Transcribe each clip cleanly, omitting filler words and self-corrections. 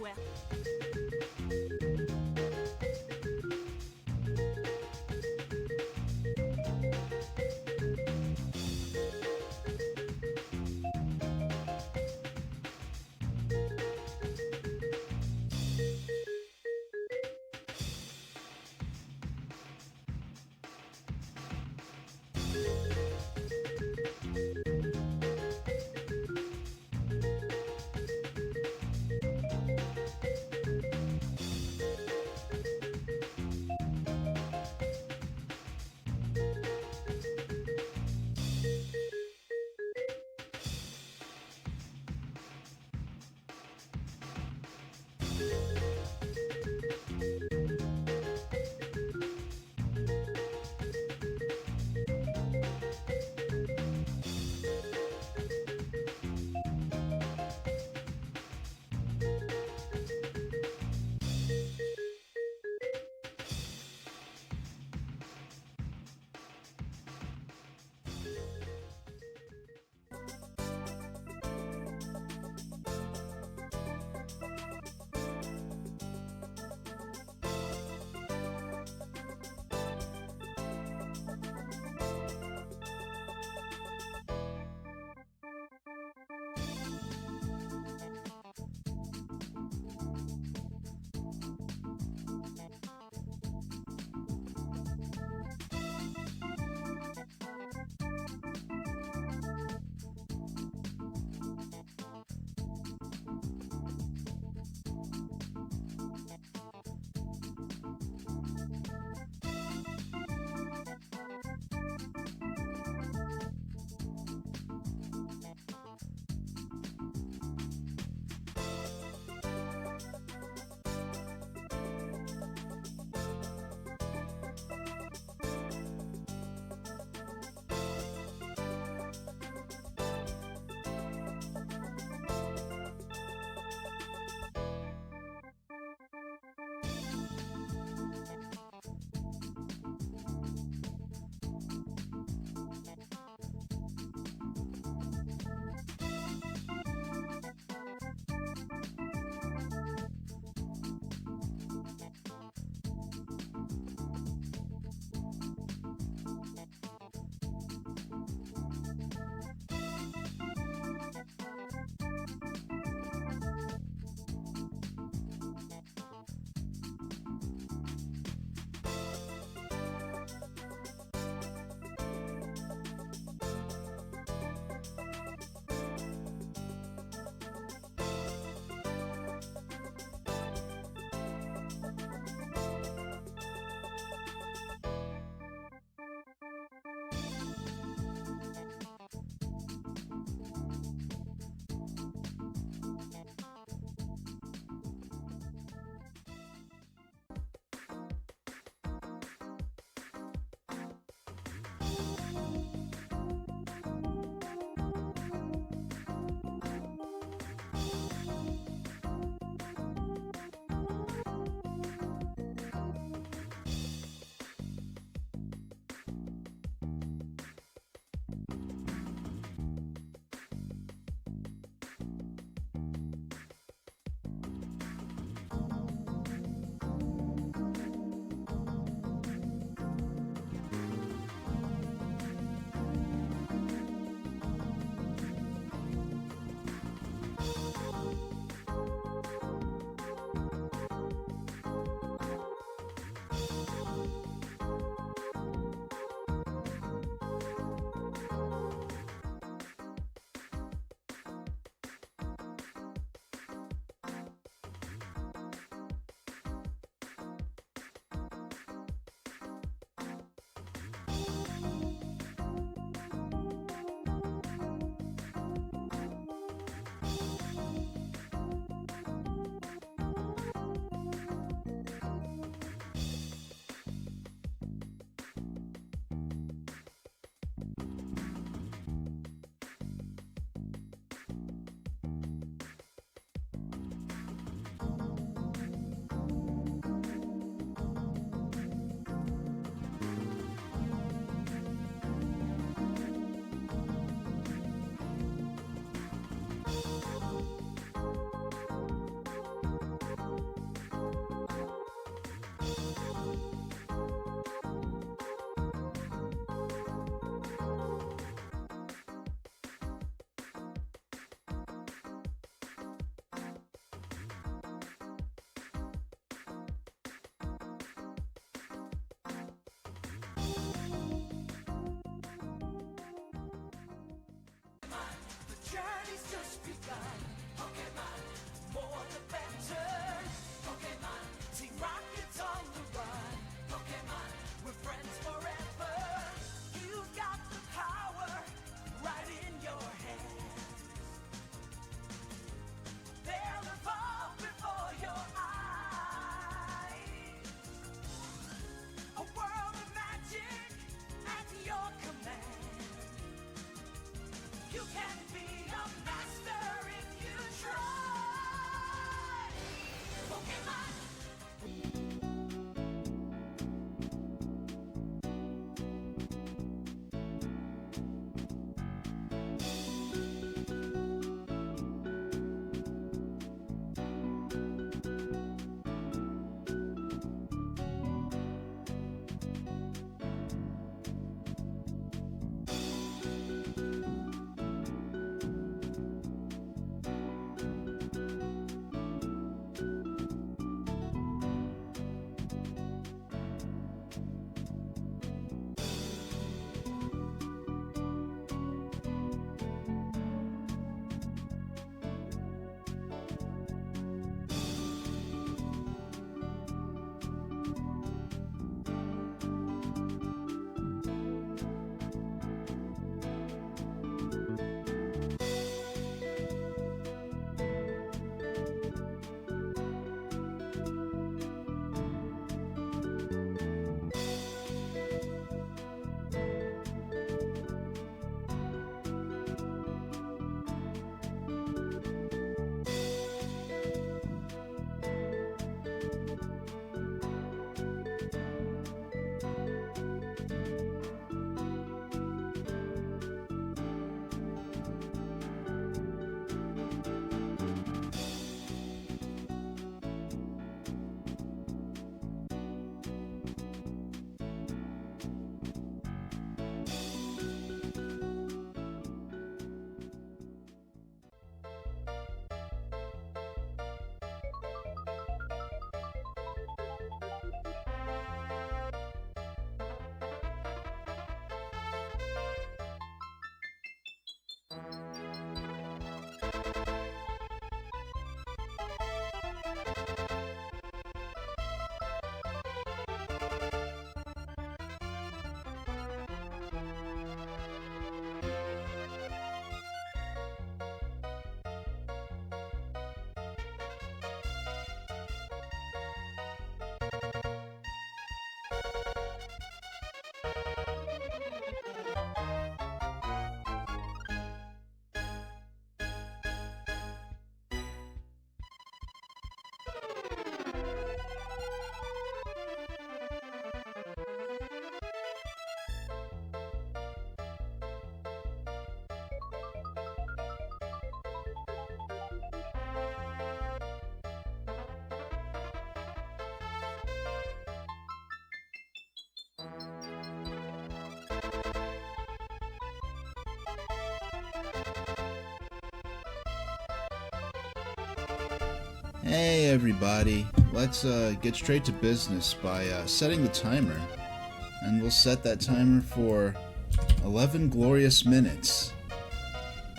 ya. journey's just begun. Pokemon, more the better. Pokemon, Team Rocket's on the run. Pokemon, we're friends forever. You've got the power right in your hands. They'll evolve before your eyes. A world of magic at your command. You can be a master if you try. Pokemon. Hey everybody, let's get straight to business by setting the timer, and we'll set that timer for 11 glorious minutes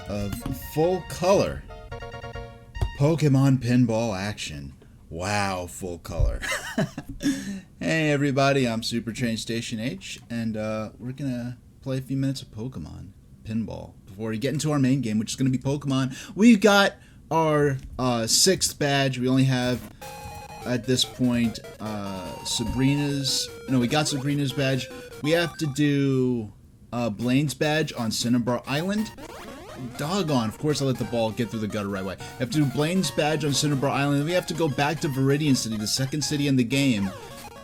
of full color Pokemon pinball action. Wow, full color. Hey everybody, I'm Super Train Station H, and we're gonna play a few minutes of Pokemon pinball before we get into our main game, which is gonna be Pokemon. We got our 6th badge. We only have at this point Sabrina's. No, we got Sabrina's badge. We have to do Blaine's badge on Cinnabar Island. Doggone, of course I let the ball get through the gutter right away. We have to do Blaine's badge on Cinnabar Island. Then we have to go back to Viridian City, the second city in the game,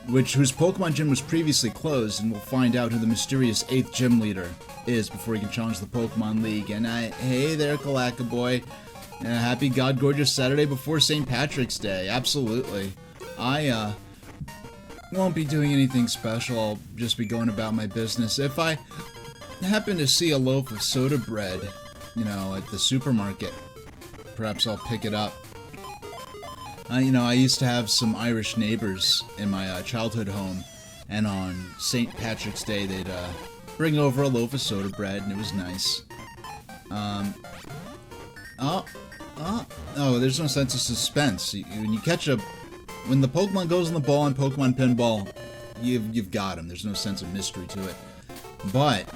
whose Pokemon gym was previously closed, and we'll find out who the mysterious 8th gym leader is before he can challenge the Pokemon League. And hey there, Kalaka boy. Happy God Gorgeous Saturday before St. Patrick's Day. Absolutely. I won't be doing anything special. I'll just be going about my business. If I happen to see a loaf of soda bread, at the supermarket, perhaps I'll pick it up. I used to have some Irish neighbors in my childhood home, and on St. Patrick's Day they'd bring over a loaf of soda bread, and it was nice. Oh, there's no sense of suspense. When you catch a... When the Pokemon goes on the ball in Pokemon Pinball, you've got him. There's no sense of mystery to it. But,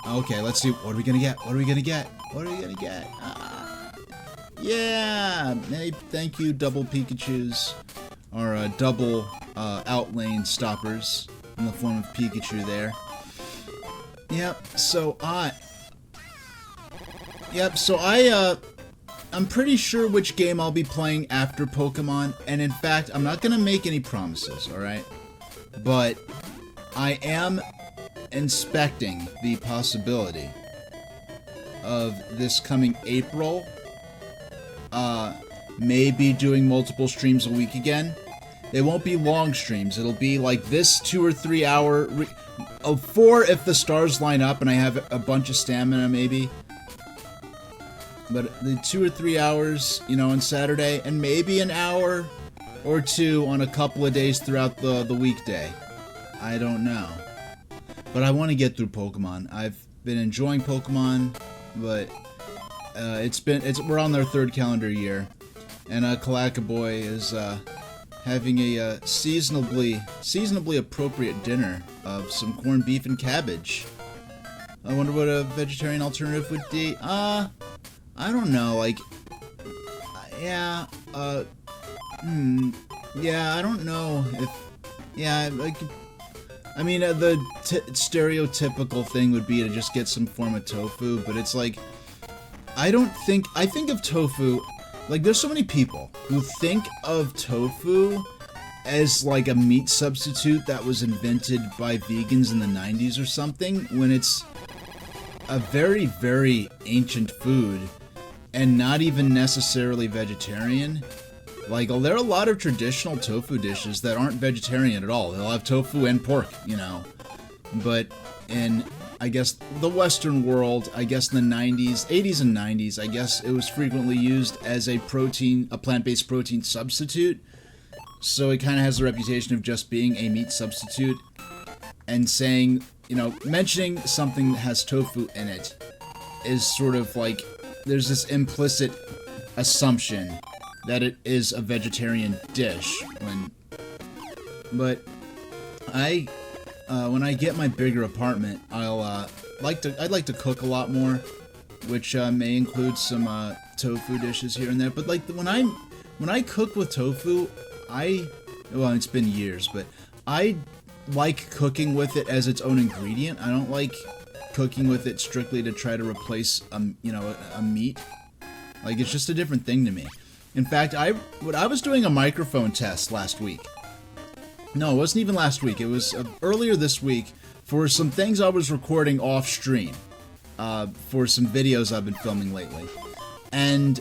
okay, let's see. What are we gonna get? What are we gonna get? What are we gonna get? Yeah! Hey, thank you, double Pikachus. Or double outlane stoppers in the form of Pikachu there. Yep, so I'm pretty sure which game I'll be playing after Pokemon, and in fact, I'm not gonna make any promises, alright? But I am inspecting the possibility of this coming April, maybe doing multiple streams a week again. They won't be long streams, it'll be like this 2 or 3 hour, 4 if the stars line up and I have a bunch of stamina maybe. But the 2 or 3 hours, you know, on Saturday, and maybe an hour or 2 on a couple of days throughout the weekday. I don't know. But I want to get through Pokemon. I've been enjoying Pokemon, but we're on their 3rd calendar year, and Kalakaboy is having a seasonably appropriate dinner of some corned beef and cabbage. I wonder what a vegetarian alternative would be. I don't know, like, yeah, yeah, I don't know if, yeah, like, I mean, the stereotypical thing would be to just get some form of tofu, but it's like, I think of tofu, like, there's so many people who think of tofu as, like, a meat substitute that was invented by vegans in the 90s or something, when it's a very, very ancient food, and not even necessarily vegetarian. Like, there are a lot of traditional tofu dishes that aren't vegetarian at all. They'll have tofu and pork, you know. But in, I guess, the Western world, I guess in the 80s and 90s, I guess it was frequently used as a plant-based protein substitute. So it kind of has the reputation of just being a meat substitute. And saying, you know, mentioning something that has tofu in it is sort of like, there's this implicit assumption that it is a vegetarian dish. But when I get my bigger apartment, I'd like to cook a lot more, which may include some tofu dishes here and there. But like when I cook with tofu, well, it's been years, but I like cooking with it as its own ingredient. I don't like cooking with it strictly to try to replace a meat. Like, it's just a different thing to me. In fact, I was doing a microphone test last week. No, it wasn't even last week. It was earlier this week for some things I was recording off stream for some videos I've been filming lately. And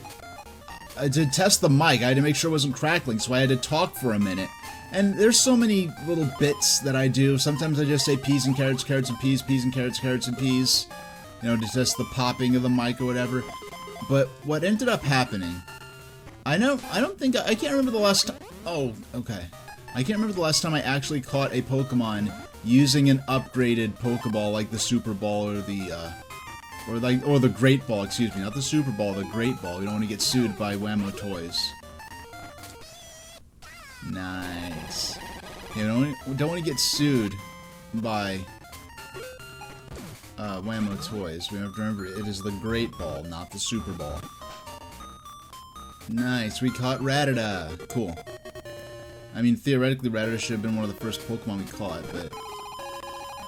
to test the mic, I had to make sure it wasn't crackling, so I had to talk for a minute. And there's so many little bits that I do. Sometimes I just say peas and carrots, carrots and peas, peas and carrots, carrots and peas. You know, to test the popping of the mic or whatever. But what ended up happening, I can't remember the last time. Oh, okay. I can't remember the last time I actually caught a Pokemon using an upgraded Pokeball like the Super Ball or the Great Ball, excuse me, not the Super Ball, the Great Ball. We don't want to get sued by Whammo Toys. Nice. Yeah, we don't want to get sued by Whammo Toys. We have to remember, it is the Great Ball, not the Super Ball. Nice, we caught Rattata. Cool. I mean, theoretically, Rattata should have been one of the first Pokemon we caught, but...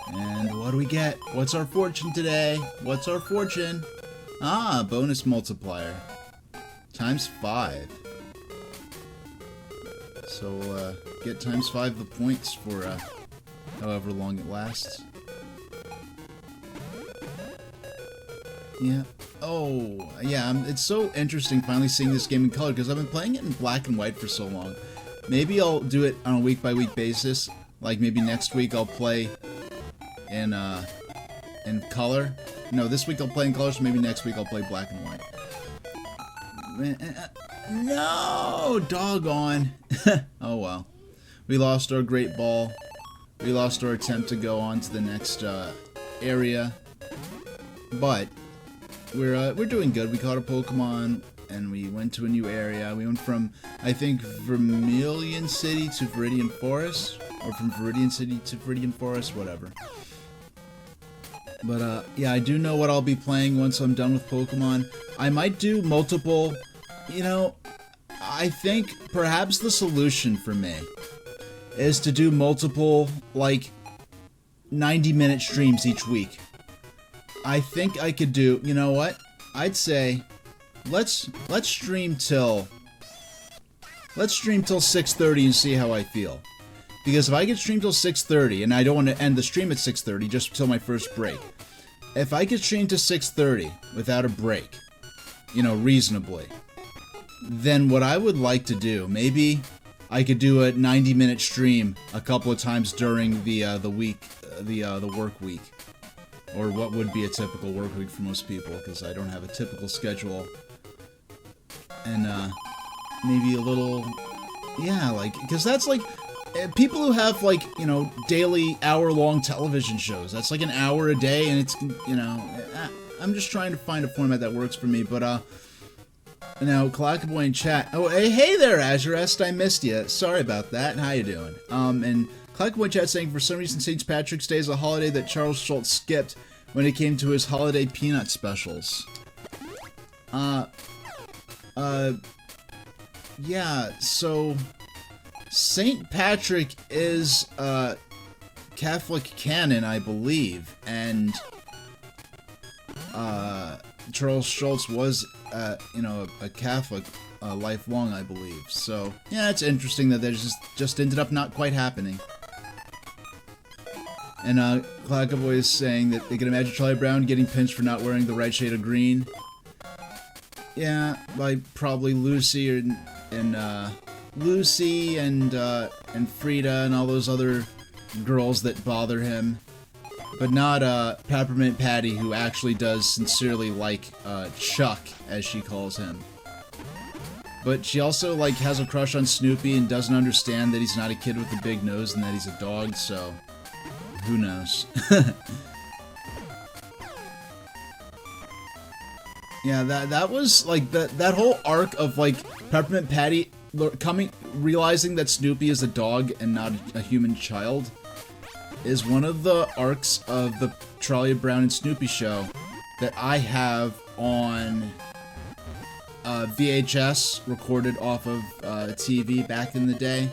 And what do we get? What's our fortune today? What's our fortune? Ah, bonus multiplier. Times 5. So, get times 5 the points for, however long it lasts. Yeah. Oh, yeah, it's so interesting finally seeing this game in color, because I've been playing it in black and white for so long. Maybe I'll do it on a week-by-week basis. Like, maybe next week I'll play in color. No, this week I'll play in color, so maybe next week I'll play black and white. No! Doggone! Oh, well. We lost our Great Ball. We lost our attempt to go on to the next area. But we're doing good. We caught a Pokemon, and we went to a new area. We went from, I think, Vermilion City to Viridian Forest, or from Viridian City to Viridian Forest, whatever. But, yeah, I do know what I'll be playing once I'm done with Pokemon. I might do multiple, you know, I think perhaps the solution for me is to do multiple, like, 90-minute streams each week. I think I could do, you know what? I'd say, let's stream till 6:30 and see how I feel. Because if I could stream till 6:30, and I don't want to end the stream at 6:30, just till my first break. If I could stream to 6:30 without a break, you know, reasonably, then what I would like to do, maybe I could do a 90-minute stream a couple of times during the week, the work week, or what would be a typical work week for most people, because I don't have a typical schedule, and maybe a little, yeah, like, because that's like, people who have, like, you know, daily hour-long television shows, that's like an hour a day, and it's, you know, I'm just trying to find a format that works for me, but, now, Clockboy in chat, oh, hey there, Azurest, I missed you, sorry about that, how you doing? And Clockboy in chat saying, for some reason, St. Patrick's Day is a holiday that Charles Schultz skipped when it came to his holiday peanut specials. Yeah, so St. Patrick is Catholic canon, I believe, and Charles Schultz was, you know, a Catholic lifelong, I believe. So yeah, it's interesting that that just ended up not quite happening. And Clackaboy is saying that they can imagine Charlie Brown getting pinched for not wearing the right shade of green. Yeah, by probably Lucy and Lucy and Frida and all those other girls that bother him, but not Peppermint Patty, who actually does sincerely like Chuck, as she calls him. But she also like has a crush on Snoopy and doesn't understand that he's not a kid with a big nose and that he's a dog. So who knows? Yeah, that was like that whole arc of like Peppermint Patty realizing that Snoopy is a dog and not a human child is one of the arcs of the Charlie Brown and Snoopy show that I have on VHS recorded off of TV back in the day.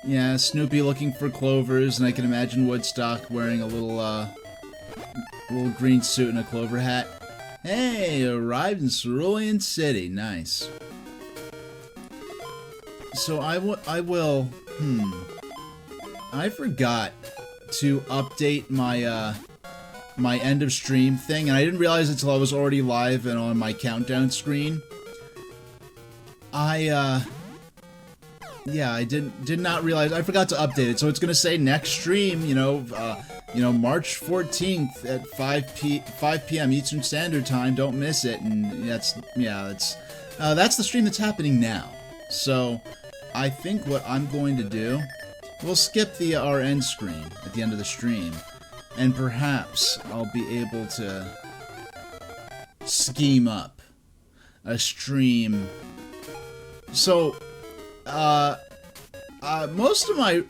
Yeah, Snoopy looking for clovers, and I can imagine Woodstock wearing a little green suit and a clover hat. Hey, arrived in Cerulean City. Nice. So I forgot to update my my end of stream thing, and I didn't realize it until I was already live and on my countdown screen. Yeah, I did not realize. I forgot to update it, so it's gonna say next stream. You know, March 14th at 5 p.m. Eastern Standard Time. Don't miss it. And that's the stream that's happening now. So I think what I'm going to do, we'll skip the our end screen at the end of the stream, and perhaps I'll be able to scheme up a stream. So. A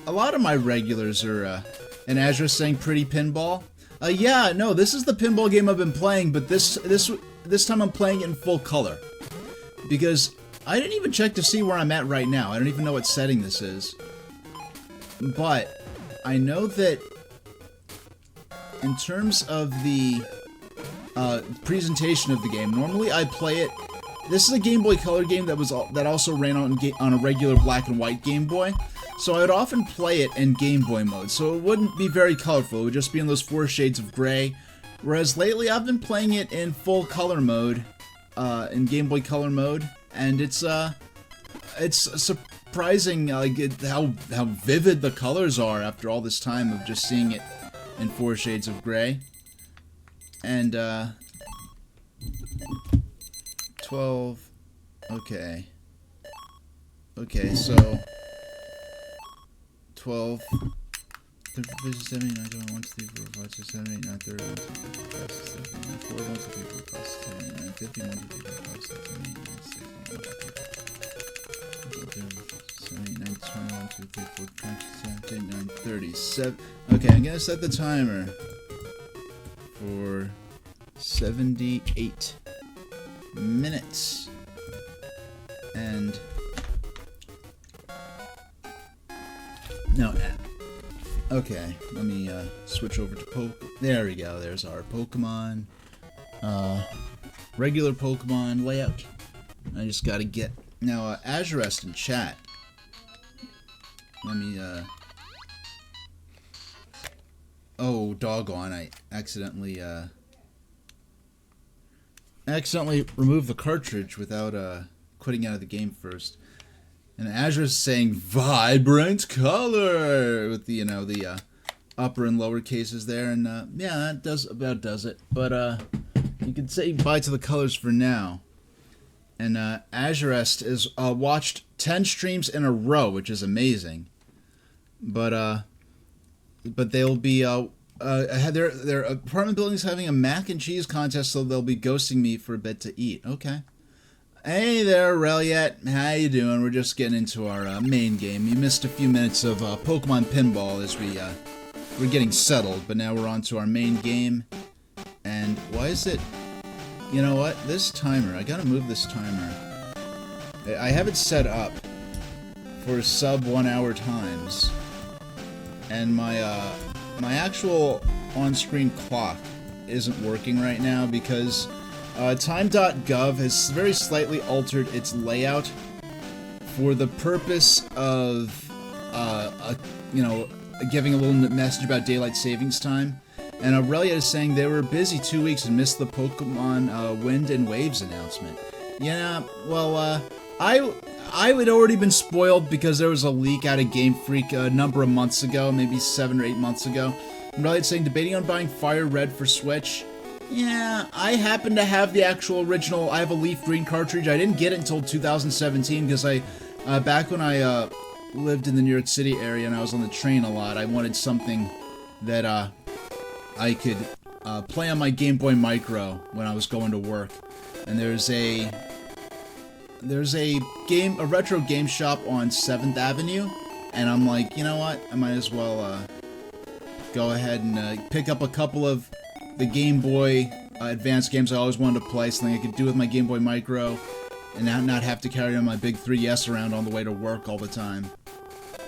lot of my regulars are, and Azure saying pretty pinball. Yeah, no, this is the pinball game I've been playing, but this time I'm playing it in full color. Because I didn't even check to see where I'm at right now. I don't even know what setting this is. But I know that in terms of the presentation of the game, normally I play it. This is a Game Boy Color game that also ran on a regular black and white Game Boy, so I would often play it in Game Boy mode, so it wouldn't be very colorful, it would just be in those 4 shades of gray, whereas lately I've been playing it in full color mode, in Game Boy Color mode, and it's surprising how vivid the colors are after all this time of just seeing it in 4 shades of gray, and 12, okay, so 12, 7, 8, 9, 10, 1, 2, 3, 4, 5, 6, 7, 8, 9, 30, 1, 2, 3, 4, 5, 6, 7, 8, 9, 4, 1, 2, 3, 4, 5, 6, 7, 8, 9, 50, 1, 2, 3, 4, 5, 6, 7, 8, 9, 6, 1, 2, 3, 4, 7, 8, 9, 20, 1, 2, 3, 4, 5, 6, 7, 8, 9, 37. Okay, I'm gonna set the timer for 78 minutes. And no, okay, let me switch over to there we go, there's our Pokemon, regular Pokemon layout. I just gotta get, now Azurest in chat, let me, oh doggone, I accidentally removed the cartridge without quitting out of the game first. And Azure is saying vibrant color with the, you know, the upper and lower cases there, and yeah, that does it. But you can say bye to the colors for now. And Azurest is watched 10 streams in a row, which is amazing. But they'll be their apartment building's having a mac and cheese contest, so they'll be ghosting me for a bit to eat. Okay. Hey there, Reliet. How you doing? We're just getting into our main game. You missed a few minutes of Pokemon Pinball as we're getting settled, but now we're on to our main game. And why is it... You know what? This timer, I gotta move this timer. I have it set up for sub 1 hour times. And my actual on-screen clock isn't working right now because time.gov has very slightly altered its layout for the purpose of, you know, giving a little message about daylight savings time. And Aurelia is saying they were busy 2 weeks and missed the Pokemon Wind and Waves announcement. Yeah, well, I had already been spoiled because there was a leak out of Game Freak a number of months ago, maybe 7 or 8 months ago. Aurelia saying debating on buying Fire Red for Switch. Yeah, I happen to have the actual original. I have a Leaf Green cartridge. I didn't get it until 2017 because back when I lived in the New York City area and I was on the train a lot, I wanted something that I could play on my Game Boy Micro when I was going to work. And there's a retro game shop on 7th Avenue, and I'm like, you know what? I might as well go ahead and pick up a couple of the Game Boy Advance games I always wanted to play, something I could do with my Game Boy Micro, and not have to carry on my big 3DS around on the way to work all the time.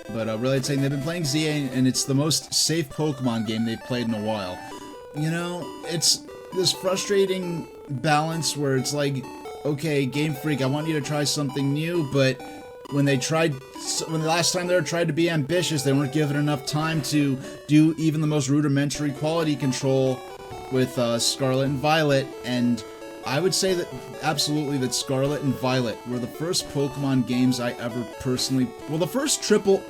But really, it's saying they've been playing ZA, and it's the most safe Pokemon game they've played in a while. You know, it's this frustrating balance where it's like, okay, Game Freak, I want you to try something new, but when the last time they tried to be ambitious, they weren't given enough time to do even the most rudimentary quality control with Scarlet and Violet, and I would say that absolutely that Scarlet and Violet were the first Pokemon games I ever personally, well, the first triple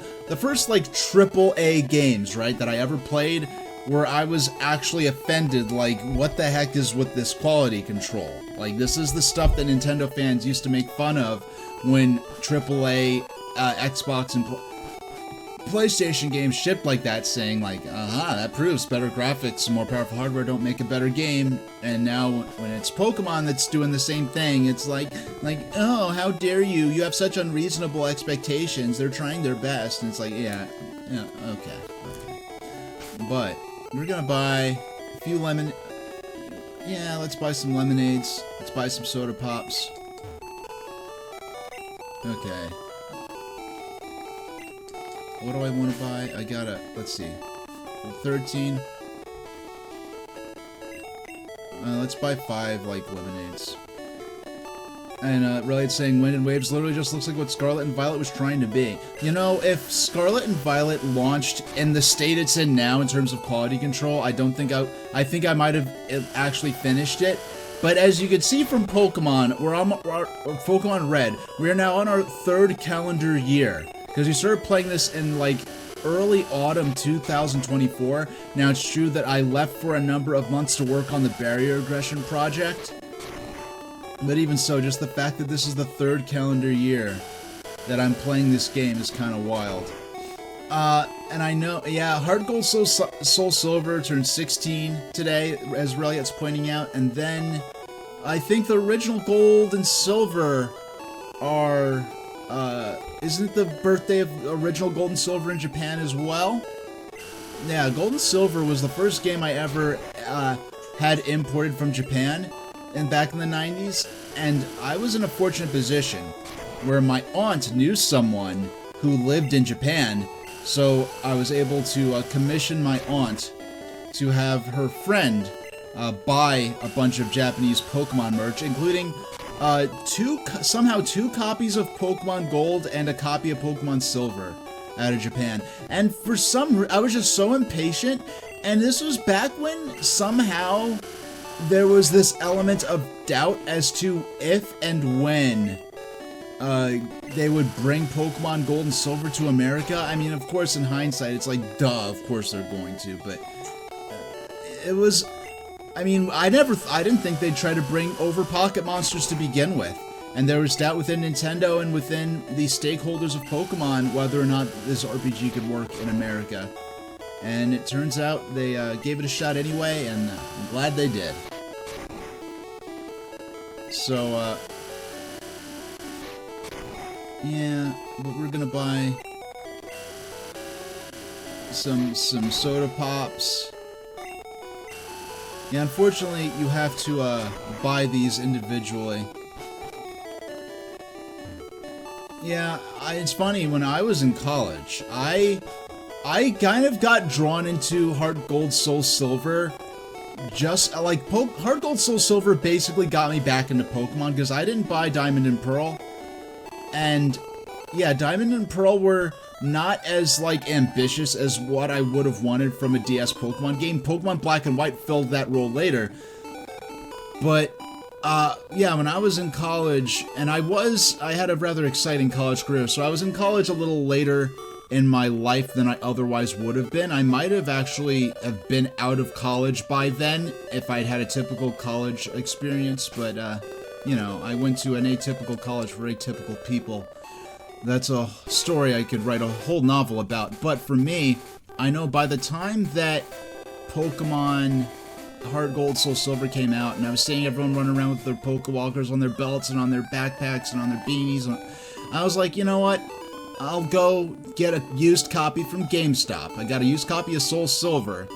A games, right, that I ever played, where I was actually offended, like, what the heck is with this quality control? Like, this is the stuff that Nintendo fans used to make fun of when AAA Xbox and PlayStation games shipped like that, saying like, that proves better graphics and more powerful hardware don't make a better game. And now when it's Pokemon that's doing the same thing, it's like, oh, how dare you? You have such unreasonable expectations. They're trying their best. And it's like, yeah, okay. But we're gonna buy a few let's buy some lemonades. Let's buy some soda pops. Okay. What do I want to buy? I gotta, let's see. 13. Let's buy 5, like, lemonades. And, really, it's saying Wind and Waves literally just looks like what Scarlet and Violet was trying to be. You know, if Scarlet and Violet launched in the state it's in now in terms of quality control, I think I might have actually finished it. But as you can see from Pokemon, we're on Pokemon Red. We are now on our 3rd calendar year. Because we started playing this in, like, early autumn 2024. Now, it's true that I left for a number of months to work on the Barrier Aggression project. But even so, just the fact that this is the 3rd calendar year that I'm playing this game is kind of wild. And I know, yeah, Heart Gold Soul Silver turned 16 today, as Reliot's pointing out, and then I think the original Gold and Silver are, isn't it the birthday of the original Gold and Silver in Japan as well? Yeah, Gold and Silver was the first game I ever had imported from Japan back in the 90s, and I was in a fortunate position where my aunt knew someone who lived in Japan. So I was able to commission my aunt to have her friend buy a bunch of Japanese Pokemon merch, including somehow two copies of Pokemon Gold and a copy of Pokemon Silver out of Japan. And for I was just so impatient, and this was back when somehow there was this element of doubt as to if and when they would bring Pokemon Gold and Silver to America. I mean, of course, in hindsight, it's like, duh, of course they're going to, but it was, I mean, I didn't think they'd try to bring over Pocket Monsters to begin with, and there was doubt within Nintendo and within the stakeholders of Pokemon whether or not this RPG could work in America, and it turns out they gave it a shot anyway, and I'm glad they did. So, yeah, but we're gonna buy some soda pops. Yeah, unfortunately, you have to buy these individually. Yeah, it's funny, when I was in college, I kind of got drawn into Heart Gold Soul Silver. Just like Heart Gold Soul Silver basically got me back into Pokemon because I didn't buy Diamond and Pearl. And yeah, Diamond and Pearl were not as like ambitious as what I would have wanted from a DS Pokemon game. Pokemon Black and White filled that role later. But yeah, when I was in college, and I had a rather exciting college career, so I was in college a little later in my life than I otherwise would have been. I might have actually been out of college by then if I'd had a typical college experience, but you know, I went to an atypical college for atypical people. That's a story I could write a whole novel about. But for me, I know by the time that Pokemon Heart Gold Soul Silver came out, and I was seeing everyone running around with their Pokewalkers on their belts and on their backpacks and on their beanies, I was like, you know what? I'll go get a used copy from GameStop. I got a used copy of Soul Silver.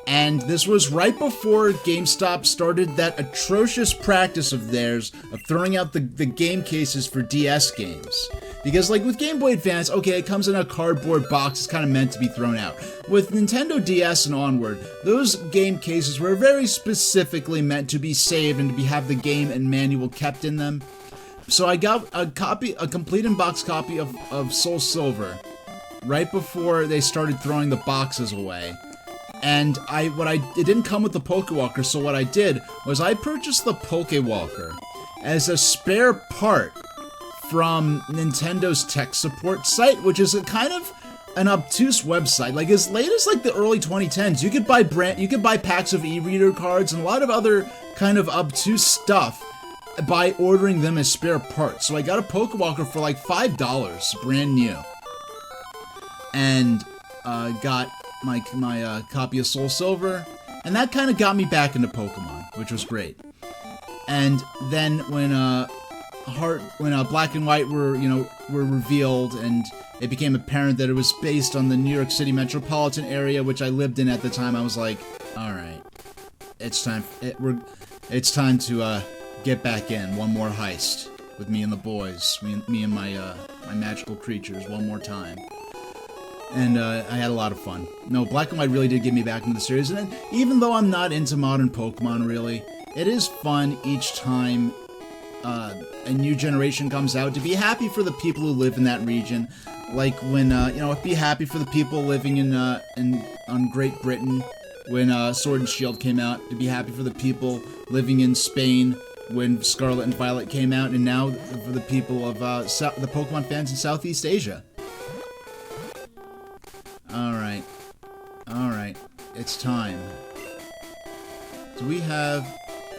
And this was right before GameStop started that atrocious practice of theirs of throwing out the game cases for DS games. Because, like, with Game Boy Advance, okay, it comes in a cardboard box, it's kind of meant to be thrown out. With Nintendo DS and onward, those game cases were very specifically meant to be saved and to have the game and manual kept in them. So I got a complete in-box copy of Soul Silver right before they started throwing the boxes away. And it didn't come with the Pokewalker, so what I did was I purchased the Pokewalker as a spare part from Nintendo's tech support site, which is a kind of an obtuse website. Like, as late as like the early 2010s, you could buy packs of e-reader cards and a lot of other kind of obtuse stuff by ordering them as spare parts. So I got a Pokewalker for like $5, brand new, and got my copy of Soul Silver, and that kind of got me back into Pokemon, which was great. And then when Black and White were revealed, and it became apparent that it was based on the New York City metropolitan area, which I lived in at the time, I was like, all right, it's time to get back in one more heist with me and the boys, me and my magical creatures one more time. And I had a lot of fun. No, Black and White really did get me back into the series, and even though I'm not into modern Pokemon really, it is fun each time a new generation comes out to be happy for the people who live in that region. Like when be happy for the people living on Great Britain when Sword and Shield came out, to be happy for the people living in Spain when Scarlet and Violet came out, and now for the people of the Pokemon fans in Southeast Asia. Alright, it's time. Do we have...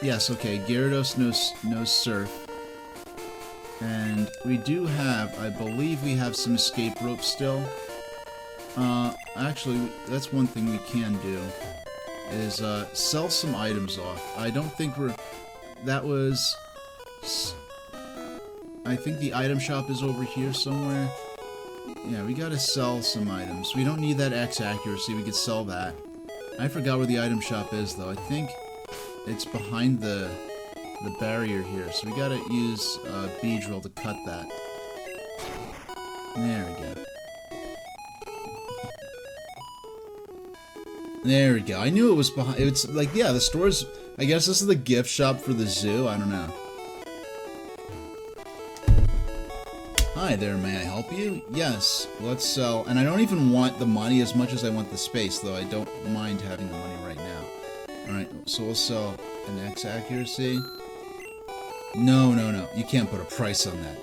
Yes, okay, Gyarados knows Surf. And we do have, I believe we have some escape ropes still. Actually, that's one thing we can do, is, sell some items off. I don't think that was... I think the item shop is over here somewhere. Yeah, we gotta sell some items. We don't need that X accuracy, we could sell that. I forgot where the item shop is, though. I think it's behind the barrier here, so we gotta use B drill to cut that. There we go. There we go. I knew it was behind. It's like, yeah, the store's... I guess this is the gift shop for the zoo. I don't know. Hi there, may I help you? Yes, let's sell. And I don't even want the money as much as I want the space, though I don't mind having the money right now. Alright, so we'll sell an X accuracy. No, no, no. You can't put a price on that.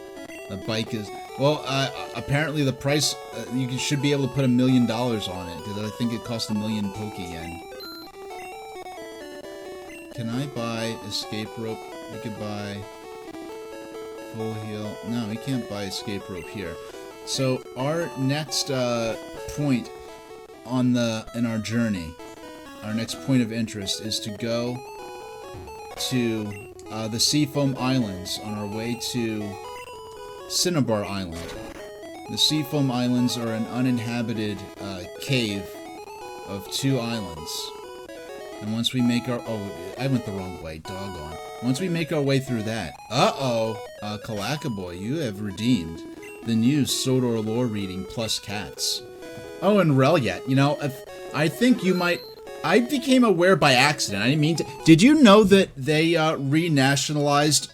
The bike is... Well, apparently the price... you should be able to put $1 million on it, because I think it costs 1 million Poke Yen. Can I buy escape rope? We could buy... Full heal. No, we can't buy escape rope here. So our next point in our journey, our next point of interest is to go to the Seafoam Islands on our way to Cinnabar Island. The Seafoam Islands are an uninhabited cave of 2 islands. And once we make our... Oh, I went the wrong way. Doggone. Once we make our way through that... Uh-oh! Kalakaboy, you have redeemed the new Sodor lore reading plus cats. Oh, and Reliet, you know, I think you might... I became aware by accident. I didn't mean to... Did you know that they renationalized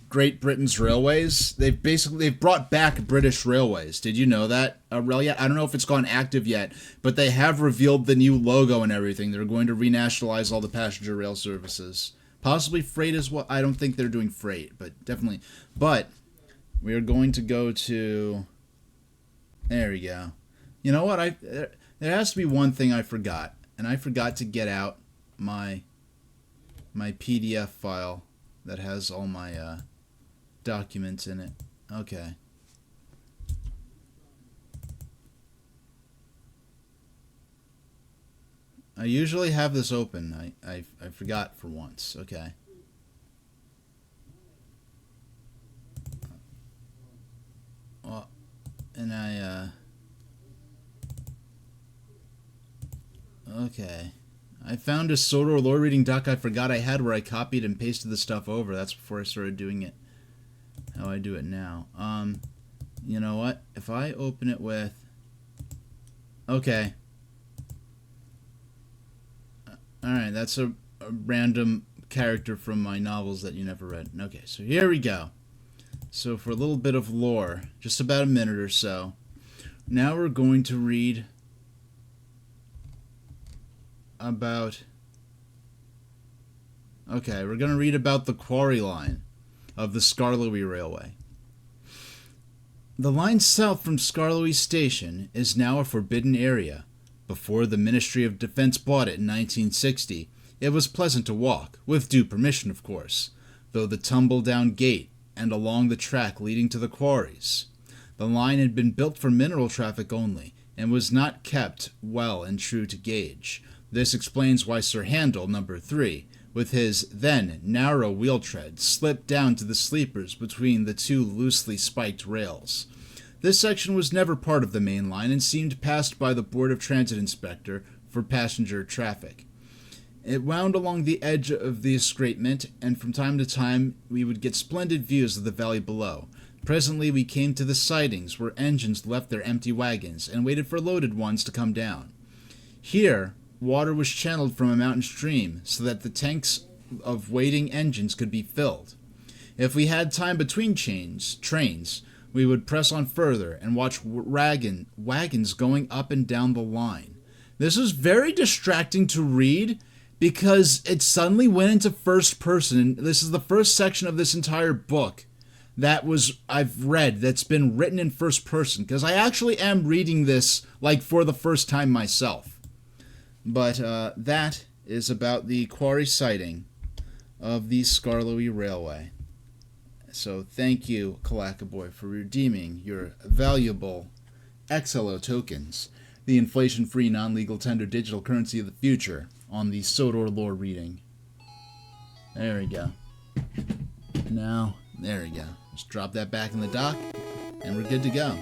Great Britain's railways? They've brought back British railways. Did you know that, Reliet? I don't know if it's gone active yet, but they have revealed the new logo and everything. They're going to renationalize all the passenger rail services. Possibly freight as well. I don't think they're doing freight, but definitely. But we are going to go to... There we go. You know what? There has to be one thing I forgot. And I forgot to get out my PDF file that has all my documents in it. Okay. I usually have this open. I forgot for once. Okay. Well, and okay. I found a Sodor lore reading doc I forgot I had where I copied and pasted the stuff over. That's before I started doing it how I do it now. You know what? If I open it with... Okay. Alright, that's a random character from my novels that you never read. Okay, so here we go. So for a little bit of lore, just about a minute or so. Now we're going to read about... Okay, we're going to read about the quarry line of the Skarloey Railway. The line south from Skarloey Station is now a forbidden area. Before the Ministry of Defense bought it in 1960, it was pleasant to walk, with due permission of course, though the tumble-down gate and along the track leading to the quarries. The line had been built for mineral traffic only, and was not kept well and true to gauge. This explains why Sir Handel, No. 3, with his then narrow wheel tread, slipped down to the sleepers between the 2 loosely spiked rails. This section was never part of the main line and seemed passed by the Board of Transit Inspector for passenger traffic. It wound along the edge of the escarpment, and from time to time we would get splendid views of the valley below. Presently we came to the sidings where engines left their empty wagons and waited for loaded ones to come down. Here, water was channeled from a mountain stream so that the tanks of waiting engines could be filled. If we had time between trains, we would press on further and watch wagons going up and down the line. This was very distracting to read because it suddenly went into first person. This is the first section of this entire book that I've read that's been written in first person, because I actually am reading this like for the first time myself. But that is about the quarry sighting of the Skarloey Railway. So thank you, Kalakaboy, for redeeming your valuable XLO tokens. the inflation-free, non-legal tender digital currency of the future on the Sodor lore reading. There we go. Now, there we go. Just drop that back in the dock, and we're good to go.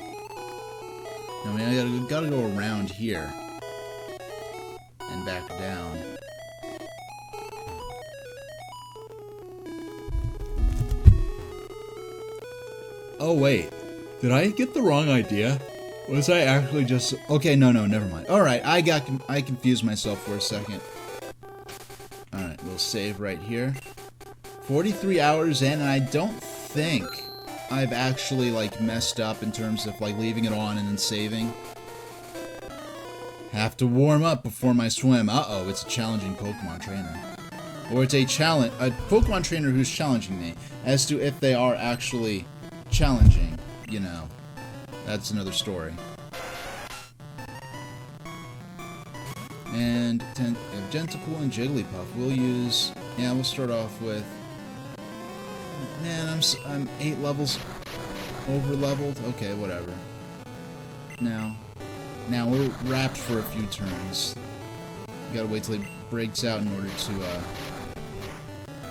Now, I gotta go around here and back down. Oh wait, did I get the wrong idea? Was I actually just... Okay, no, never mind. Alright, I confused myself for a second. Alright, we'll save right here. 43 hours in, and I don't think I've actually, like, messed up in terms of, like, leaving it on and then saving. Have to warm up before my swim. Uh-oh, it's a challenging Pokemon trainer. Or it's a Pokemon trainer who's challenging me. As to if they are actually challenging, you know. That's another story. And Genticool and Jigglypuff. We'll use... Yeah, we'll start off with... Man, I'm 8 levels over-leveled. Okay, whatever. Now we're wrapped for a few turns. We gotta wait till he breaks out in order to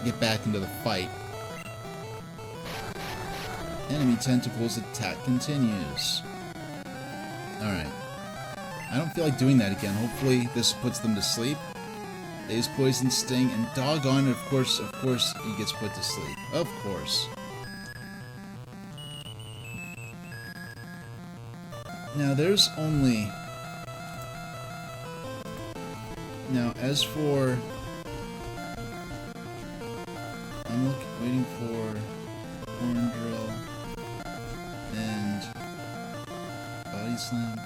get back into the fight. Enemy Tentacles attack continues. Alright. I don't feel like doing that again. Hopefully this puts them to sleep. They use Poison Sting, and doggone it, of course he gets put to sleep. Of course. Now there's only... Now as for... I'm waiting for Horn Drill and Body Slam.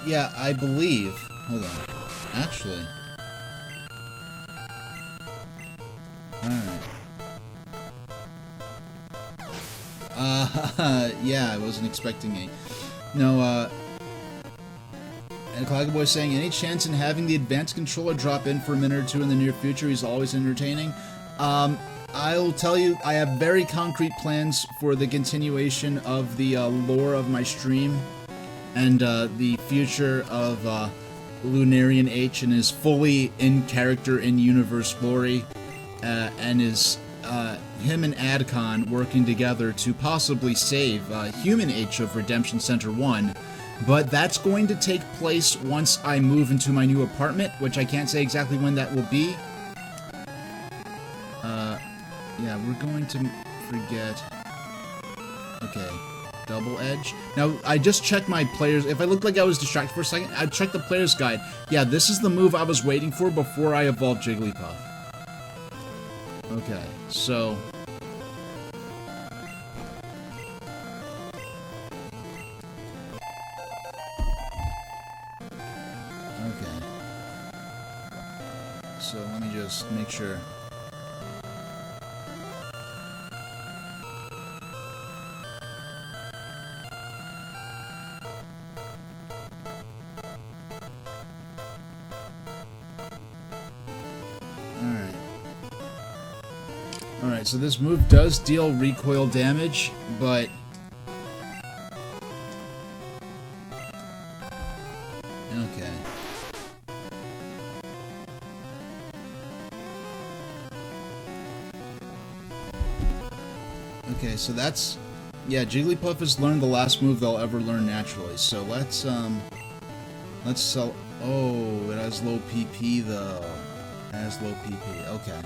Yeah, I believe. Hold on. Actually. Alright. Yeah, I wasn't expecting a... No, and Claggerboy saying, any chance in having the advanced controller drop in for a minute or two in the near future? He's always entertaining. I'll tell you, I have very concrete plans for the continuation of the lore of my stream. And the future of Lunarian H and his fully in-character, in-universe glory, and his him and Adcon working together to possibly save Human H of Redemption Center 1. But that's going to take place once I move into my new apartment, which I can't say exactly when that will be. Yeah, we're going to forget... Okay. Double Edge. Now, I just checked my players. If I looked like I was distracted for a second, I checked the player's guide. Yeah, this is the move I was waiting for before I evolved Jigglypuff. Okay, so... Okay. So, let me just make sure... Alright, so this move does deal recoil damage, but... Okay. Okay, so that's... Yeah, Jigglypuff has learned the last move they'll ever learn naturally, so let's sell... Oh, it has low PP, though. It has low PP, okay.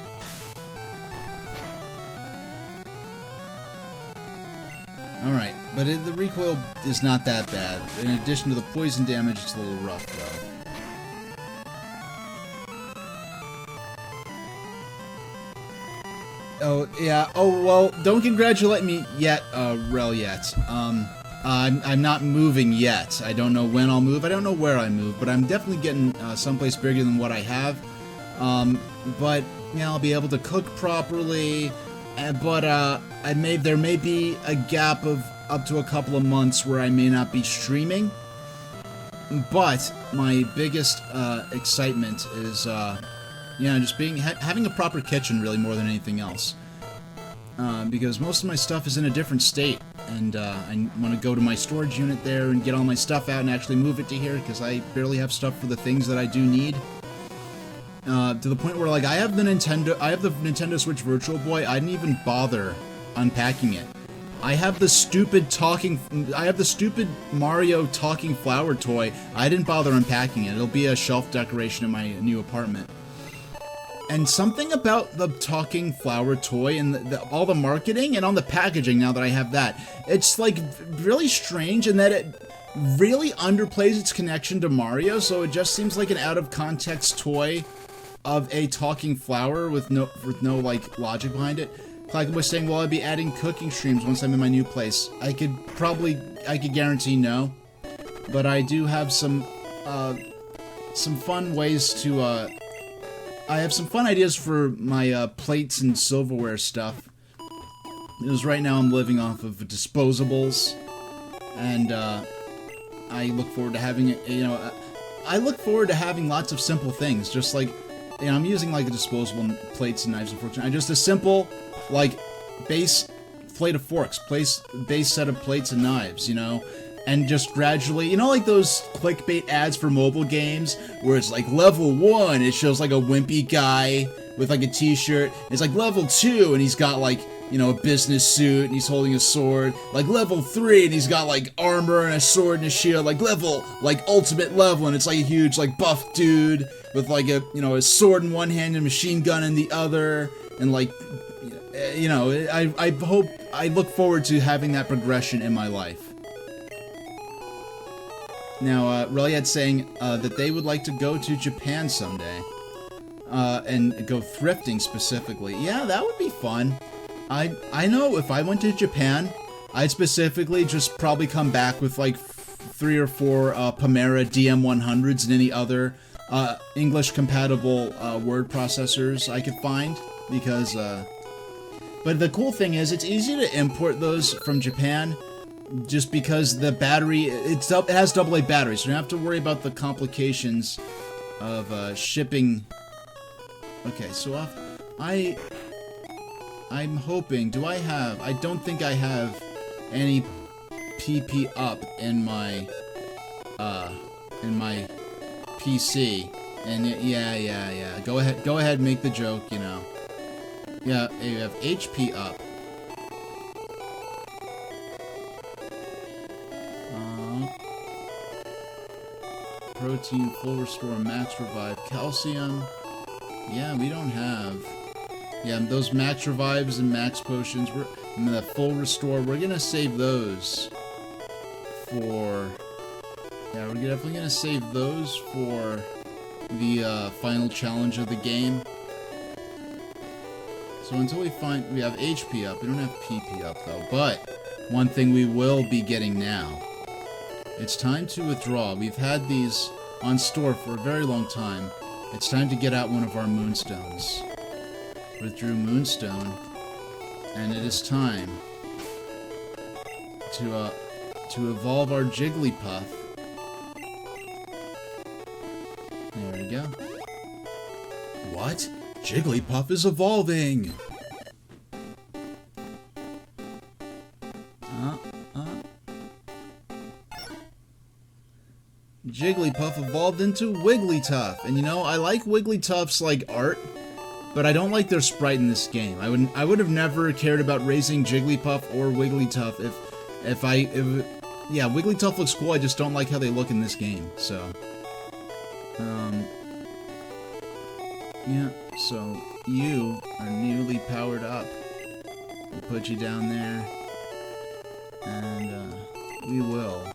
Alright, but the recoil is not that bad. In addition to the poison damage, it's a little rough, though. Oh, yeah. Oh, well, don't congratulate me yet, Rel, yet. I'm not moving yet. I don't know when I'll move. I don't know where I move, but I'm definitely getting someplace bigger than what I have. But, yeah, I'll be able to cook properly... But there may be a gap of up to a couple of months where I may not be streaming. But my biggest excitement is, just having a proper kitchen, really, more than anything else. Because most of my stuff is in a different state, and I want to go to my storage unit there and get all my stuff out and actually move it to here, because I barely have stuff for the things that I do need. To the point where, like, I have the Nintendo Switch Virtual Boy. I didn't even bother unpacking it. I have the stupid Mario talking flower toy. I didn't bother unpacking it. It'll be a shelf decoration in my new apartment. And something about the talking flower toy and all the marketing and on the packaging, now that I have that, it's like really strange in that it really underplays its connection to Mario, so it just seems like an out-of-context toy of a talking flower with no like logic behind it. Clacken was saying, well, I'd be adding cooking streams once I'm in my new place. I could guarantee no, but I do have some fun ways to, I have some fun ideas for my plates and silverware stuff. Because right now I'm living off of disposables, and I look forward to having, I look forward to having lots of simple things, just like, I'm using like a disposable plates and knives, unfortunately. Just a simple, like, base plate of forks, base set of plates and knives, and just gradually, like those clickbait ads for mobile games, where it's like level 1, it shows like a wimpy guy with like a t-shirt, it's like level 2, and he's got like, a business suit, and he's holding a sword, like level 3, and he's got like armor and a sword and a shield, like ultimate level, and it's like a huge, like, buff dude, with like a, a sword in one hand and a machine gun in the other, and like, I look forward to having that progression in my life. Now, Reliad's saying that they would like to go to Japan someday, and go thrifting specifically. Yeah, that would be fun. I know if I went to Japan, I'd specifically just probably come back with like 3 or 4 Pomera DM100s and any other English-compatible word processors I could find, because, but the cool thing is, it's easy to import those from Japan, just because the battery, it has AA batteries, so you don't have to worry about the complications of shipping. Okay, so I'm hoping, I don't think I have any PP up in my PC, and yeah, go ahead, make the joke, yeah, you have HP up. Protein, full restore, max revive, calcium. Yeah, we don't have. Yeah, those max revives and max potions, and the full restore, we're gonna save those for. Yeah, we're definitely gonna save those for the final challenge of the game. So until we have HP up, we don't have PP up though. But one thing we will be getting now. It's time to withdraw. We've had these on store for a very long time. It's time to get out one of our moonstones. Withdrew moonstone, and it is time to evolve our Jigglypuff. There we go. What? Jigglypuff is evolving! Jigglypuff evolved into Wigglytuff, and I like Wigglytuff's like art, but I don't like their sprite in this game. I would have never cared about raising Jigglypuff or Wigglytuff if yeah, Wigglytuff looks cool, I just don't like how they look in this game, so yeah, so you are newly powered up. We'll put you down there, and we will.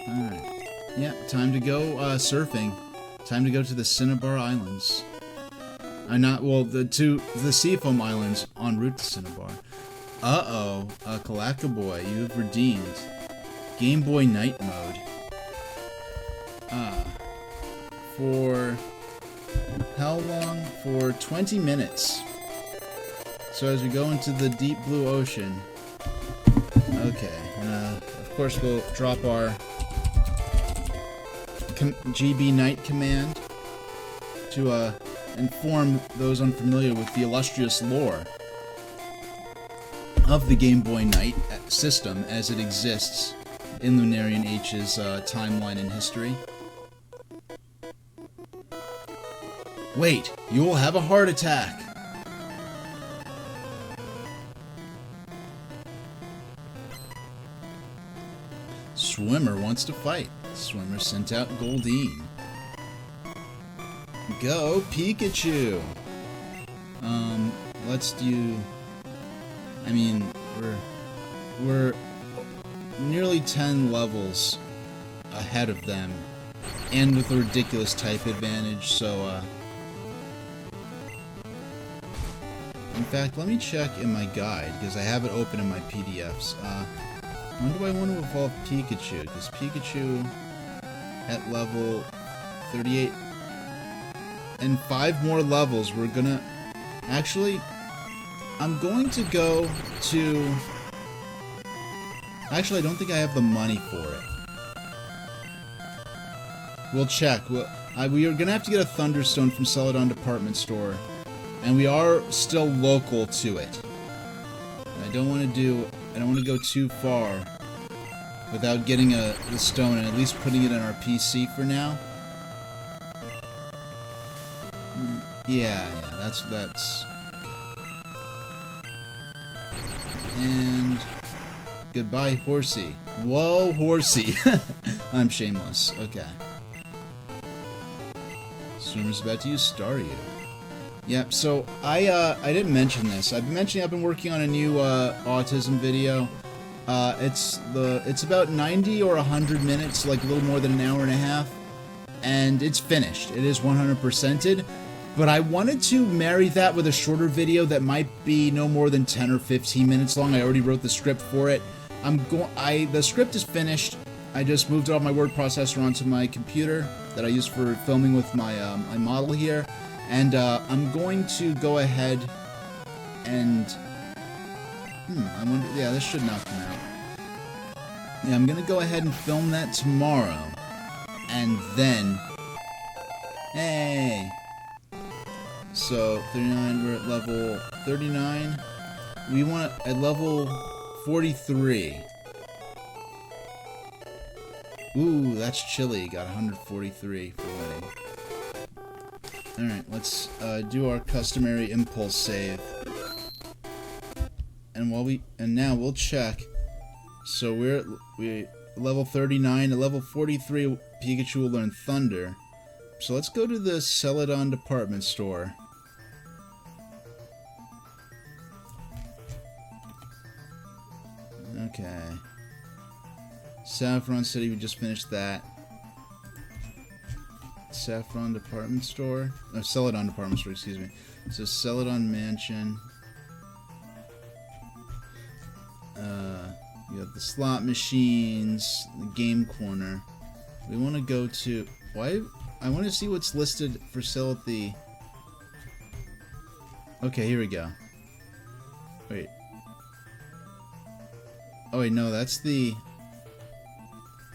Alright. Yeah, time to go surfing. Time to go to the Cinnabar Islands. The Seafoam Islands en route to Cinnabar. Uh-oh, Kalakaboy, you have redeemed Game Boy Night Mode. For how long? For 20 minutes. So as we go into the deep blue ocean. Okay, of course we'll drop our GB Night command to inform those unfamiliar with the illustrious lore of the Game Boy Night system as it exists in Lunarian H's timeline and history. Wait, you will have a heart attack! Swimmer wants to fight. Swimmer sent out Goldeen. Go Pikachu! Let's do... I mean, we're nearly 10 levels ahead of them, and with a ridiculous type advantage, so, in fact, let me check in my guide, because I have it open in my PDFs. When do I want to evolve Pikachu? Because Pikachu at level 38, and 5 more levels, we're gonna... Actually, I'm going to go to... Actually, I don't think I have the money for it. We'll check. We are going to have to get a Thunderstone from Celadon Department Store. And we are still local to it. I don't want to go too far without getting the stone and at least putting it on our PC for now. Yeah, that's... And... Goodbye, Horsey. Whoa, Horsey. I'm shameless. Okay. Swimmer's about to use Staryu. Yep, so I didn't mention this. I've been working on a new autism video. It's about 90 or 100 minutes, like a little more than an hour and a half. And it's finished. It is 100%ed. But I wanted to marry that with a shorter video that might be no more than 10 or 15 minutes long. I already wrote the script for it. The script is finished. I just moved it off my word processor onto my computer that I use for filming with my my model here. And I'm going to go ahead and... I wonder... Yeah, this should not come out. Yeah, I'm going to go ahead and film that tomorrow. And then... Hey! So, 39, we're at level 39. We want at level 43. Ooh, that's chilly. Got 143 for winning. Alright, let's do our customary impulse save. And now we'll check. So we're level 39. At level 43, Pikachu will learn Thunder. So let's go to the Celadon Department Store. Okay. Saffron City, we just finished that. Saffron Department Store? No, Celadon Department Store, excuse me. So Celadon Mansion. You have the slot machines, the game corner. We want to go to... Why? I want to see what's listed for sale at the... Okay, here we go. Wait. Oh wait, no, that's the...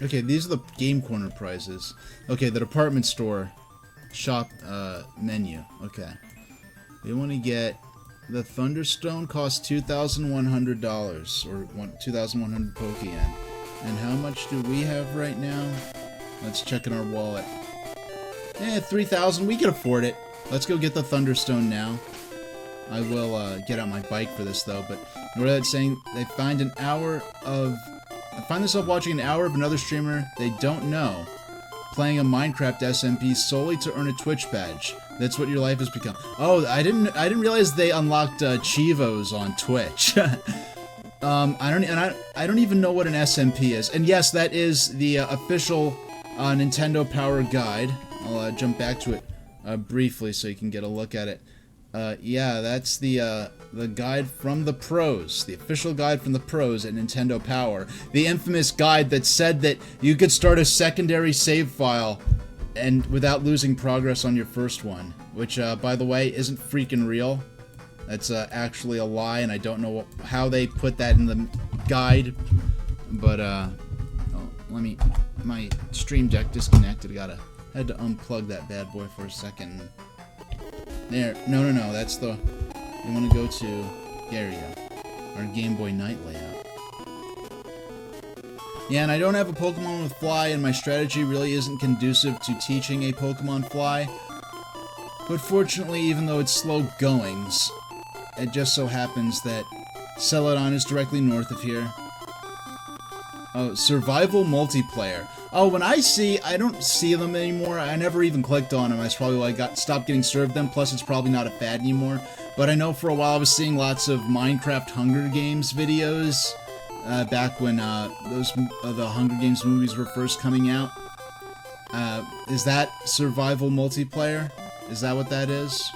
Okay, these are the game corner prizes. Okay, the department store shop menu. Okay. We want to get... The Thunderstone costs $2,100, or 2,100 Pokeyen. And how much do we have right now? Let's check in our wallet. 3,000. We can afford it. Let's go get the Thunderstone now. I will get out my bike for this though. But what that's saying, they find an hour of. I find myself watching an hour of another streamer they don't know playing a Minecraft SMP solely to earn a Twitch badge. That's what your life has become. Oh, I didn't realize they unlocked Chivos on Twitch. I don't even know what an SMP is. And yes, that is the official Nintendo Power Guide. I'll jump back to it briefly so you can get a look at it. Yeah, that's the guide from the pros, the official guide from the pros at Nintendo Power. The infamous guide that said that you could start a secondary save file and without losing progress on your first one, which, by the way, isn't freaking real. That's actually a lie, and I don't know how they put that in the guide. But my Stream Deck disconnected. Had to unplug that bad boy for a second. There. No. That's the... You want to go to... There you go. our Game Boy Night layout. Yeah, and I don't have a Pokemon with Fly, and my strategy really isn't conducive to teaching a Pokemon Fly. But fortunately, even though it's slow goings, it just so happens that Celadon is directly north of here. Oh, survival multiplayer. Oh, when I don't see them anymore. I never even clicked on them. That's probably why I stopped getting served them. Plus, it's probably not a fad anymore. But I know for a while I was seeing lots of Minecraft Hunger Games videos back when the Hunger Games movies were first coming out. Is that survival multiplayer? Is that what that is?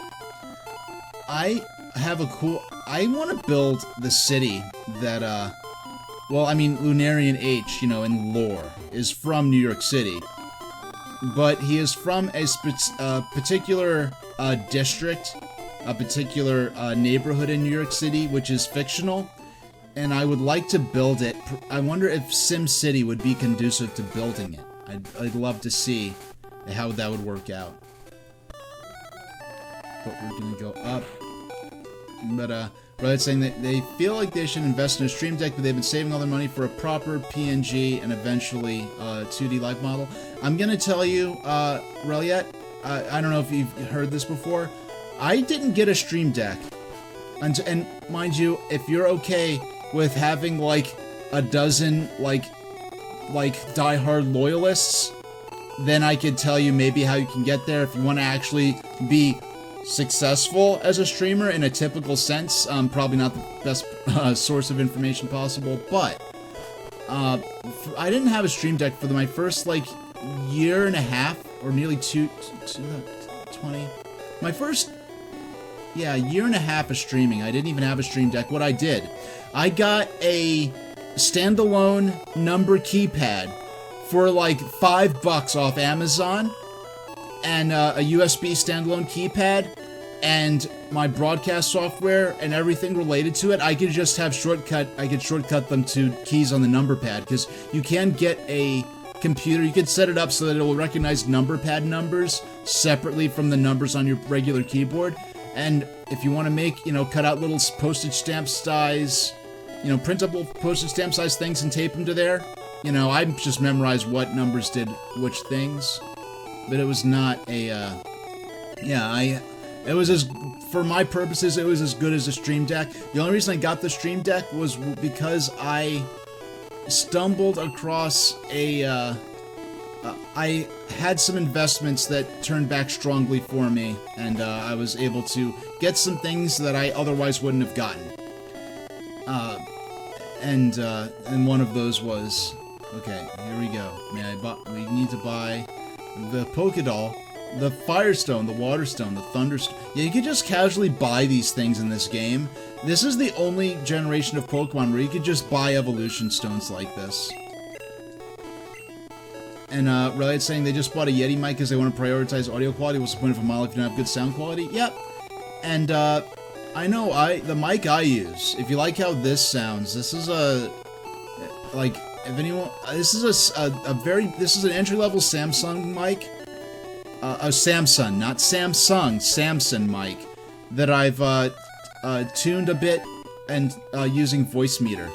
I want to build the city that, well, I mean, Lunarian H, you know, in lore, is from New York City. But he is from a particular district, a particular neighborhood in New York City, which is fictional. And I would like to build it. I wonder if SimCity would be conducive to building it. I'd love to see how that would work out. But we're gonna go up. But, Reddit's saying that they feel like they should invest in a Stream Deck, but they've been saving all their money for a proper PNG and eventually 2D life model. I'm gonna tell you, Reliet, I don't know if you've heard this before. I didn't get a Stream Deck. And mind you, if you're okay with having like a dozen like diehard loyalists, then I could tell you maybe how you can get there if you want to actually be successful as a streamer in a typical sense. Probably not the best source of information possible, but I didn't have a Stream Deck for my first like year and a half, or nearly 20. My first year and a half of streaming. I didn't even have a Stream Deck. What I did, I got a standalone number keypad for like $5 off Amazon, and a USB standalone keypad, and my broadcast software and everything related to it. I could just have shortcut them to keys on the number pad, because you can get a computer, you could set it up so that it will recognize number pad numbers separately from the numbers on your regular keyboard. And if you want to make, cut out little postage stamp size, printable postage stamp size things and tape them to there, I just memorized what numbers did which things. But it was not a, it was for my purposes, it was as good as a Stream Deck. The only reason I got the Stream Deck was because I stumbled across I had some investments that turned back strongly for me, and I was able to get some things that I otherwise wouldn't have gotten. And one of those was, okay, here we go. We need to buy the Pokédoll, the Firestone, the Waterstone, the Thunderstone. Yeah, you could just casually buy these things in this game. This is the only generation of Pokemon where you could just buy evolution stones like this. And Reliant's saying they just bought a Yeti mic because they want to prioritize audio quality. What's the point of a model if you don't have good sound quality? Yep. And I know the mic I use, if you like how this sounds, this is a, like, if anyone, this is this is an entry-level Samsung mic. A Samsung, not Samsung, Samsung mic that I've tuned a bit and using voice meter.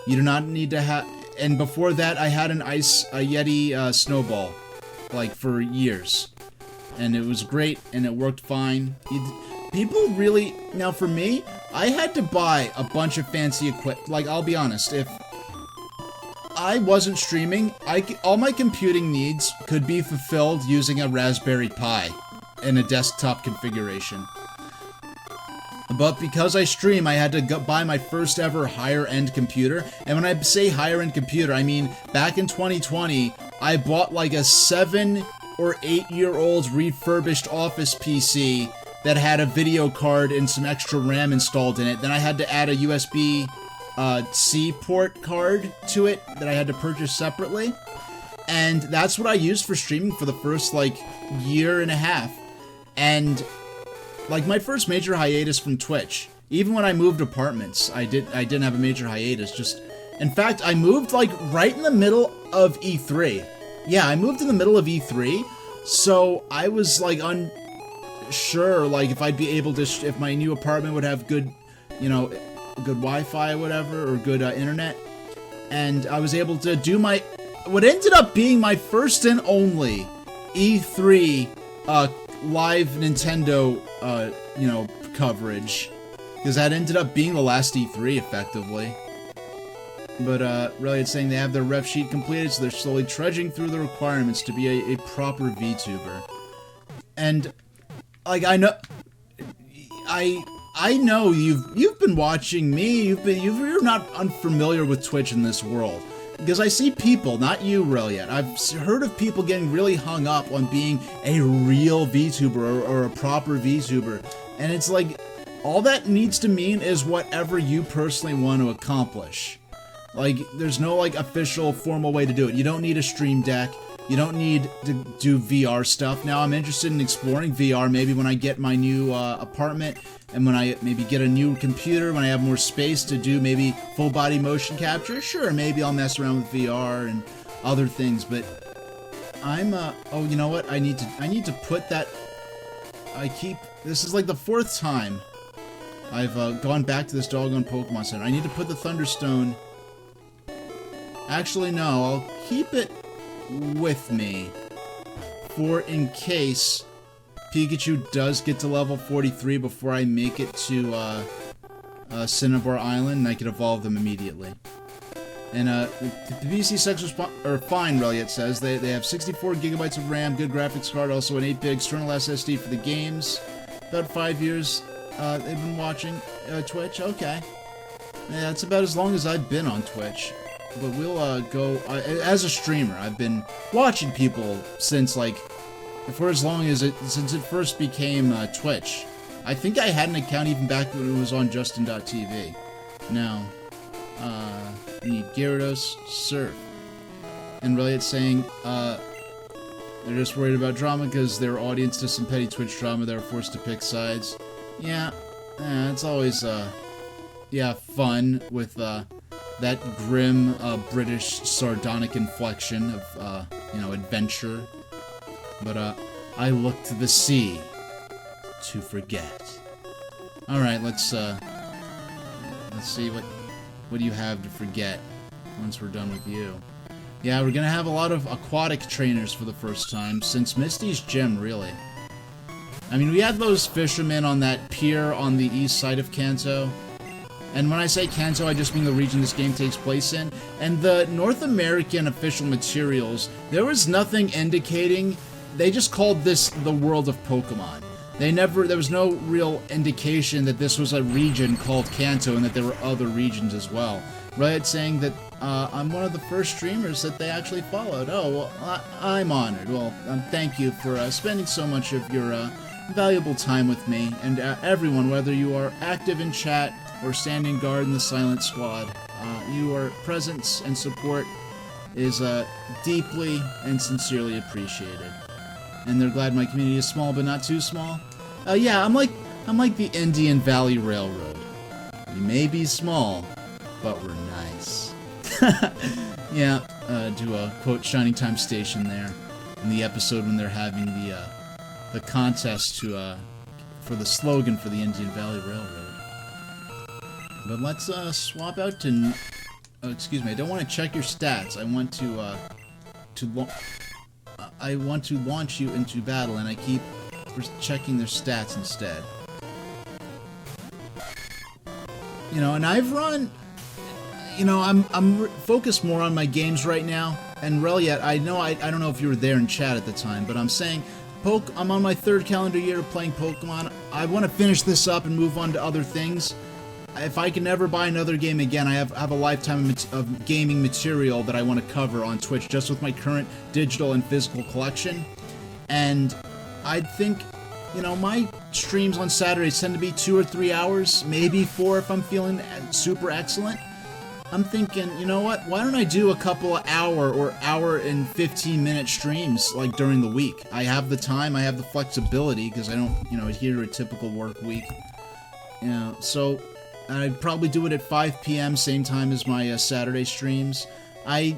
You do not need to have. And before that, I had a Yeti Snowball, like, for years. And it was great, and it worked fine. People really... Now, for me, I had to buy a bunch of fancy equipment. Like, I'll be honest, if I wasn't streaming, all my computing needs could be fulfilled using a Raspberry Pi in a desktop configuration. But because I stream, I had to buy my first ever higher-end computer. And when I say higher-end computer, I mean back in 2020, I bought like a 7 or 8-year-old refurbished Office PC that had a video card and some extra RAM installed in it. Then I had to add a USB-C port card to it that I had to purchase separately. And that's what I used for streaming for the first like year and a half. And like my first major hiatus from Twitch, even when I moved apartments, I didn't have a major hiatus. Just, in fact, I moved like right in the middle of E3. Yeah, I moved in the middle of E3, so I was like unsure, like if I'd be able to, if my new apartment would have good, good Wi-Fi or whatever, or good internet, and I was able to do what ended up being my first and only E3 live Nintendo coverage, because that ended up being the last E3 effectively. But really, it's saying they have their ref sheet completed, so they're slowly trudging through the requirements to be a proper VTuber. And like, I know you've been watching me. You're not unfamiliar with Twitch in this world, because I see people, not you, really, yet. I've heard of people getting really hung up on being a real VTuber or a proper VTuber, and it's like, all that needs to mean is whatever you personally want to accomplish. Like, there's no, like, official, formal way to do it. You don't need a stream deck. You don't need to do VR stuff. Now, I'm interested in exploring VR maybe when I get my new apartment, and when I maybe get a new computer, when I have more space to do maybe full-body motion capture. Sure, maybe I'll mess around with VR and other things, but I'm, oh, you know what? I need to put that, this is like the 4th time I've gone back to this doggone Pokemon Center. I need to put the Thunderstone. Actually, no, I'll keep it with me for in case Pikachu does get to level 43 before I make it to Cinnabar Island, and I can evolve them immediately. And the PC specs are fine, really, it says. They have 64 gigabytes of RAM, good graphics card, also an 8-bit external SSD for the games. About 5 years they've been watching Twitch. Okay. Yeah, that's about as long as I've been on Twitch. But we'll go, as a streamer, I've been watching people since, like, for as long as since it first became Twitch. I think I had an account even back when it was on Justin.tv. Now, we need Gyarados, Surf. And really it's saying, they're just worried about drama because their audience to some petty Twitch drama, they're forced to pick sides. Yeah, it's always, fun with, that grim, British, sardonic inflection of, adventure. But, I look to the sea to forget. Alright, let's see, what do you have to forget once we're done with you? Yeah, we're gonna have a lot of aquatic trainers for the first time, since Misty's Gym, really. I mean, we had those fishermen on that pier on the east side of Kanto. And when I say Kanto, I just mean the region this game takes place in. And the North American official materials, there was nothing indicating. They just called this the world of Pokemon. There was no real indication that this was a region called Kanto and that there were other regions as well. Right, saying that I'm one of the first streamers that they actually followed. Oh, well, I'm honored. Well, thank you for spending so much of your valuable time with me. And everyone, whether you are active in chat or standing guard in the Silent Squad, your presence and support is deeply and sincerely appreciated. And they're glad my community is small, but not too small. Yeah, I'm like the Indian Valley Railroad. We may be small, but we're nice. Yeah, do a quote Shining Time Station there in the episode when they're having the contest for the slogan for the Indian Valley Railroad. But let's swap out to. Excuse me. I don't want to check your stats. I want to launch you into battle, and I keep checking their stats instead. And I've run. I'm focused more on my games right now, and Reliet, I don't know if you were there in chat at the time, but I'm saying, I'm on my 3rd calendar year of playing Pokemon. I want to finish this up and move on to other things. If I can never buy another game again, I have a lifetime of gaming material that I want to cover on Twitch, just with my current digital and physical collection. And I think, my streams on Saturdays tend to be 2 or 3 hours, maybe 4 if I'm feeling super excellent. I'm thinking, you know what, why don't I do a couple of hour and 15-minute streams, like, during the week? I have the time, I have the flexibility, because I don't, adhere to a typical work week. So I'd probably do it at 5 p.m., same time as my Saturday streams. I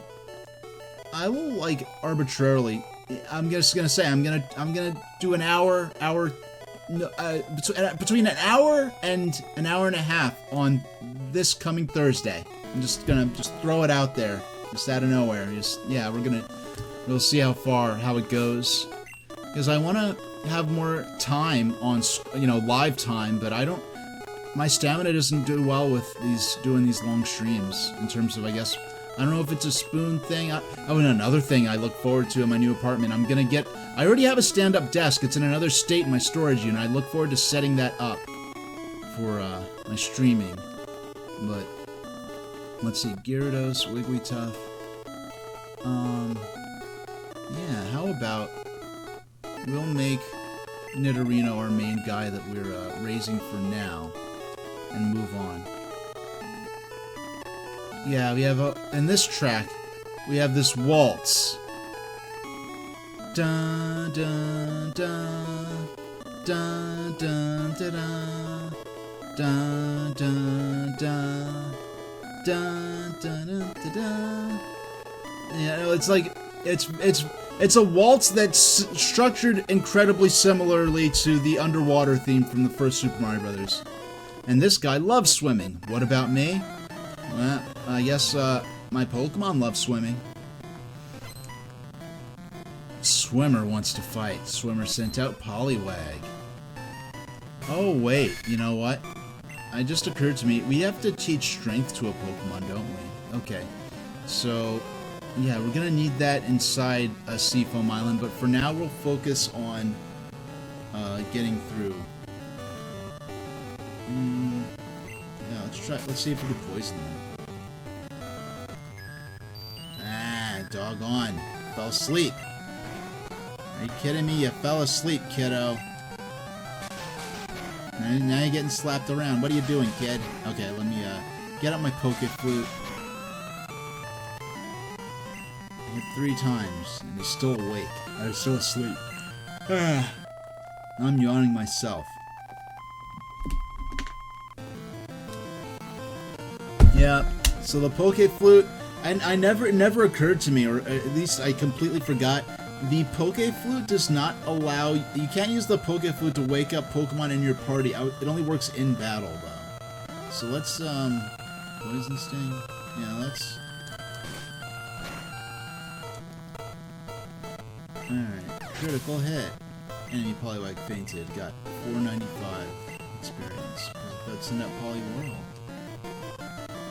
will, like, arbitrarily, I'm just gonna say, I'm gonna do an hour between an hour and an hour and a half on this coming Thursday. I'm just gonna throw it out there, just out of nowhere. We'll see how it goes, because I want to have more time on, live time, but my stamina doesn't do well with doing these long streams, in terms of, I guess, I don't know if it's a spoon thing. Another thing I look forward to in my new apartment, I already have a stand-up desk. It's in another state in my storage unit. I look forward to setting that up for my streaming. But let's see, Gyarados, Wigglytuff. Yeah, how about we'll make Nidorino our main guy that we're raising for now, and move on. Yeah, we have in this track, we have this waltz. Dun dun dun dun dun dun dun dun dun dun dun dun. Yeah, it's like it's a waltz that's structured incredibly similarly to the underwater theme from the first Super Mario Brothers. And this guy loves swimming. What about me? Well, I guess my Pokemon love swimming. Swimmer wants to fight. Swimmer sent out Poliwag. Oh wait, you know what? It just occurred to me, we have to teach strength to a Pokemon, don't we? Okay, so yeah, we're gonna need that inside a Seafoam Island, but for now we'll focus on getting through. Yeah, let's see if we can poison them. Ah, doggone. Fell asleep. Are you kidding me? You fell asleep, kiddo. Now you're getting slapped around. What are you doing, kid? Okay, let me get up my Poke Flute. I hit 3 times, and he's still awake. He's still asleep. I'm yawning myself. Yeah, so the Poke Flute, and it never occurred to me, or at least I completely forgot, the Poke Flute does not allow, you can't use the Poke Flute to wake up Pokemon in your party. It only works in battle, though. So let's, Poison Sting? Yeah, let's... Alright, critical hit. Enemy Poliwag fainted, got 495 experience. That's in that Poliwhirl.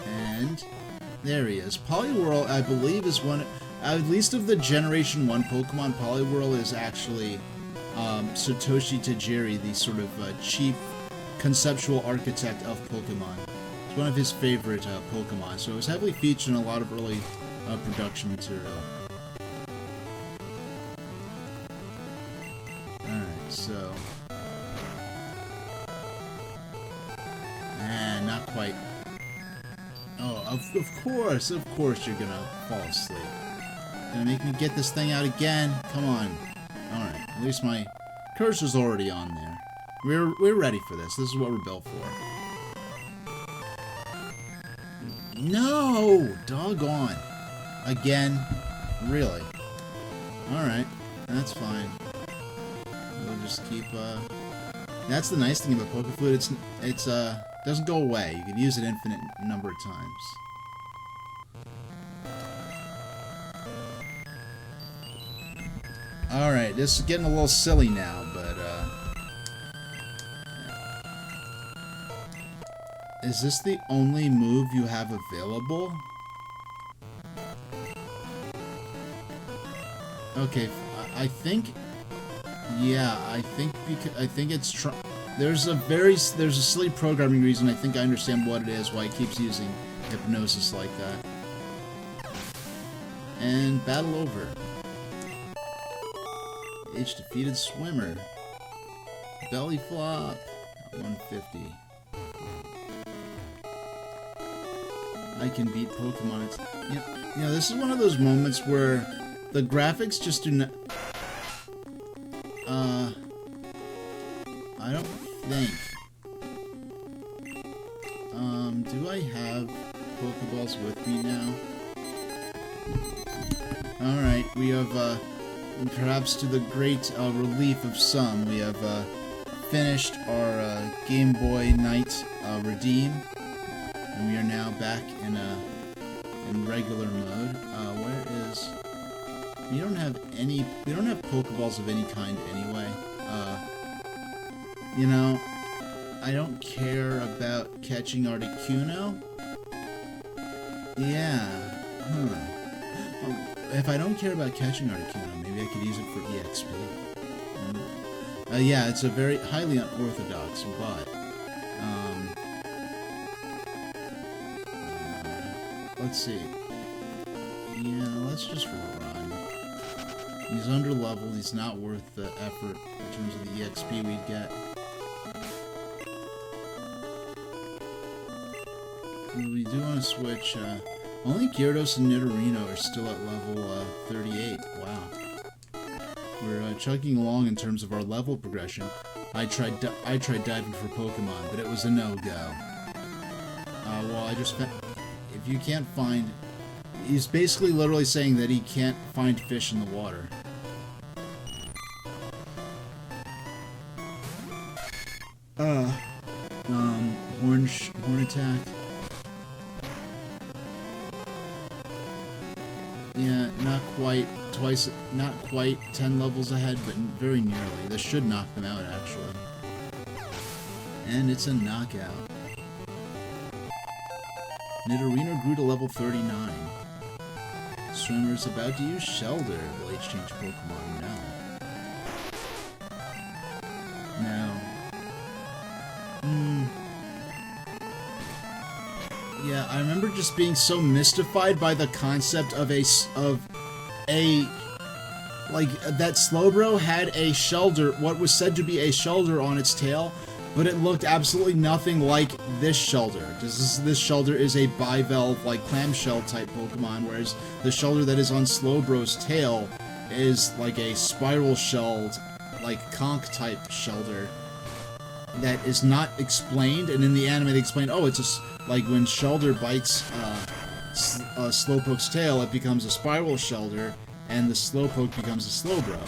And there he is. Poliwhirl, I believe, is one, at least of the Generation 1 Pokemon, Poliwhirl is actually Satoshi Tajiri, the sort of chief conceptual architect of Pokemon. It's one of his favorite Pokemon, so it was heavily featured in a lot of early production material. Alright, so... not quite. Oh, of course you're gonna fall asleep. Gonna make me get this thing out again? Come on. Alright, at least my cursor's already on there. We're ready for this. This is what we're built for. No! Doggone. Again? Really? Alright, that's fine. We'll just keep, That's the nice thing about Poke Flute, it's doesn't go away. You can use it infinite number of times. Alright, this is getting a little silly now, but, is this the only move you have available? Okay, I think... Yeah, I think it's... There's a silly programming reason. I think I understand what it is, why it keeps using hypnosis like that. And battle over. H defeated Swimmer. Belly flop. 150. I can beat Pokemon. It's, you know, this is one of those moments where the graphics just do not... I don't think... do I have Pokeballs with me now? Alright, we have, perhaps to the great relief of some, we have finished our Game Boy Night redeem, and we are now back in regular mode. Where is? We don't have Pokeballs of any kind anyway. You know, I don't care about catching Articuno. Yeah. If I don't care about catching Articuno, maybe I could use it for EXP. Yeah, it's a very highly unorthodox, but let's see. Yeah, let's just run. He's underleveled. He's not worth the effort in terms of the EXP we'd get. We do want to switch. Only Gyarados and Nidorino are still at level 38. Wow. We're chugging along in terms of our level progression. I tried diving for Pokemon, but it was a no-go. Well, I just found... If you can't find... He's basically literally saying that he can't find fish in the water. Horn attack. Yeah, not quite 10 levels ahead, but very nearly. This should knock them out, actually. And it's a knockout. Nidorino grew to level 39. Swimmer's about to use Shelter. Will exchange Pokemon? No. Now. Yeah, I remember just being so mystified by the concept of that Slowbro had a Shelter, what was said to be a Shelter on its tail, but it looked absolutely nothing like this Shelter. This Shelter is a bivalve, like clamshell type Pokemon, whereas the Shelter that is on Slowbro's tail is like a spiral shelled, like conch type Shelter that is not explained, and in the anime they explain, oh, it's just like when Shelter bites Slowpoke's tail, it becomes a spiral Shelter, and the Slowpoke becomes a Slowbro.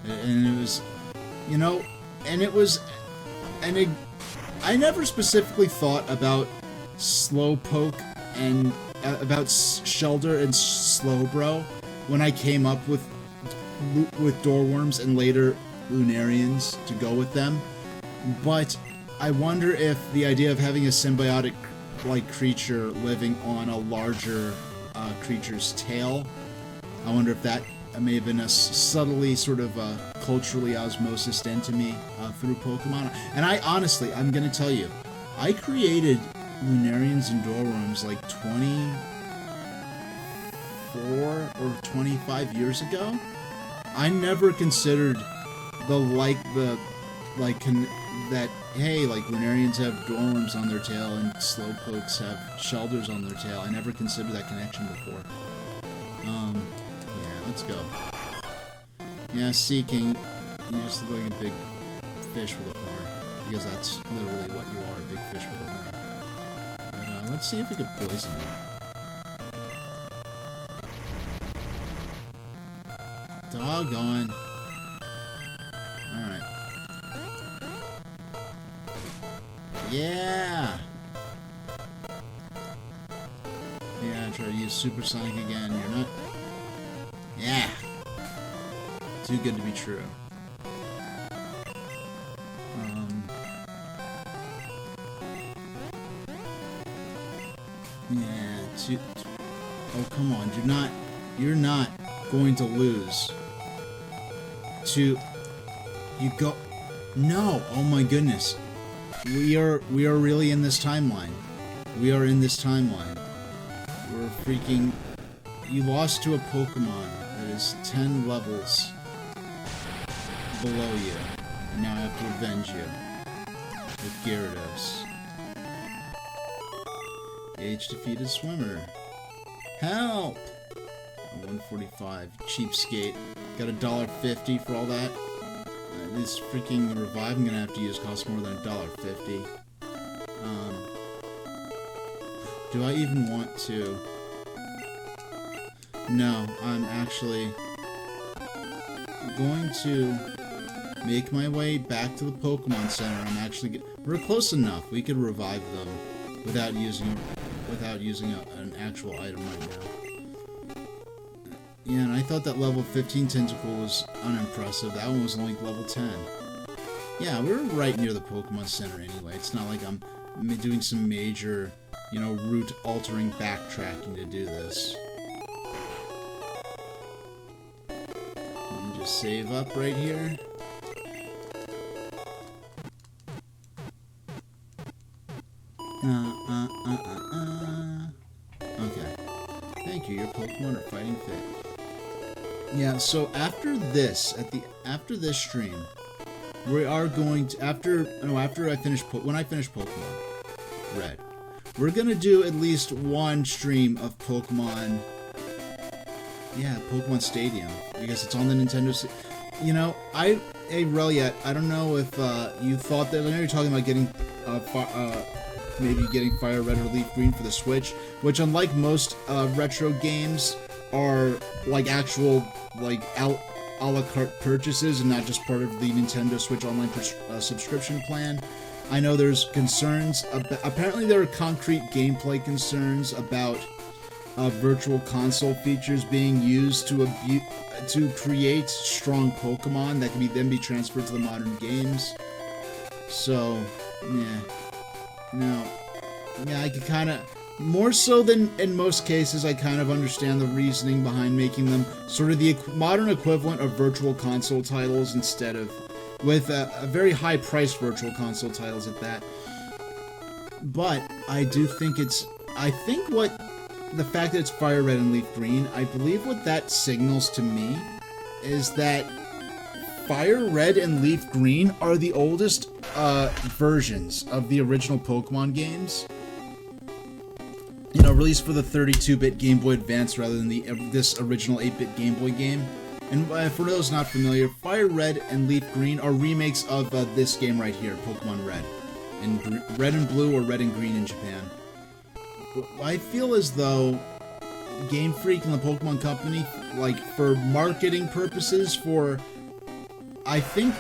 And it was, you know, I never specifically thought about Slowpoke and about Shelter and Slowbro when I came up with Doorworms and later Lunarians to go with them, but I wonder if the idea of having a symbiotic like creature living on a larger creature's tail, I wonder if that may have been a subtly sort of culturally osmosis into me through Pokemon. And I'm gonna tell you, I created Lunarians and Doorworms like 24 or 25 years ago. I never considered that, hey, like, Lunarians have Doorworms on their tail and Slowpokes have Shelters on their tail. I never considered that connection before. Yeah, let's go. Yeah, Seaking, you just look like a big fish with a horn. Because that's literally what you are, a big fish with a horn. But, let's see if we can poison him. Doggone. Alright. Yeah! Yeah, try to use Supersonic again. You're not... Yeah! Too good to be true. Yeah, oh, come on. You're not going to lose to... You go... No! Oh my goodness. We are really in this timeline. We are in this timeline. We're freaking... You lost to a Pokemon that is 10 levels below you. And now I have to avenge you. With Gyarados. Age defeated Swimmer. Help! 145. Cheapskate. Got $1.50 for all that. This freaking revive I'm gonna have to use costs more than $1.50. Do I even want to? No, I'm actually going to make my way back to the Pokemon Center. We're close enough. We could revive them without using an actual item right now. Yeah, and I thought that level 15 Tentacool was unimpressive. That one was only level 10. Yeah, we're right near the Pokemon Center anyway. It's not like I'm doing some major, route-altering backtracking to do this. And just save up right here. Okay. Thank you, your Pokemon are fighting fit. Yeah, so after this stream, we are going to when I finish Pokemon Red, we're gonna do at least one stream of Pokemon Stadium, because it's on the Nintendo. Reliat, I don't know if you thought that. I know you're talking about getting maybe getting Fire Red or Leaf Green for the Switch, which, unlike most retro games, are like actual a la carte purchases and not just part of the Nintendo Switch Online subscription plan. I know there's concerns. Apparently, there are concrete gameplay concerns about virtual console features being used to create strong Pokemon that can then be transferred to the modern games. So, I could kind of, more so than in most cases, I kind of understand the reasoning behind making them sort of the modern equivalent of virtual console titles instead of, with a very high-priced virtual console titles at that. But I do think the fact that it's Fire Red and Leaf Green, I believe what that signals to me is that Fire Red and Leaf Green are the oldest versions of the original Pokemon games. Released for the 32-bit Game Boy Advance rather than this original 8-bit Game Boy game. And for those not familiar, Fire Red and Leaf Green are remakes of this game right here, Pokemon Red. And Red and Blue, or Red and Green in Japan. I feel as though Game Freak and the Pokemon Company, for marketing purposes, I think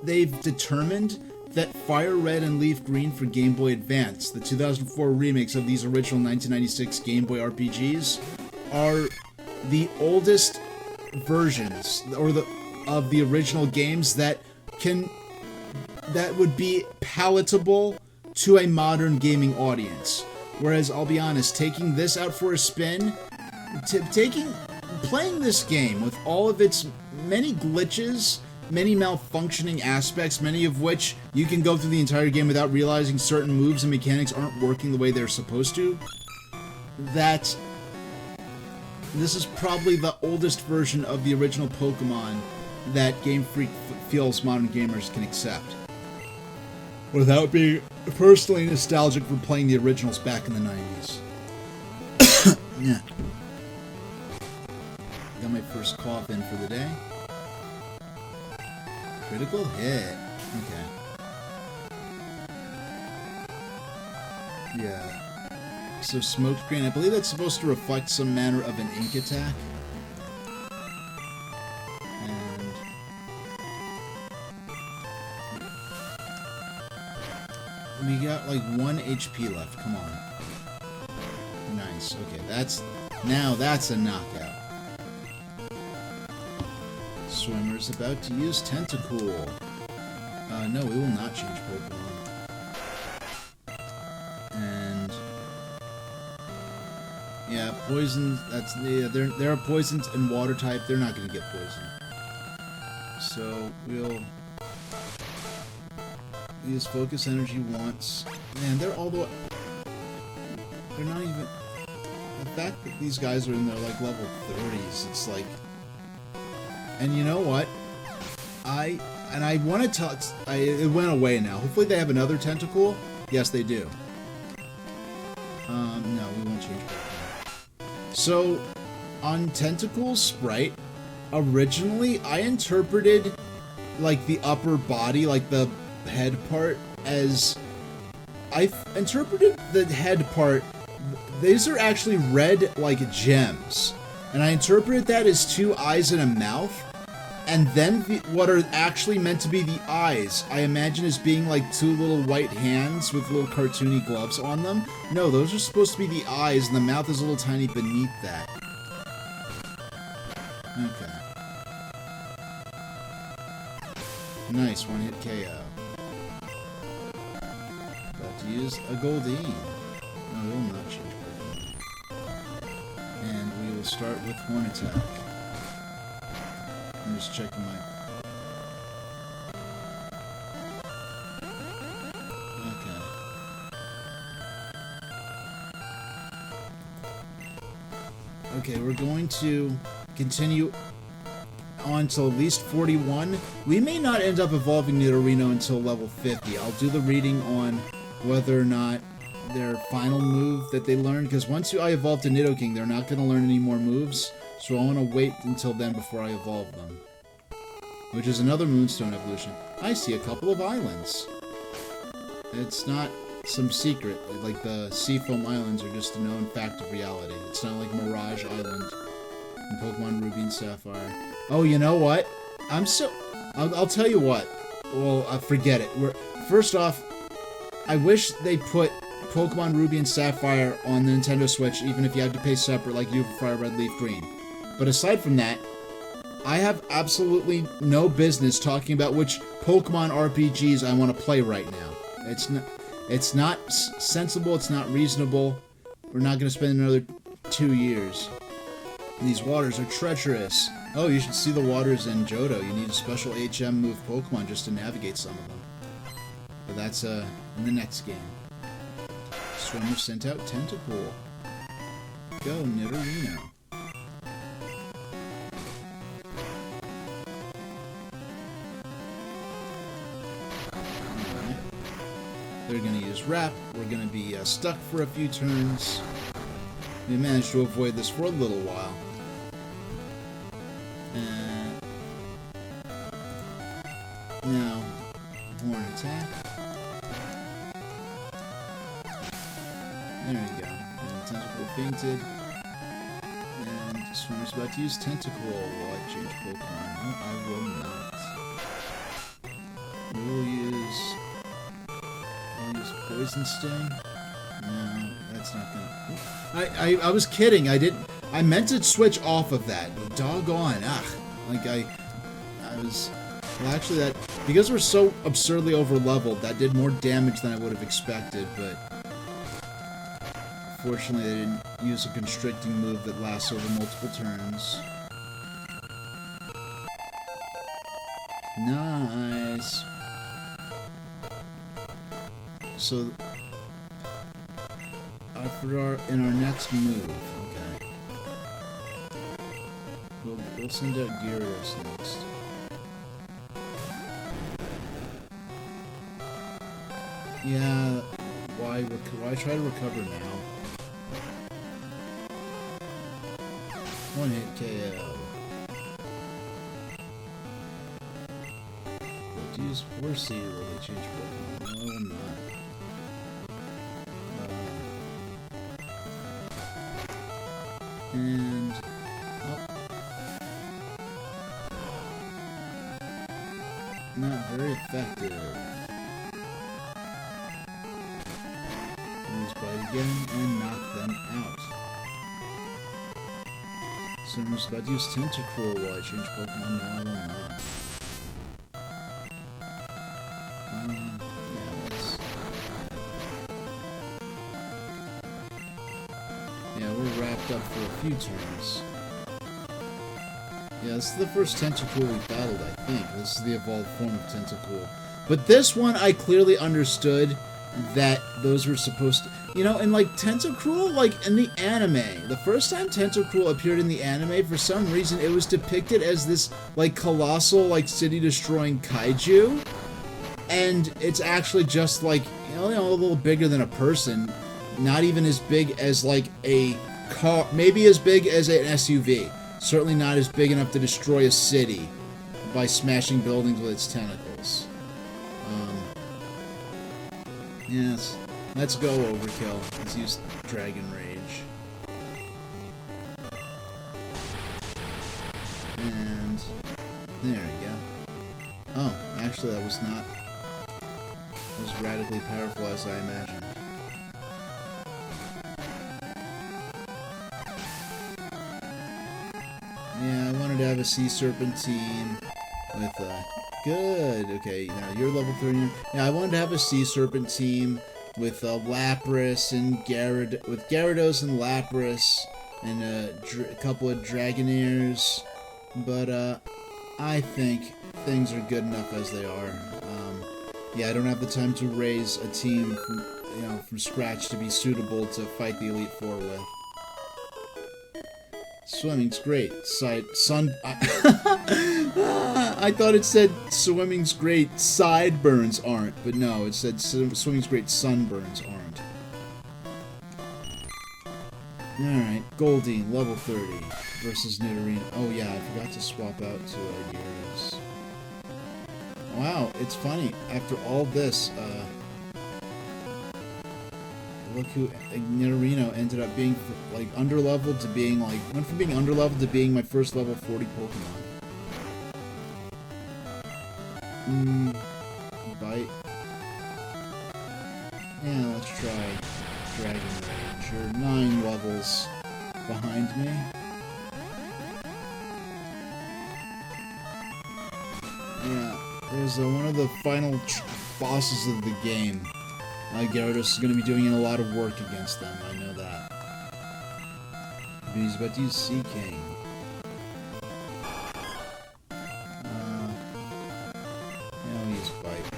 they've determined that Fire Red and Leaf Green for Game Boy Advance, the 2004 remakes of these original 1996 Game Boy RPGs, are the oldest versions of the original games that would be palatable to a modern gaming audience. Whereas, I'll be honest, taking this out for a spin, playing this game with all of its many glitches, many malfunctioning aspects, many of which you can go through the entire game without realizing certain moves and mechanics aren't working the way they're supposed to, that this is probably the oldest version of the original Pokemon that Game Freak feels modern gamers can accept, without being personally nostalgic for playing the originals back in the 90s. Yeah. Got my first cough in for the day. Critical hit. Okay. Yeah. So Smoke Screen, I believe that's supposed to reflect some manner of an ink attack. And we got like 1 HP left. Come on. Nice. Okay, that's a knockout. Swimmer's about to use Tentacool. No, we will not change Pokemon. And yeah, poison. There are poisons and water type. They're not going to get poisoned. So we'll use Focus Energy once. Man, they're all the way. They're not even. The fact that these guys are in their level 30s, it's like. And you know what? I want to tell. It went away now. Hopefully they have another Tentacool. Yes, they do. No, we won't change that. So, on Tentacool's sprite, originally I interpreted the upper body, the head part, as I interpreted the head part. These are actually red gems, and I interpreted that as 2 eyes and a mouth. and then what are actually meant to be the eyes, I imagine as being like two little white hands with little cartoony gloves on them. No, those are supposed to be the eyes, and the mouth is a little tiny beneath that. Okay. Nice, one-hit KO. About to use a Goldeen. No, it will not change Pokemon. And we will start with Horn Attack. I'm just checking my... Okay, we're going to continue on to at least 41. We may not end up evolving Nidorino until level 50. I'll do the reading on whether or not their final move that they learned, because once I evolve to Nidoking, they're not going to learn any more moves, so I want to wait until then before I evolve them. Which is another Moonstone evolution. I see a couple of islands. It's not some secret, like the Seafoam Islands are just a known fact of reality. It's not like Mirage Island in Pokemon Ruby and Sapphire. Oh, you know what? I'll tell you what. Well, forget it. First off, I wish they put Pokemon Ruby and Sapphire on the Nintendo Switch, even if you had to pay separate like you do for Fire Red, Leaf Green. But aside from that, I have absolutely no business talking about which Pokemon RPGs I want to play right now. It's not sensible, it's not reasonable. We're not going to spend another 2 years. These waters are treacherous. Oh, you should see the waters in Johto. You need a special HM move Pokemon just to navigate some of them. But that's in the next game. Swimmer sent out Tentacool. Go, Nidorino. They're going to use Wrap. We're going to be stuck for a few turns. We managed to avoid this for a little while. Now, Horn Attack. There we go. And Tentacool fainted. And Swimmer's about to use Tentacool while I change Pokemon. No, I will not. We will use Poison Sting. No, that's not gonna... I was kidding. I meant to switch off of that. Doggone. Like I was... Well, actually that... Because we're so absurdly over-leveled, that did more damage than I would have expected, but... Fortunately, they didn't use a constricting move that lasts over multiple turns. Nice. So, in our next move, okay, we'll send out Gyarados next. Yeah, why try to recover now? One-hit KO. Let's use Horsey while they change Pokemon. No, I'm not. And not very effective. Use Bite again and knock them out. So I'm just about to use Tentacruel while I change Pokemon. No, I will not. Yeah, we're wrapped up for a few turns. Yeah, this is the first Tentacool we battled, I think. This is the evolved form of Tentacool. But this one, I clearly understood that those were supposed to... You know, in, like, Tentacruel, like, in the anime, the first time Tentacruel appeared in the anime, for some reason, it was depicted as this, like, colossal, like, city-destroying kaiju. And it's actually just, like, you know, a little bigger than a person. Not even as big as, like, a car. Maybe as big as an SUV. Certainly not as big enough to destroy a city by smashing buildings with its tentacles. Yes. Let's go, Overkill. Let's use Dragon Rage. And... There we go. Oh, actually that was not as radically powerful as I imagined. Yeah, I wanted to have a sea serpentine with good. Okay, now you're level 39. Yeah, I wanted to have a sea serpentine with Lapras and Gyarados and Lapras and a couple of Dragonairs, but I think things are good enough as they are. Yeah, I don't have the time to raise a team from scratch to be suitable to fight the Elite Four with. Swimming's great. I thought it said swimming's great, sideburns aren't, but no, it said swimming's great, sunburns aren't. Alright, Goldie, level 30, versus Nidorino. Oh yeah, I forgot to swap out to Gyarados. Wow, it's funny, after all this, look who Nidorino ended up being, like, underleveled to being, like, went from being underleveled to being my first level 40 Pokemon. Bite. Yeah, let's try Dragon Rage. You're 9 levels behind me. Yeah, there's one of the final bosses of the game. Gyarados is going to be doing a lot of work against them, I know that. But he's about to use Sea King. Now he's Bite.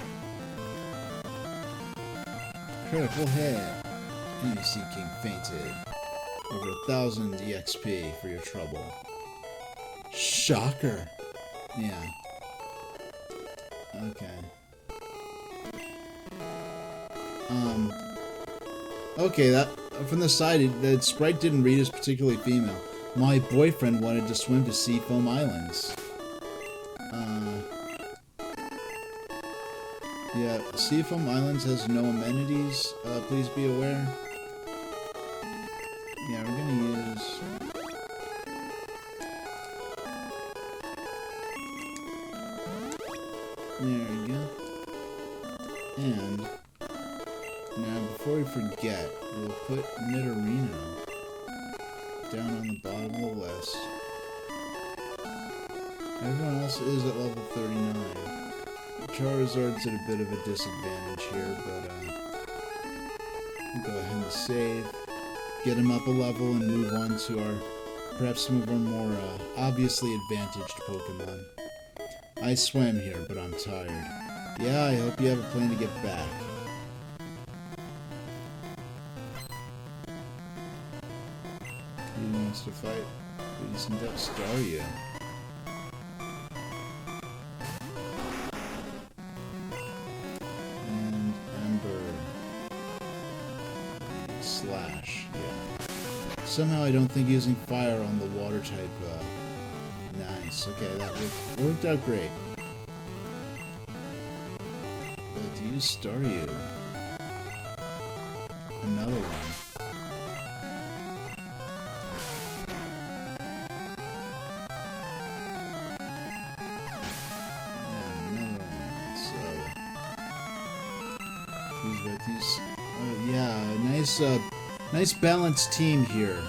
Critical hit. Enemy Sea King fainted. Over 1,000 EXP for your trouble. Shocker! Yeah. Okay. Okay, that from the side, the sprite didn't read as particularly female. My boyfriend wanted to swim to Seafoam Islands. Yeah, Seafoam Islands has no amenities, please be aware. Yeah, we're gonna use... There we go. And... now, before we forget, we'll put Nidorino down on the bottom of the list. Everyone else is at level 39. Charizard's at a bit of a disadvantage here, but we'll go ahead and save, get him up a level, and move on to perhaps some of our more obviously advantaged Pokemon. I swam here, but I'm tired. Yeah, I hope you have a plan to get back. He wants to fight. Please and Death Star you. And Ember. Slash, yeah. Somehow I don't think using fire on the water type, nice. Okay, that worked out great. But to use Staryu. Another one. Yeah, nice balanced team here.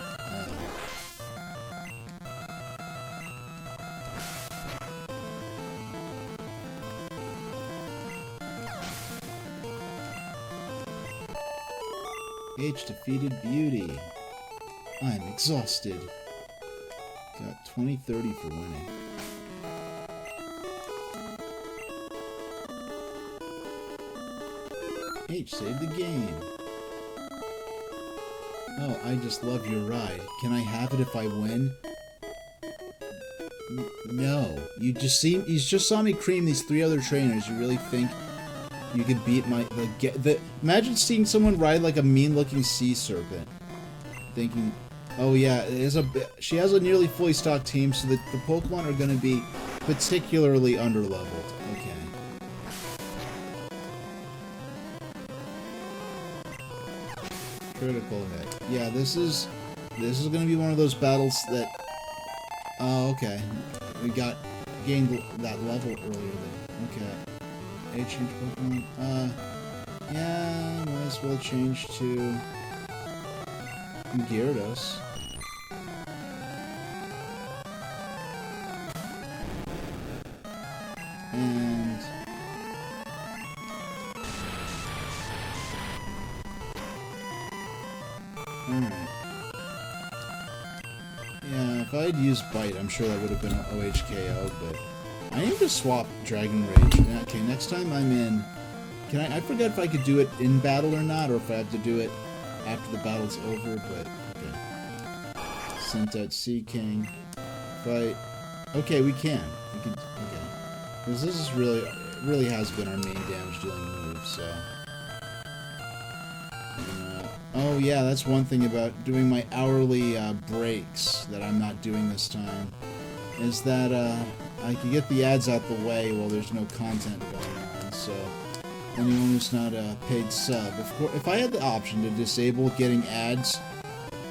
H defeated Beauty. I'm exhausted. Got 20-30 for winning. H saved the game. Oh, I just love your ride. Can I have it if I win? No. You just saw me cream these 3 other trainers. You really think you could beat imagine seeing someone ride like a mean-looking sea serpent. Thinking, oh yeah, she has a nearly fully stocked team, so that the Pokemon are going to be particularly underleveled. Okay. Critical hit. Yeah, this is going to be one of those battles that... Oh, okay. We got gained that level earlier. Okay. Change Pokemon. Yeah, might as well change to Gyarados. And alright. Yeah, if I had used Bite, I'm sure that would have been an OHKO, but I need to swap Dragon Rage. Okay, next time I'm in... I forget if I could do it in battle or not, or if I have to do it after the battle's over, but... Okay. Sent out Sea King. Fight. Okay, we can. We can... Okay. Because this is really has been our main damage dealing move, so... oh yeah, that's one thing about doing my hourly breaks that I'm not doing this time, is that I can get the ads out the way while there's no content going on, so anyone who's not a paid sub, of course, if I had the option to disable getting ads,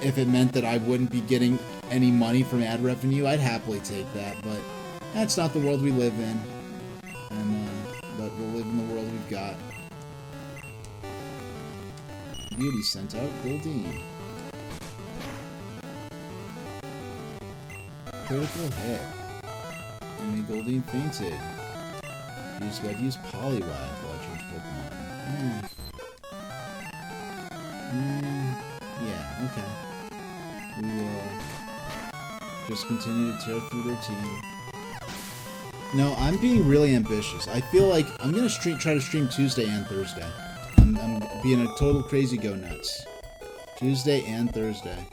if it meant that I wouldn't be getting any money from ad revenue, I'd happily take that, but that's not the world we live in, and but we'll live in the world we've got. Beauty sent out Goldeen. Critical hit. Enemy Goldeen fainted. You just gotta use Poliwag while I change Pokemon. Yeah, okay. We will just continue to tear through their team. No, I'm being really ambitious. I feel like I'm gonna try to stream Tuesday and Thursday. I'm being a total crazy go nuts. Tuesday and Thursday.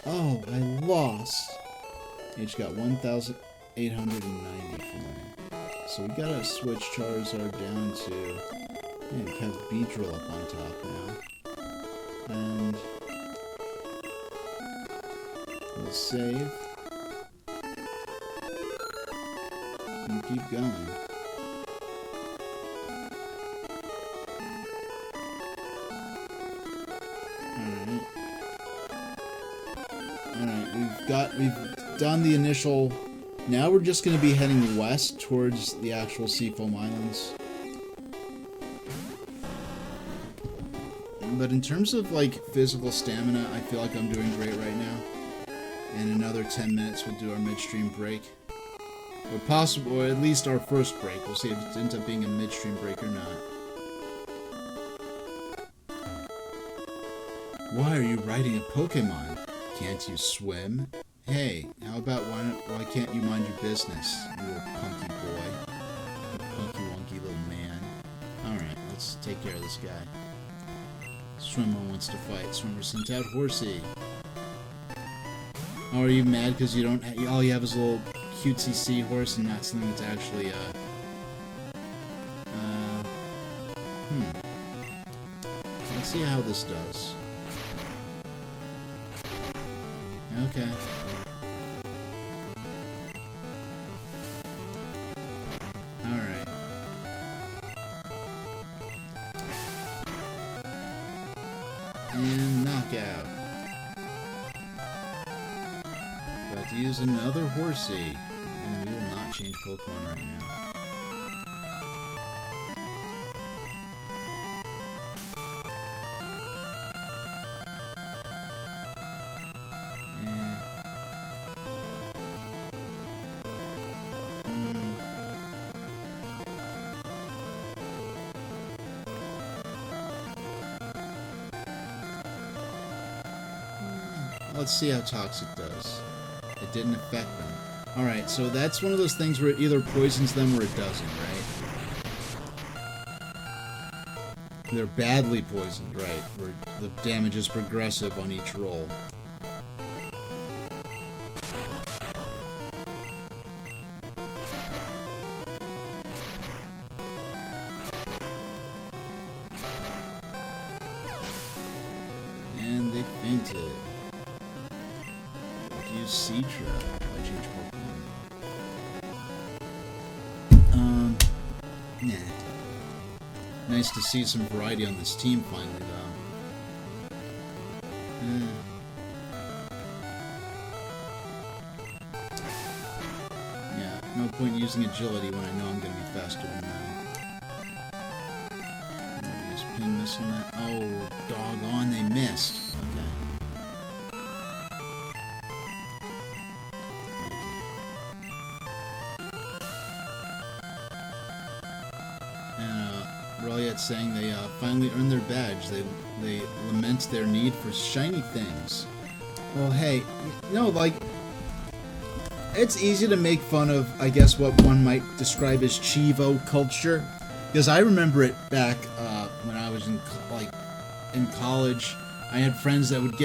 Oh, I lost. Each got 1,890 for me. So we gotta switch Charizard down to... Yeah, we have Beedrill up on top now. And... we'll save. And keep going. Alright, we've done the initial... Now we're just going to be heading west towards the actual Seafoam Islands. But in terms of, like, physical stamina, I feel like I'm doing great right now. In another 10 minutes we'll do our midstream break. Or possible, or at least our first break. We'll see if it ends up being a midstream break or not. Why are you riding a Pokemon? Can't you swim? Hey, how about why can't you mind your business, you little punky boy? You punky wonky little man. Alright, let's take care of this guy. Swimmer wants to fight. Swimmer sent out Horsey. Oh, are you mad because you don't... all you have is a little cutesy seahorse and not something that's actually, Let's see how this does. Okay. Alright. And knockout. About to use another Horsey. And we will not change Pokemon right now. Let's see how Toxic does. It didn't affect them. Alright, so that's one of those things where it either poisons them or it doesn't, right? They're badly poisoned, right? Where the damage is progressive on each roll. And they fainted. Use Cedra. I change Pokemon. Nah. Nice to see some variety on this team finally, though. Yeah. No point using agility when I know I'm gonna be faster than them. Is pin missing that? Oh, doggone, they missed. Okay. And Reliet's saying they finally earned their badge. They lament their need for shiny things. Well, hey, no, like, it's easy to make fun of, I guess, what one might describe as Chivo culture, because I remember it back when I was in college. I had friends that would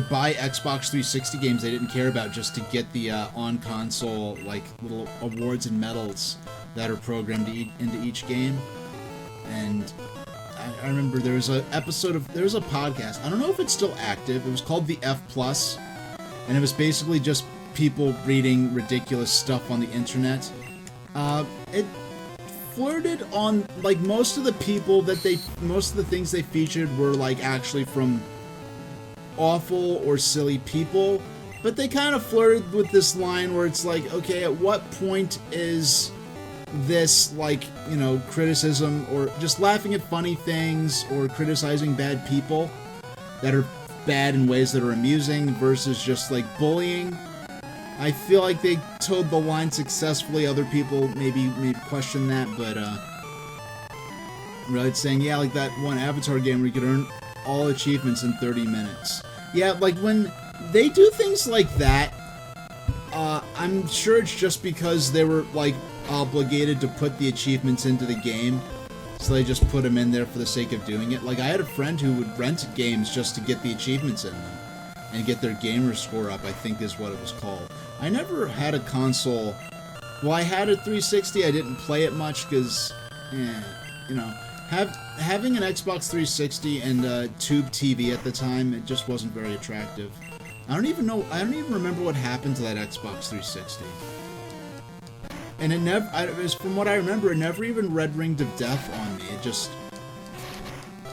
buy Xbox 360 games they didn't care about just to get the on-console like little awards and medals that are programmed into each game. And I remember there was a podcast. I don't know if it's still active. It was called the F Plus, and it was basically just people reading ridiculous stuff on the internet. It flirted on like most of the things they featured were like actually from awful or silly people, but they kind of flirted with this line where it's like, okay, at what point is this, like, you know, criticism or just laughing at funny things or criticizing bad people that are bad in ways that are amusing versus just like bullying? I feel like they towed the line successfully. Other people maybe question that, but really it's saying, yeah, like that one Avatar game where you could earn all achievements in 30 minutes. Yeah, like when they do things like that, I'm sure it's just because they were like obligated to put the achievements into the game, so they just put them in there for the sake of doing it. Like I had a friend who would rent games just to get the achievements in them and get their gamer score up, I think is what it was called. I never had a console. Well, I had a 360. I didn't play it much because, you know, having an Xbox 360 and a tube TV at the time, it just wasn't very attractive. I don't even remember what happened to that Xbox 360. And it never, from what I remember, it never even red ringed of death on me.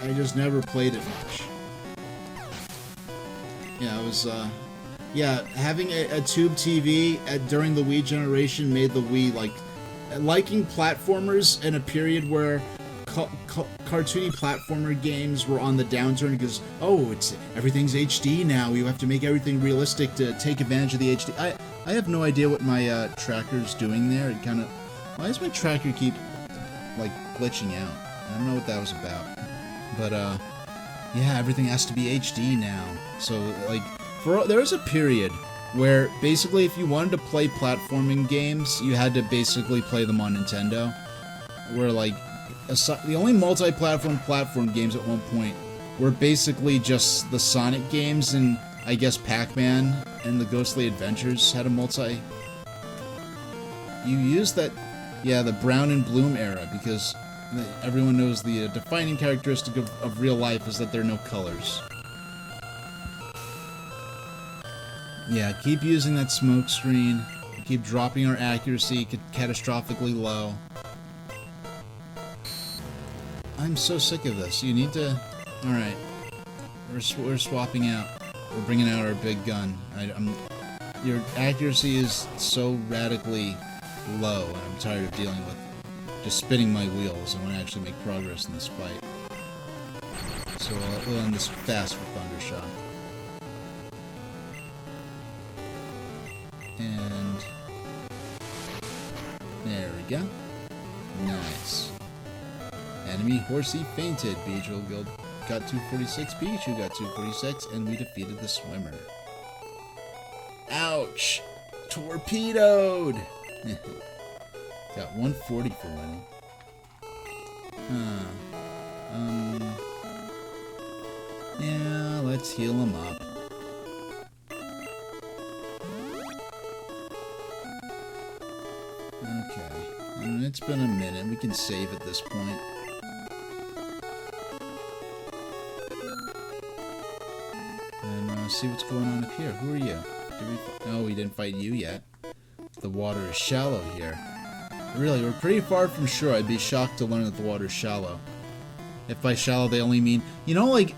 I just never played it much. Yeah, it was, having a tube TV during the Wii generation made the Wii, like, liking platformers in a period where cartoony platformer games were on the downturn because, everything's HD now, you have to make everything realistic to take advantage of the HD. I have no idea what my tracker's doing there. It kind of, why does my tracker keep, like, glitching out? I don't know what that was about. But, yeah, everything has to be HD now. So, like, there was a period where basically if you wanted to play platforming games, you had to basically play them on Nintendo. Where, like, the only multi-platform games at one point were basically just the Sonic games, and I guess Pac-Man and the Ghostly Adventures had a multi. You used that, yeah, the Brown and Bloom era, because everyone knows the defining characteristic of real life is that there are no colors. Yeah, keep using that smoke screen. Keep dropping our accuracy catastrophically low. I'm so sick of this. You need to... Alright. We're swapping out. We're bringing out our big gun. Your accuracy is so radically low, and I'm tired of dealing with just spinning my wheels. I want to actually make progress in this fight. So we'll end this fast with Thundershock. And there we go. Nice. Enemy Horsey fainted. Beedrill got 246, Pichu got 246, and we defeated the swimmer. Ouch! Torpedoed! Got 140 for winning. Yeah, let's heal him up. Okay. It's been a minute. We can save at this point. And see what's going on up here. Who are you? No, we didn't fight you yet. The water is shallow here. Really, we're pretty far from shore. I'd be shocked to learn that the water is shallow. If by shallow they only mean... You know, like,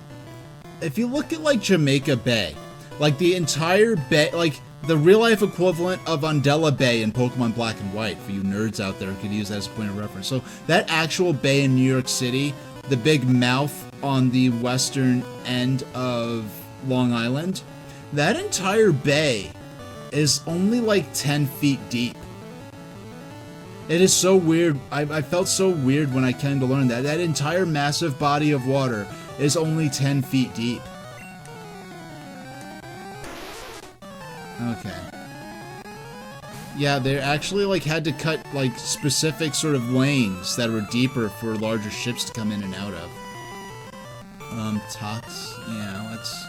if you look at, like, Jamaica Bay, like, the entire bay... Like, the real-life equivalent of Undella Bay in Pokemon Black and White, for you nerds out there who could use that as a point of reference. So that actual bay in New York City, the big mouth on the western end of Long Island, that entire bay is only like 10 feet deep. It is so weird. I felt so weird when I came to learn that. That entire massive body of water is only 10 feet deep. Okay. Yeah, they actually like had to cut like specific sort of lanes that were deeper for larger ships to come in and out of. Tux. Yeah, let's...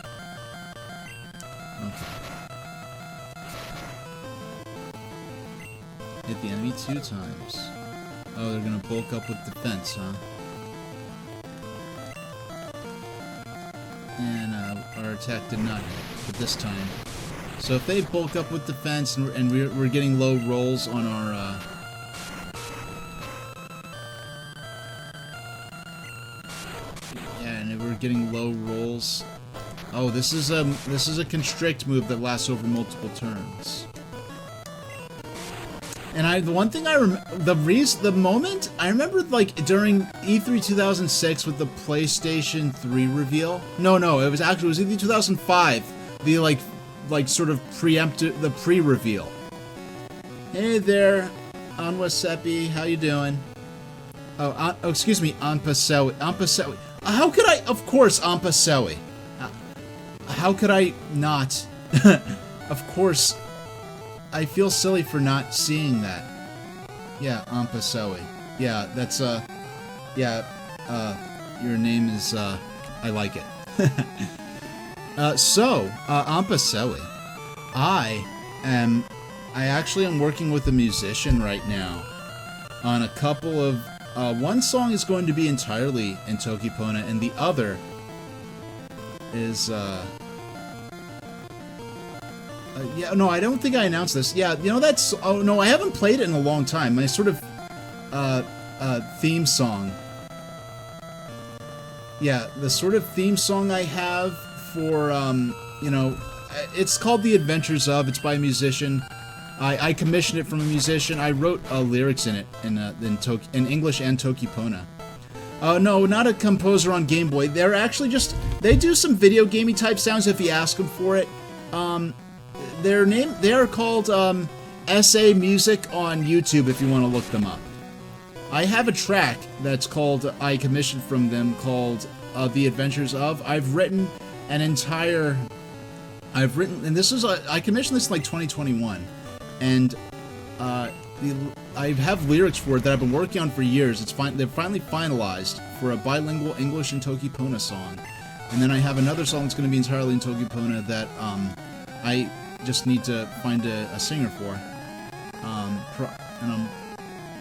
Okay. Hit the enemy 2 times. Oh, they're gonna bulk up with defense, huh? And our attack did not hit, but this time. So if they bulk up with defense and we're getting low rolls on our... Yeah, and we're getting low rolls. Oh, this is a constrict move that lasts over multiple turns. And the one thing I the moment I remember, like during E3 2006 with the PlayStation 3 reveal. No, it was either 2005. The like sort of preemptive, the pre-reveal. Hey there, Anwasepi, how you doing? Oh, excuse me, Anpasewi. How could I? Of course, Anpasewi. How could I not? Of course. I feel silly for not seeing that. Yeah, Ampasewi. Yeah, that's, yeah, your name is, I like it. Ampasewi, I actually am working with a musician right now on a couple of, one song is going to be entirely in Tokipona, and the other is, yeah, no, I don't think I announced this. Yeah, you know, that's... Oh, no, I haven't played it in a long time. My sort of, theme song. Yeah, the sort of theme song I have for, you know... It's called The Adventures Of. It's by a musician. I commissioned it from a musician. I wrote, lyrics in it, in English and Tokipona. No, not a composer on Game Boy. They're actually just... They do some video gamey type sounds if you ask them for it. They are called SA Music on YouTube if you want to look them up. I have a track that's called, I commissioned from them, called The Adventures Of. I've written, and this is, I commissioned this in like 2021, and I have lyrics for it that I've been working on for years. They're finally finalized for a bilingual English and Tokipona song. And then I have another song that's going to be entirely in Tokipona that I just need to find a singer for.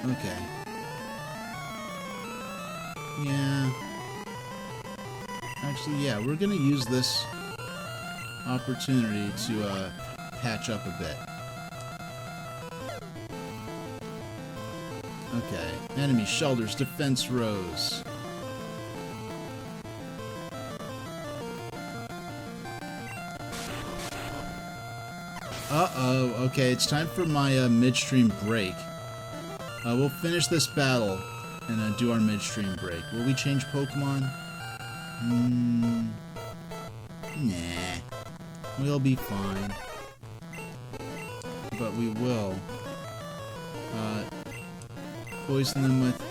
Okay. Yeah. Actually, yeah, we're gonna use this opportunity to patch up a bit. Okay. Enemy shelters, defense rows. Uh-oh, okay, it's time for my midstream break. We'll finish this battle and do our midstream break. Will we change Pokemon? Nah. We'll be fine. But we will. Poison them with...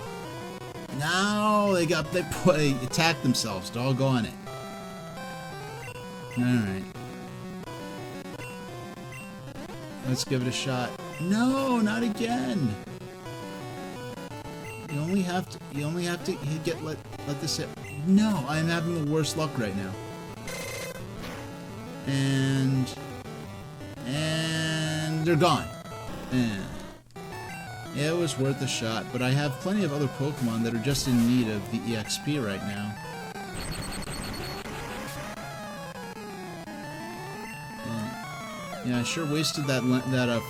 No! They attacked themselves. Doggone it. Alright. Let's give it a shot. No, not again. You only have to let this hit. No, I'm having the worst luck right now. And they're gone. Yeah, it was worth a shot, but I have plenty of other Pokemon that are just in need of the EXP right now. Yeah, I sure wasted that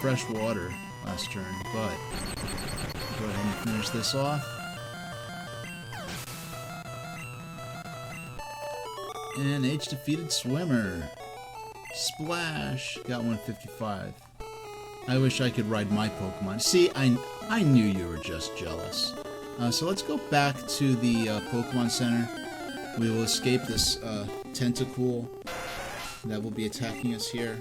fresh water last turn, but go ahead and finish this off. And H defeated Swimmer. Splash! Got 155. I wish I could ride my Pokemon. See, I knew you were just jealous. So let's go back to the Pokemon Center. We will escape this Tentacool that will be attacking us here.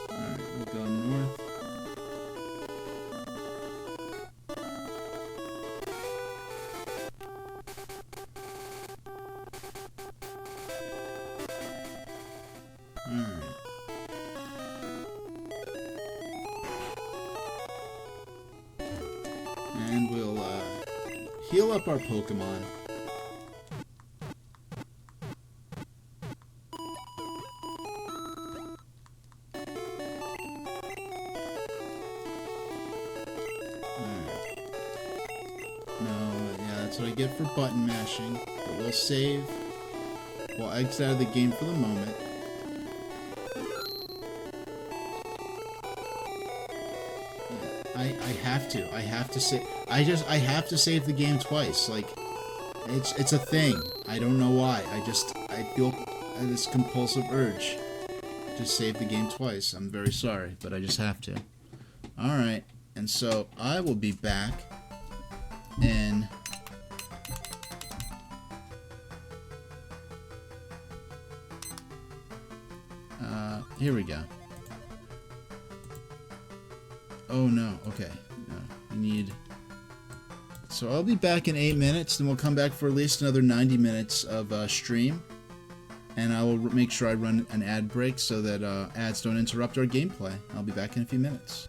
Alright, we'll go north. Alright. And we'll heal up our Pokemon. That's what I get for button mashing. But we'll save. We'll exit out of the game for the moment. I have to. I have to save. I have to save the game twice. Like, it's a thing. I don't know why. I feel this compulsive urge to save the game twice. I'm very sorry, but I just have to. Alright, and so I will be back in here we go. Oh no, okay. No, we need... So I'll be back in 8 minutes, then we'll come back for at least another 90 minutes of stream. And I will make sure I run an ad break so that ads don't interrupt our gameplay. I'll be back in a few minutes.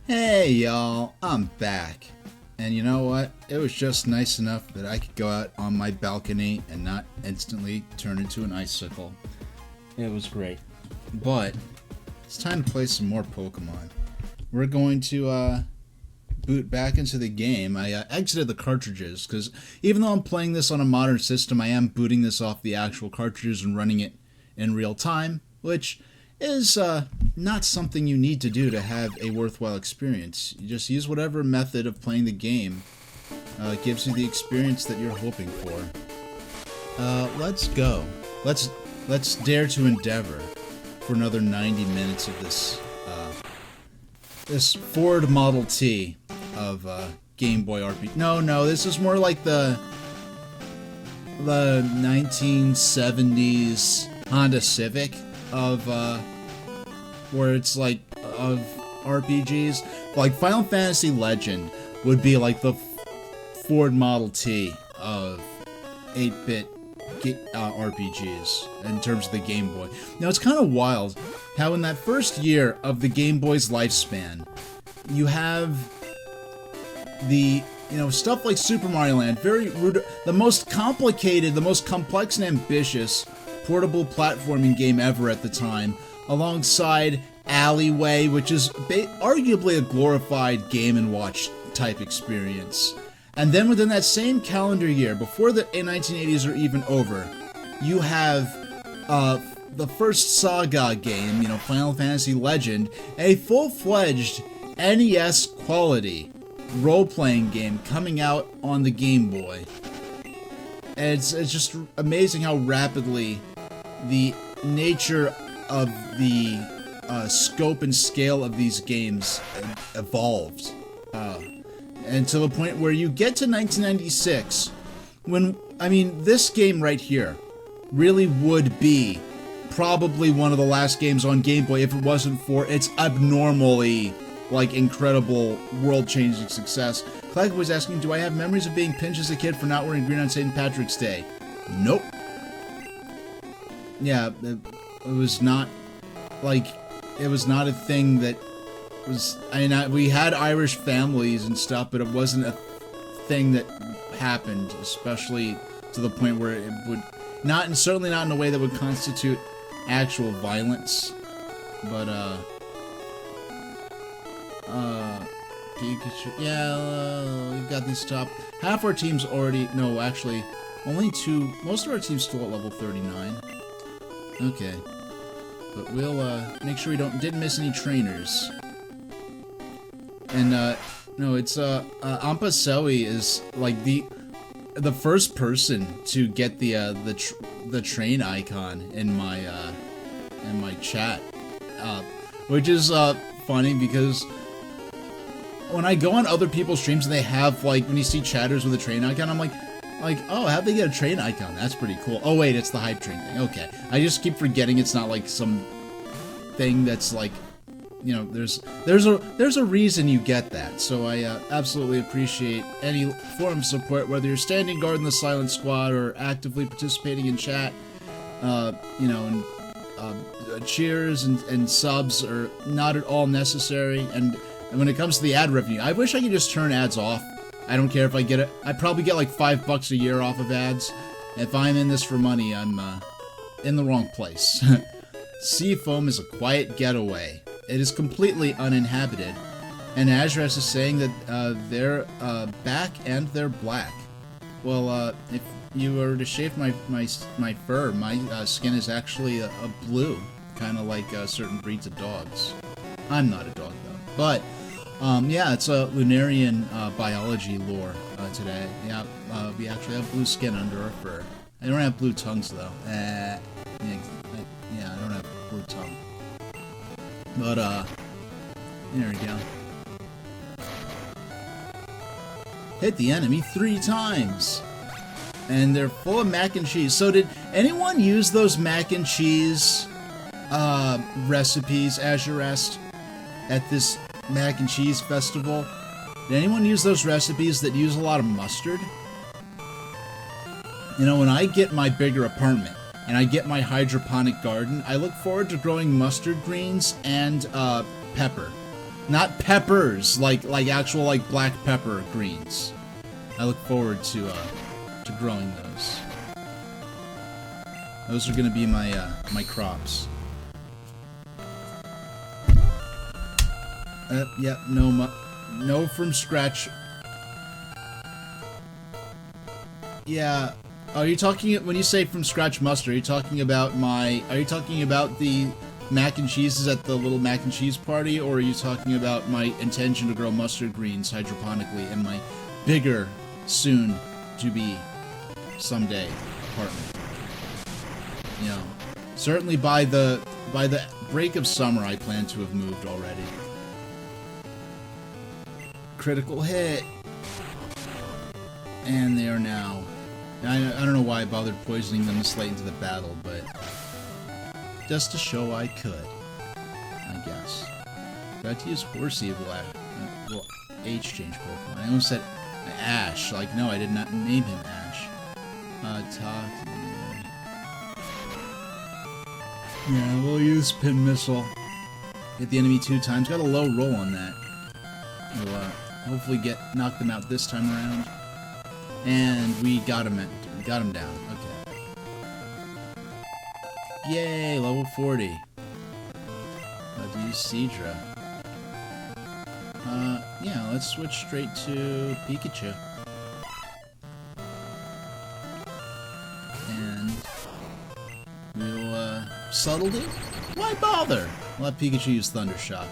Hey y'all, I'm back. And you know what? It was just nice enough that I could go out on my balcony and not instantly turn into an icicle. It was great. But it's time to play some more Pokemon. We're going to boot back into the game. I exited the cartridges because even though I'm playing this on a modern system, I am booting this off the actual cartridges and running it in real time, which is not something you need to do to have a worthwhile experience. You just use whatever method of playing the game gives you the experience that you're hoping for. Let's go. Let's dare to endeavor for another 90 minutes of this Ford Model T of Game Boy RPG. No, this is more like the 1970s Honda Civic of where it's like of RPGs. Like Final Fantasy Legend would be like the Ford Model T of 8-bit RPGs in terms of the Game Boy. Now it's kind of wild how in that first year of the Game Boy's lifespan, you have the stuff like Super Mario Land, the most complicated, the most complex and ambitious portable platforming game ever at the time, alongside Alleyway, which is arguably a glorified Game & Watch type experience. And then within that same calendar year, before the 1980s are even over, you have the first Saga game, Final Fantasy Legend, a full-fledged NES quality role-playing game coming out on the Game Boy. And it's just amazing how rapidly the nature of the scope and scale of these games evolved. And to the point where you get to 1996, when, this game right here really would be probably one of the last games on Game Boy if it wasn't for its abnormally, like, incredible, world-changing success. Clack was asking, do I have memories of being pinched as a kid for not wearing green on St. Patrick's Day? Nope. Yeah, it was not, like, it was not a thing that was, I mean, we had Irish families and stuff, but it wasn't a thing that happened, especially to the point where it would, not, and certainly not in a way that would constitute actual violence, but, Pikachu, yeah, we've got these top, half our team's already, no, actually, only two, most of our team's still at level 39, okay, but we'll, make sure we didn't miss any trainers, and, no, it's, Ampasewi is, like, the first person to get the train icon in my chat, which is, funny because when I go on other people's streams and they have, like, when you see chatters with a train icon, I'm like, oh, how'd they get a train icon? That's pretty cool. Oh, wait, it's the hype train thing. Okay. I just keep forgetting it's not, like, some thing that's, like, you know, there's a reason you get that. So I absolutely appreciate any form of support, whether you're standing guard in the Silent Squad or actively participating in chat, you know, and cheers and subs are not at all necessary. And when it comes to the ad revenue, I wish I could just turn ads off. I don't care if I get it. I probably get like $5 a year off of ads. If I'm in this for money, I'm in the wrong place. Seafoam is a quiet getaway. It is completely uninhabited. And Azrath is saying that they're back and they're black. Well, if you were to shave my fur, my skin is actually a blue, kind of like certain breeds of dogs. I'm not a dog though, but yeah, it's a Lunarian biology lore today. Yeah, we actually have blue skin under our fur. I don't have blue tongues though. Yeah, I don't have blue tongue. But there we go. Hit the enemy 3 times. And they're full of mac and cheese. So did anyone use those mac and cheese recipes, Azurest, at this mac and cheese festival? Did anyone use those recipes that use a lot of mustard? You know, when I get my bigger apartment and I get my hydroponic garden, I look forward to growing mustard greens and pepper. Not peppers, like actual like black pepper greens. I look forward to growing those. Those are gonna be my my crops. Yep, no from scratch. Yeah. Are you talking, when you say from scratch mustard, are you talking about the mac and cheeses at the little mac and cheese party, or are you talking about my intention to grow mustard greens hydroponically in my bigger, soon to be someday apartment? You know, certainly by the break of summer, I plan to have moved already. Critical hit, and they are now. I don't know why I bothered poisoning them this late into the battle, but just to show I could, I guess. Got to use Horsey will H-change Pokemon. I almost said Ash. Like, no, I did not name him Ash. Talk to me. Yeah, we'll use Pin Missile. Hit the enemy 2 times. Got a low roll on that. We'll hopefully knock them out this time around. And we got him down. Okay. Yay, level 40. Let's use Seadra. Yeah, let's switch straight to Pikachu. And we'll, subtlety? Why bother? We'll let Pikachu use Thunder Shock.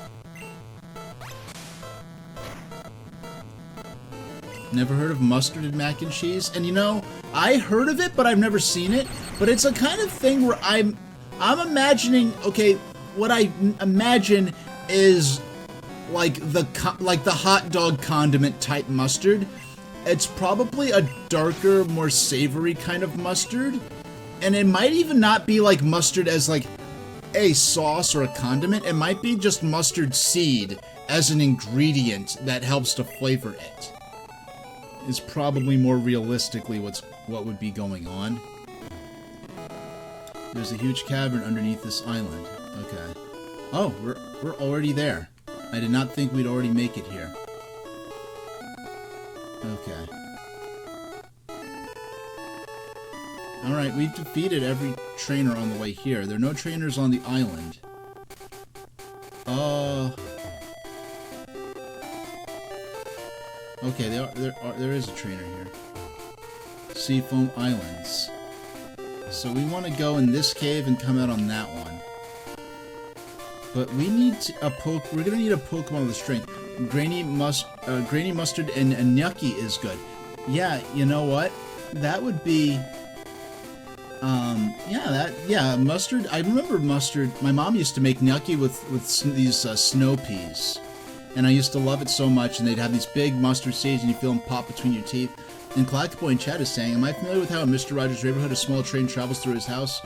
Never heard of mustarded mac and cheese? And you know, I heard of it, but I've never seen it. But it's a kind of thing where I'm imagining, okay, what I imagine is like the hot dog condiment type mustard. It's probably a darker, more savory kind of mustard. and it might even not be like mustard as like a sauce or a condiment. It might be just mustard seed as an ingredient that helps to flavor it. Is probably more realistically what would be going on. There's a huge cavern underneath this island. Okay. Oh, we're already there. I did not think we'd already make it here. Okay. Alright, we've defeated every trainer on the way here. There are no trainers on the island. Okay, there is a trainer here. Seafoam Islands. So we want to go in this cave and come out on that one. But we need we're gonna need a Pokemon with strength. Grainy Mustard and Gnocchi is good. Yeah, you know what? That would be... mustard. I remember mustard. My mom used to make gnocchi with these snow peas, and I used to love it so much. And they'd have these big mustard seeds, and you feel them pop between your teeth. And Clackboy in chat is saying, "Am I familiar with how in Mr. Rogers' neighborhood a small train travels through his house?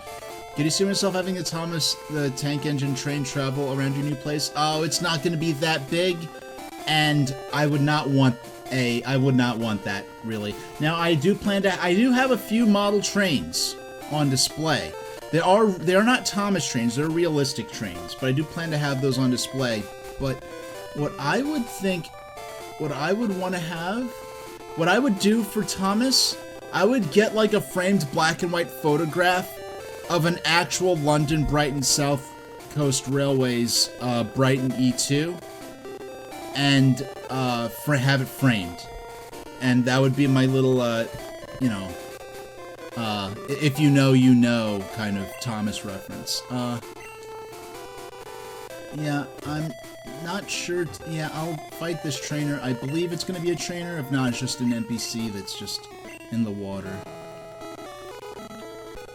Could you see yourself having a Thomas the Tank Engine train travel around your new place? Oh, it's not going to be that big, and I would not want that really. Now I do have a few model trains on display. They are not Thomas trains, they're realistic trains, but I do plan to have those on display. But what I would do for Thomas, I would get like a framed black and white photograph of an actual London Brighton South Coast Railways Brighton E2 and have it framed. And that would be my little if you know, you know, kind of Thomas reference. Yeah, I'm not sure. Yeah, I'll fight this trainer. I believe it's going to be a trainer. If not, it's just an NPC that's just in the water.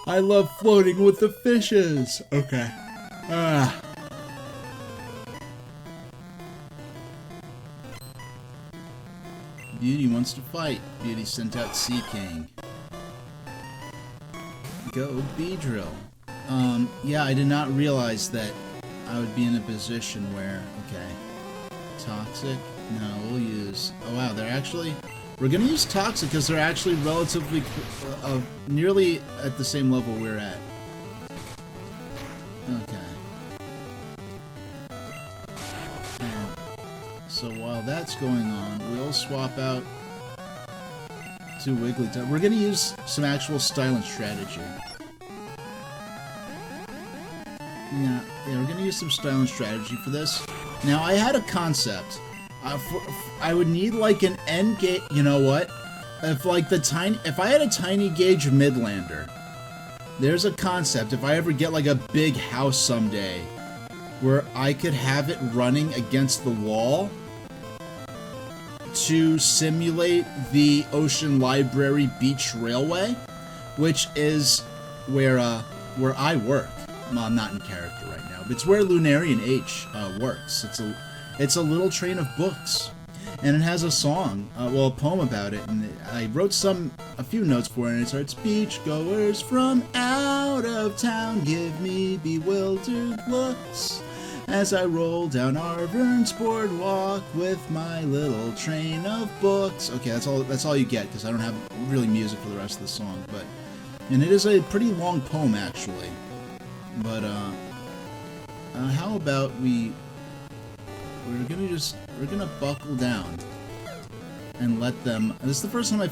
I love floating with the fishes. Okay. Beauty wants to fight. Beauty sent out Sea King. Go Beedrill. Yeah, I did not realize that I would be in a position where, okay, Toxic? No, we'll use, oh wow, we're gonna use Toxic because they're actually relatively, nearly at the same level we're at. Okay. And so while that's going on, we'll swap out to Wigglytuff. We're gonna use some actual style and strategy. Yeah, we're gonna use some style and strategy for this. Now, I had a concept. I would need like an end gauge. You know what? If I had a tiny gauge Midlander, there's a concept. If I ever get like a big house someday, where I could have it running against the wall to simulate the Ocean Library Beach Railway, which is where I work. Well, I'm not in character right now, but it's where Lunarian H works. It's a little train of books, and it has a song, a poem about it, and I wrote a few notes for it, and it starts, "Beachgoers from out of town give me bewildered looks as I roll down Arvern's boardwalk with my little train of books." Okay, that's all you get, because I don't have really music for the rest of the song, and it is a pretty long poem, actually. But, how about we're gonna buckle down and let them. This is the first time I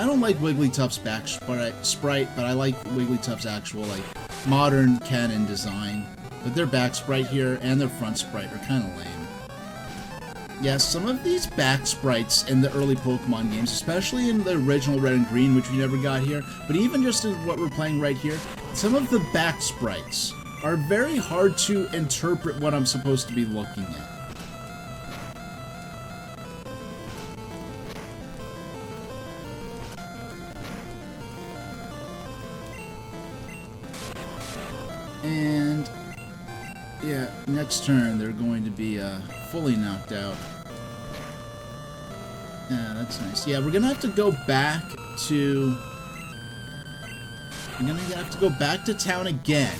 don't like Wigglytuff's back sprite, but I like Wigglytuff's actual, like, modern canon design. But their back sprite here and their front sprite are kind of lame. Yeah, some of these back sprites in the early Pokemon games, especially in the original Red and Green, which we never got here, but even just in what we're playing right here, some of the back sprites are very hard to interpret what I'm supposed to be looking at. And yeah, next turn they're going to be fully knocked out. Yeah, that's nice. Yeah, we're gonna have to go back to We're gonna have to go back to town again.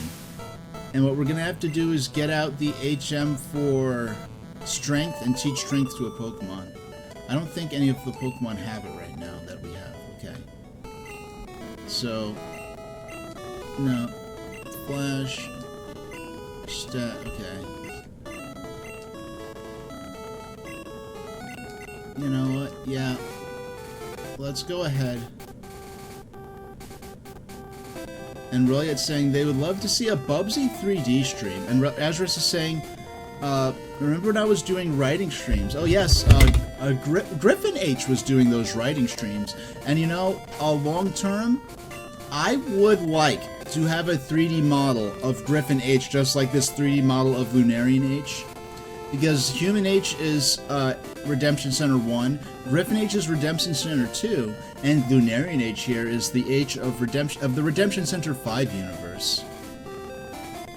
And what we're gonna have to do is get out the HM for strength and teach strength to a Pokemon. I don't think any of the Pokemon have it right now that we have. Okay. So, no. Flash. Stat. Okay. You know what? Yeah. Let's go ahead. And really, it's saying they would love to see a Bubsy 3D stream. And Azris is saying, remember when I was doing writing streams? Oh yes, Griffin H was doing those writing streams. And you know, long term, I would like to have a 3D model of Griffin H just like this 3D model of Lunarian H. Because Human H is Redemption Center 1, Griffin H is Redemption Center 2, and Lunarian H here is the H of the Redemption Center 5 universe.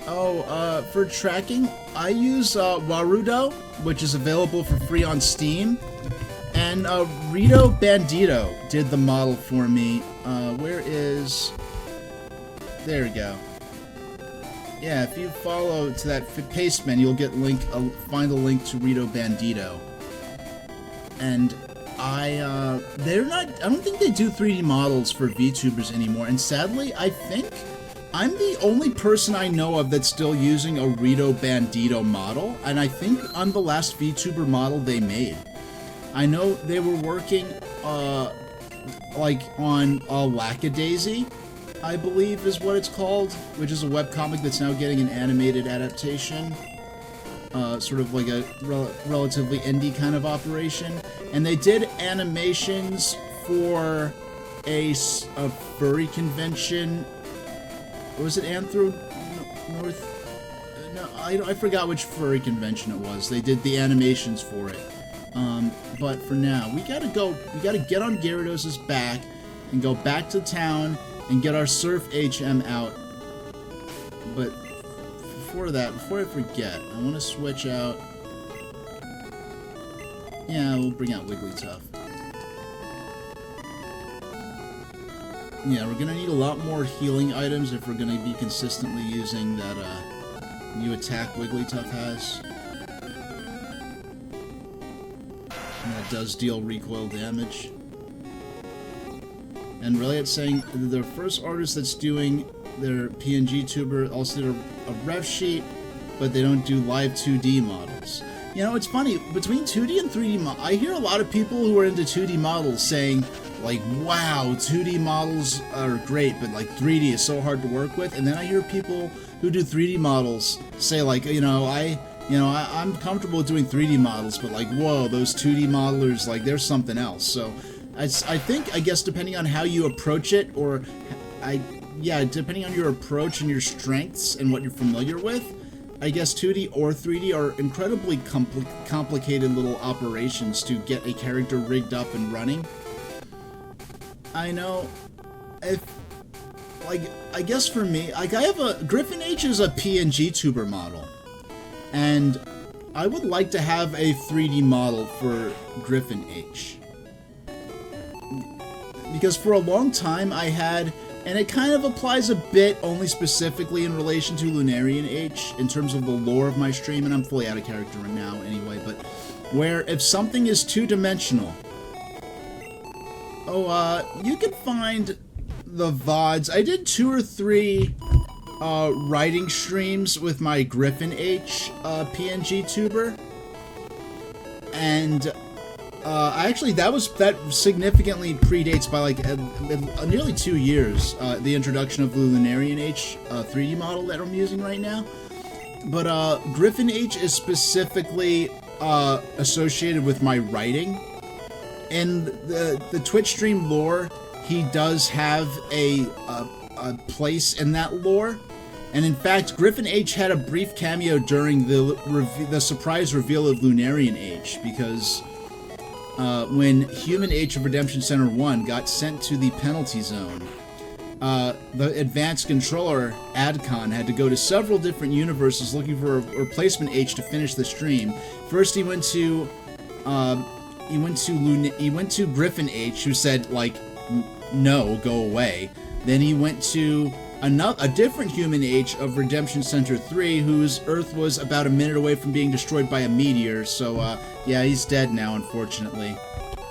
Oh, for tracking, I use Warudo, which is available for free on Steam, and Rito Bandito did the model for me. Where is... There we go. Yeah, if you follow to that paste menu, you'll get find a link to Rito Bandito. And they're not, I don't think they do 3D models for VTubers anymore, and sadly, I think I'm the only person I know of that's still using a Rito Bandito model, and I think I'm the last VTuber model they made. I know they were working, like, on Lackadaisy, I believe is what it's called, which is a webcomic that's now getting an animated adaptation. Sort of like a relatively indie kind of operation. And they did animations for a furry convention. Or was it Anthro North? No, I forgot which furry convention it was. They did the animations for it. But for now, we gotta get on Gyarados' back and go back to town and get our Surf HM out. But before I forget, I want to switch out... Yeah, we'll bring out Wigglytuff. Yeah, we're gonna need a lot more healing items if we're gonna be consistently using that new attack Wigglytuff has. And that does deal recoil damage. And really, it's saying the first artist that's doing their PNG tuber also did a ref sheet, but they don't do live 2D models. You know, it's funny, between 2D and 3D I hear a lot of people who are into 2D models saying, like, wow, 2D models are great, but like 3D is so hard to work with. And then I hear people who do 3D models say, like, I'm comfortable doing 3D models, but like, whoa, those 2D modelers, like, they're something else. So I think, I guess, depending on how you approach it, or depending on your approach and your strengths and what you're familiar with, I guess 2D or 3D are incredibly complicated little operations to get a character rigged up and running. I know, I guess for me, like, I have Griffin H is a PNG tuber model, and I would like to have a 3D model for Griffin H. Because for a long time I had, and it kind of applies a bit only specifically in relation to Lunarian H in terms of the lore of my stream, and I'm fully out of character right now anyway, but where if something is two-dimensional, you can find the VODs. I did 2 or 3 writing streams with my Griffin H PNG tuber, and actually, that significantly predates by like nearly 2 years, the introduction of the Lunarian H 3D model that I'm using right now. But Griffin H is specifically associated with my writing. In the Twitch stream lore, he does have a place in that lore. And in fact, Griffin H had a brief cameo during the surprise reveal of Lunarian H, because when Human H of Redemption Center 1 got sent to the penalty zone, the advanced controller, Adcon, had to go to several different universes looking for a replacement H to finish the stream. First, he went to Griffin H, who said, like, no, go away. Then he went to a different human H of Redemption Center 3, whose Earth was about a minute away from being destroyed by a meteor. So, yeah, he's dead now, unfortunately.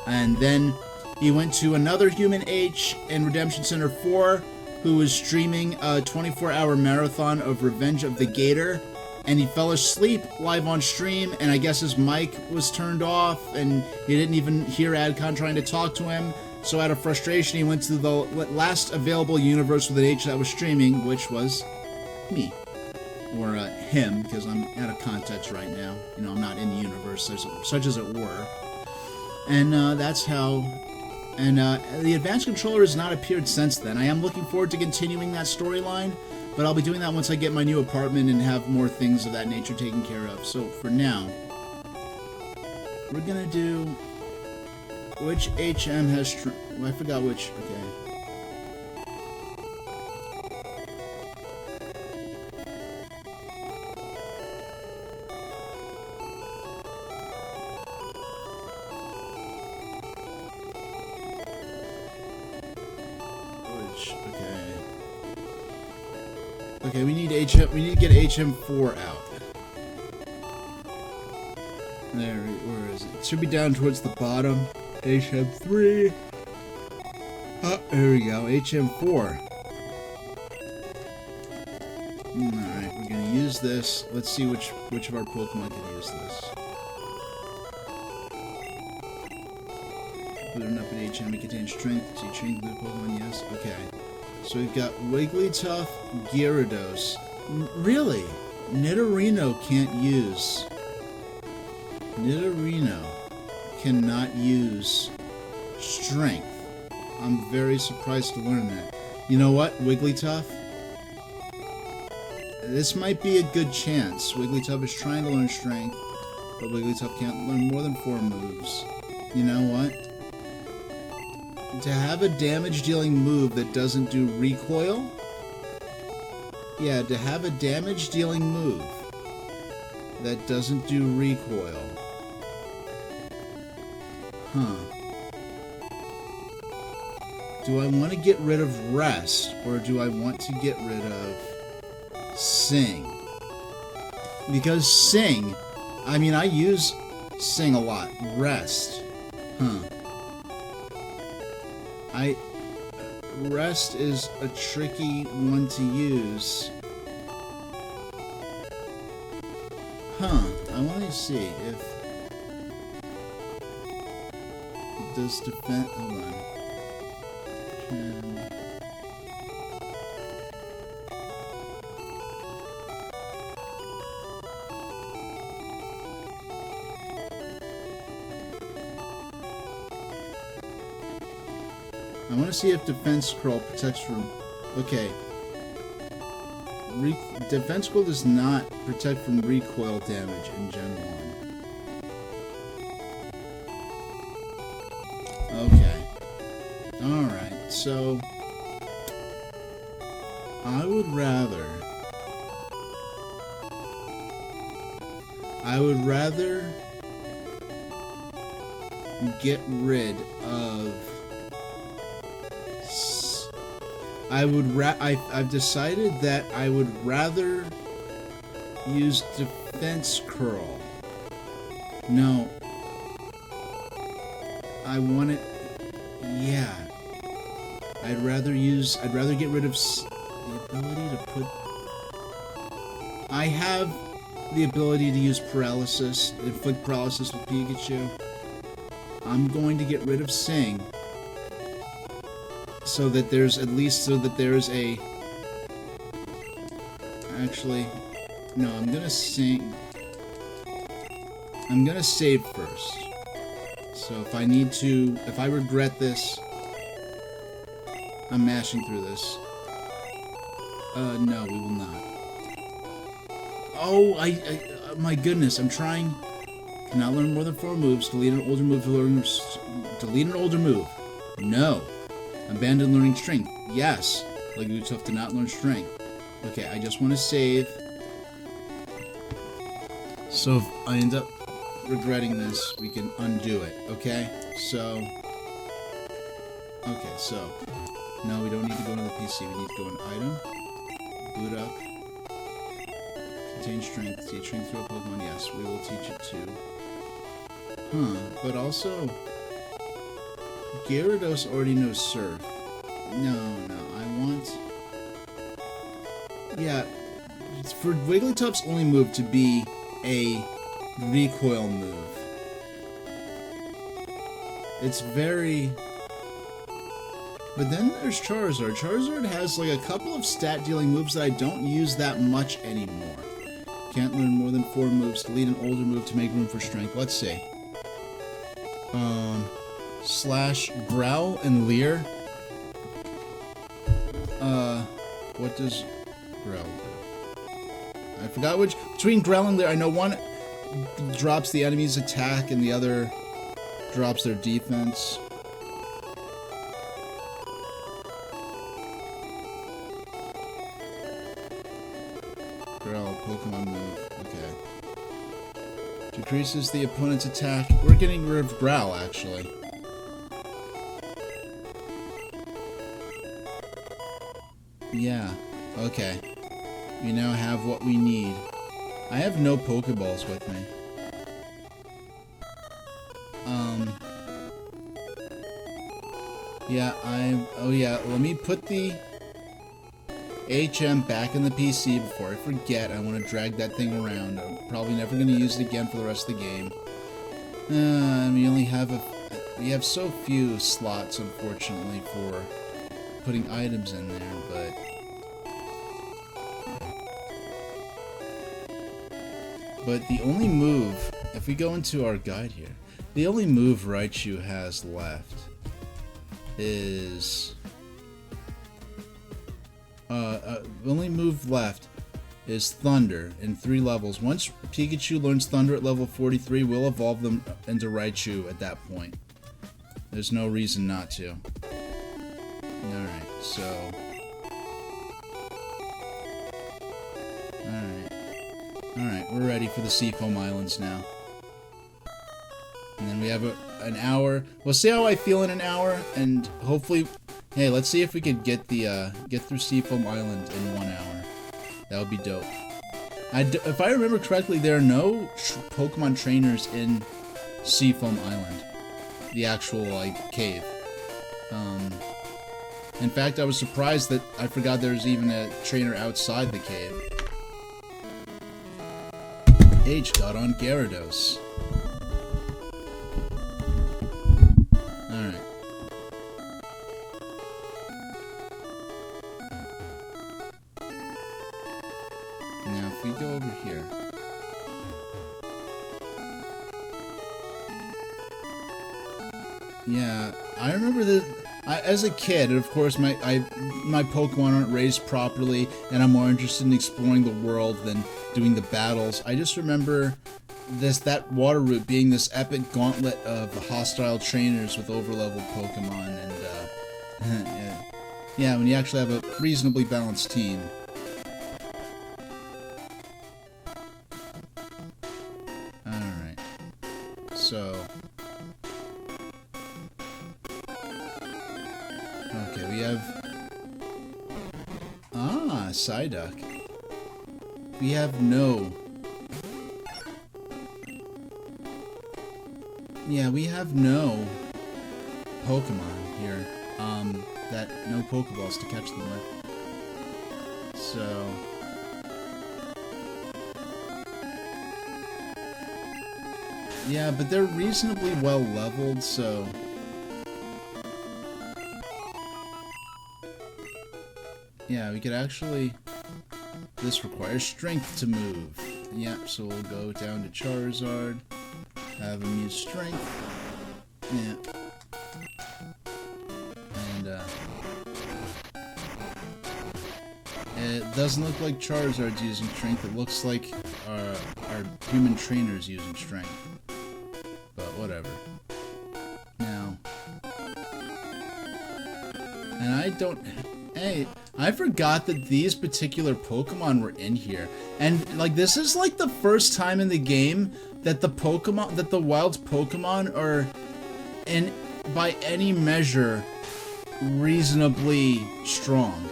And then he went to another human H in Redemption Center 4, who was streaming a 24-hour marathon of Revenge of the Gator. And he fell asleep live on stream, and I guess his mic was turned off, and he didn't even hear Adcon trying to talk to him. So out of frustration, he went to the last available universe with an H that was streaming, which was me. Or him, because I'm out of context right now. You know, I'm not in the universe, such as it were. And that's how... And the Advanced Controller has not appeared since then. I am looking forward to continuing that storyline, but I'll be doing that once I get my new apartment and have more things of that nature taken care of. So for now, we're gonna do... Which HM has... I forgot which... Okay. Which... Okay. Okay, we need HM... We need to get HM4 out. There, where is it? It should be down towards the bottom. HM3. Oh, there we go. HM4. Alright, we're gonna use this. Let's see which of our Pokemon can use this. Put it up at HM. It contains strength. Do you train blue Pokemon? Yes. Okay. So we've got Wigglytuff, Gyarados. Really? Nidorino can't use. Nidorino cannot use strength. I'm very surprised to learn that. You know what, Wigglytuff? This might be a good chance. Wigglytuff is trying to learn strength, but Wigglytuff can't learn more than 4 moves. You know what? To have a damage-dealing move that doesn't do recoil? Yeah, to have a damage-dealing move that doesn't do recoil. Huh. Do I want to get rid of Rest, or do I want to get rid of Sing? Because Sing, I mean, I use Sing a lot. Rest. Huh. Rest is a tricky one to use. Huh. I want to see if... Does defend... Hold on. I want to see if Defense Scroll protects from... Okay. Defense Scroll does not protect from recoil damage in Gen 1. Okay. Alright, so... I would rather get rid of... I've decided that I would rather use Defense Curl. No. I want it... Yeah. I'd rather get rid of the ability to put... I have the ability to use Paralysis, inflict Paralysis with Pikachu. I'm going to get rid of Sing. So that there's at least, there's a... Actually, no, I'm gonna save first. So if I regret this, I'm mashing through this. No, we will not. Oh, my goodness, I'm trying. Cannot learn more than 4 moves. Delete an older move to learn... Delete an older move. No. Abandon learning strength. Yes. Wigglytuff did not learn strength. Okay, I just want to save. So if I end up regretting this, we can undo it. Okay? So... Okay, so... No, we don't need to go into the PC. We need to go in item, boot up, contain strength, teach strength through a Pokemon. Yes, we will teach it too. Huh, but also, Gyarados already knows Surf. No, I want... Yeah, it's for Wigglytuff's only move to be a recoil move. It's very... But then there's Charizard. Charizard has like a couple of stat-dealing moves that I don't use that much anymore. Can't learn more than 4 moves. Delete an older move to make room for strength. Let's see. Slash Growl and Leer. What does Growl do? I forgot which. Between Growl and Leer, I know one drops the enemy's attack and the other drops their defense. Growl, Pokemon move. Okay. Decreases the opponent's attack. We're getting rid of Growl, actually. Yeah. Okay. We now have what we need. I have no Pokeballs with me. Yeah, oh yeah, let me put the HM back in the PC before I forget. I want to drag that thing around. I'm probably never going to use it again for the rest of the game. We only have we have so few slots, unfortunately, for putting items in there, but the only move, if we go into our guide here, the only move Raichu has left is the only move left is Thunder in 3 levels. Once Pikachu learns Thunder at level 43, we'll evolve them into Raichu at that point. There's no reason not to. Alright, so... Alright, we're ready for the Seafoam Islands now. And then we have an hour. We'll see how I feel in an hour, and hopefully... Hey, let's see if we could get through Seafoam Island in 1 hour. That would be dope. If I remember correctly, there are no Pokemon trainers in Seafoam Island. The actual, like, cave. In fact, I was surprised that I forgot there was even a trainer outside the cave. H got on Gyarados. Alright. Now, if we go over here... Yeah, I remember that as a kid, and of course my Pokemon aren't raised properly, and I'm more interested in exploring the world than doing the battles. I just remember that water route being this epic gauntlet of hostile trainers with overleveled Pokemon, and yeah, when you actually have a reasonably balanced team. Alright, so... Okay, we have... Psyduck. We have no... Yeah, we have no Pokemon here. No Pokeballs to catch them with. So... Yeah, but they're reasonably well leveled, so... Yeah, we could actually... This requires strength to move. Yep, so we'll go down to Charizard. Have him use strength. Yeah. And, it doesn't look like Charizard's using strength. It looks like our human trainer's using strength. But whatever. Now... And I don't... Hey... I forgot that these particular Pokemon were in here. And, like, this is, like, the first time in the game that the wild Pokemon are, by any measure, reasonably strong.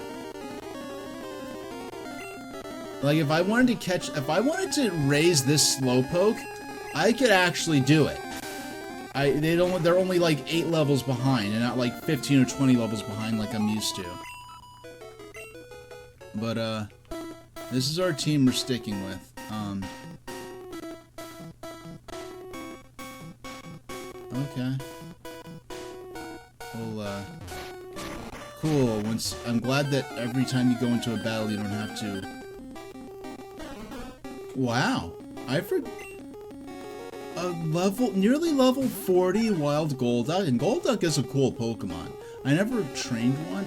Like, if I wanted to raise this Slowpoke, I could actually do it. They're only like 8 levels behind, and not like 15 or 20 levels behind like I'm used to. But, this is our team we're sticking with. Okay. Well, cool. I'm glad that every time you go into a battle, you don't have to... Wow. Nearly level 40 wild Golduck, and Golduck is a cool Pokemon. I never trained one,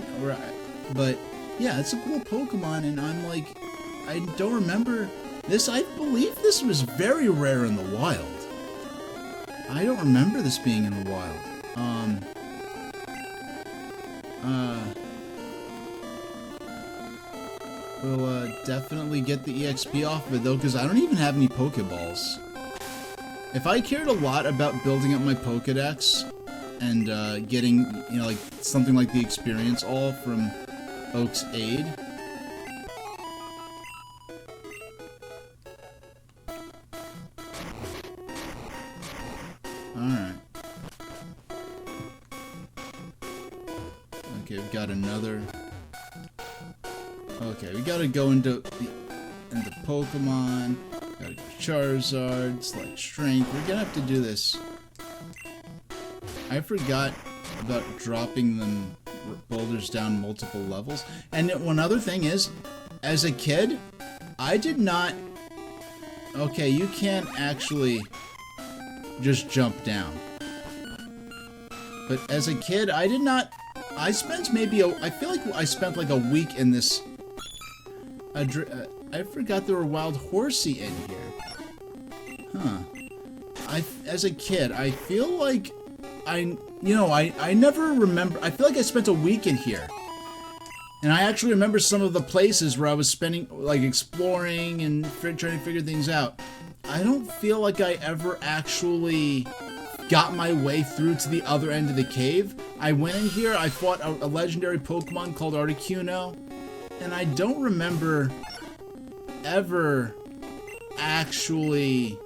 but yeah, it's a cool Pokemon, and I'm like, I don't remember this. I believe this was very rare in the wild. I don't remember this being in the wild. We'll definitely get the EXP off of it though, because I don't even have any Pokeballs. If I cared a lot about building up my Pokedex and getting, you know, like something like the experience all from Oak's aid. Alright. Okay, we've got another... Okay, we gotta go into Pokemon. Gotta go Charizard, select Strength. We're gonna have to do this. I forgot about dropping them boulders down multiple levels. And one other thing is, as a kid, I did not... Okay, you can't actually just jump down. But as a kid, I did not... I spent maybe I feel like I spent like a week in this... I forgot there were Wild Horsey in here. Huh. As a kid, I feel like I never remember... I feel like I spent a week in here. And I actually remember some of the places where I was spending, like, exploring and trying to figure things out. I don't feel like I ever actually got my way through to the other end of the cave. I went in here, I fought a legendary Pokemon called Articuno, and I don't remember ever actually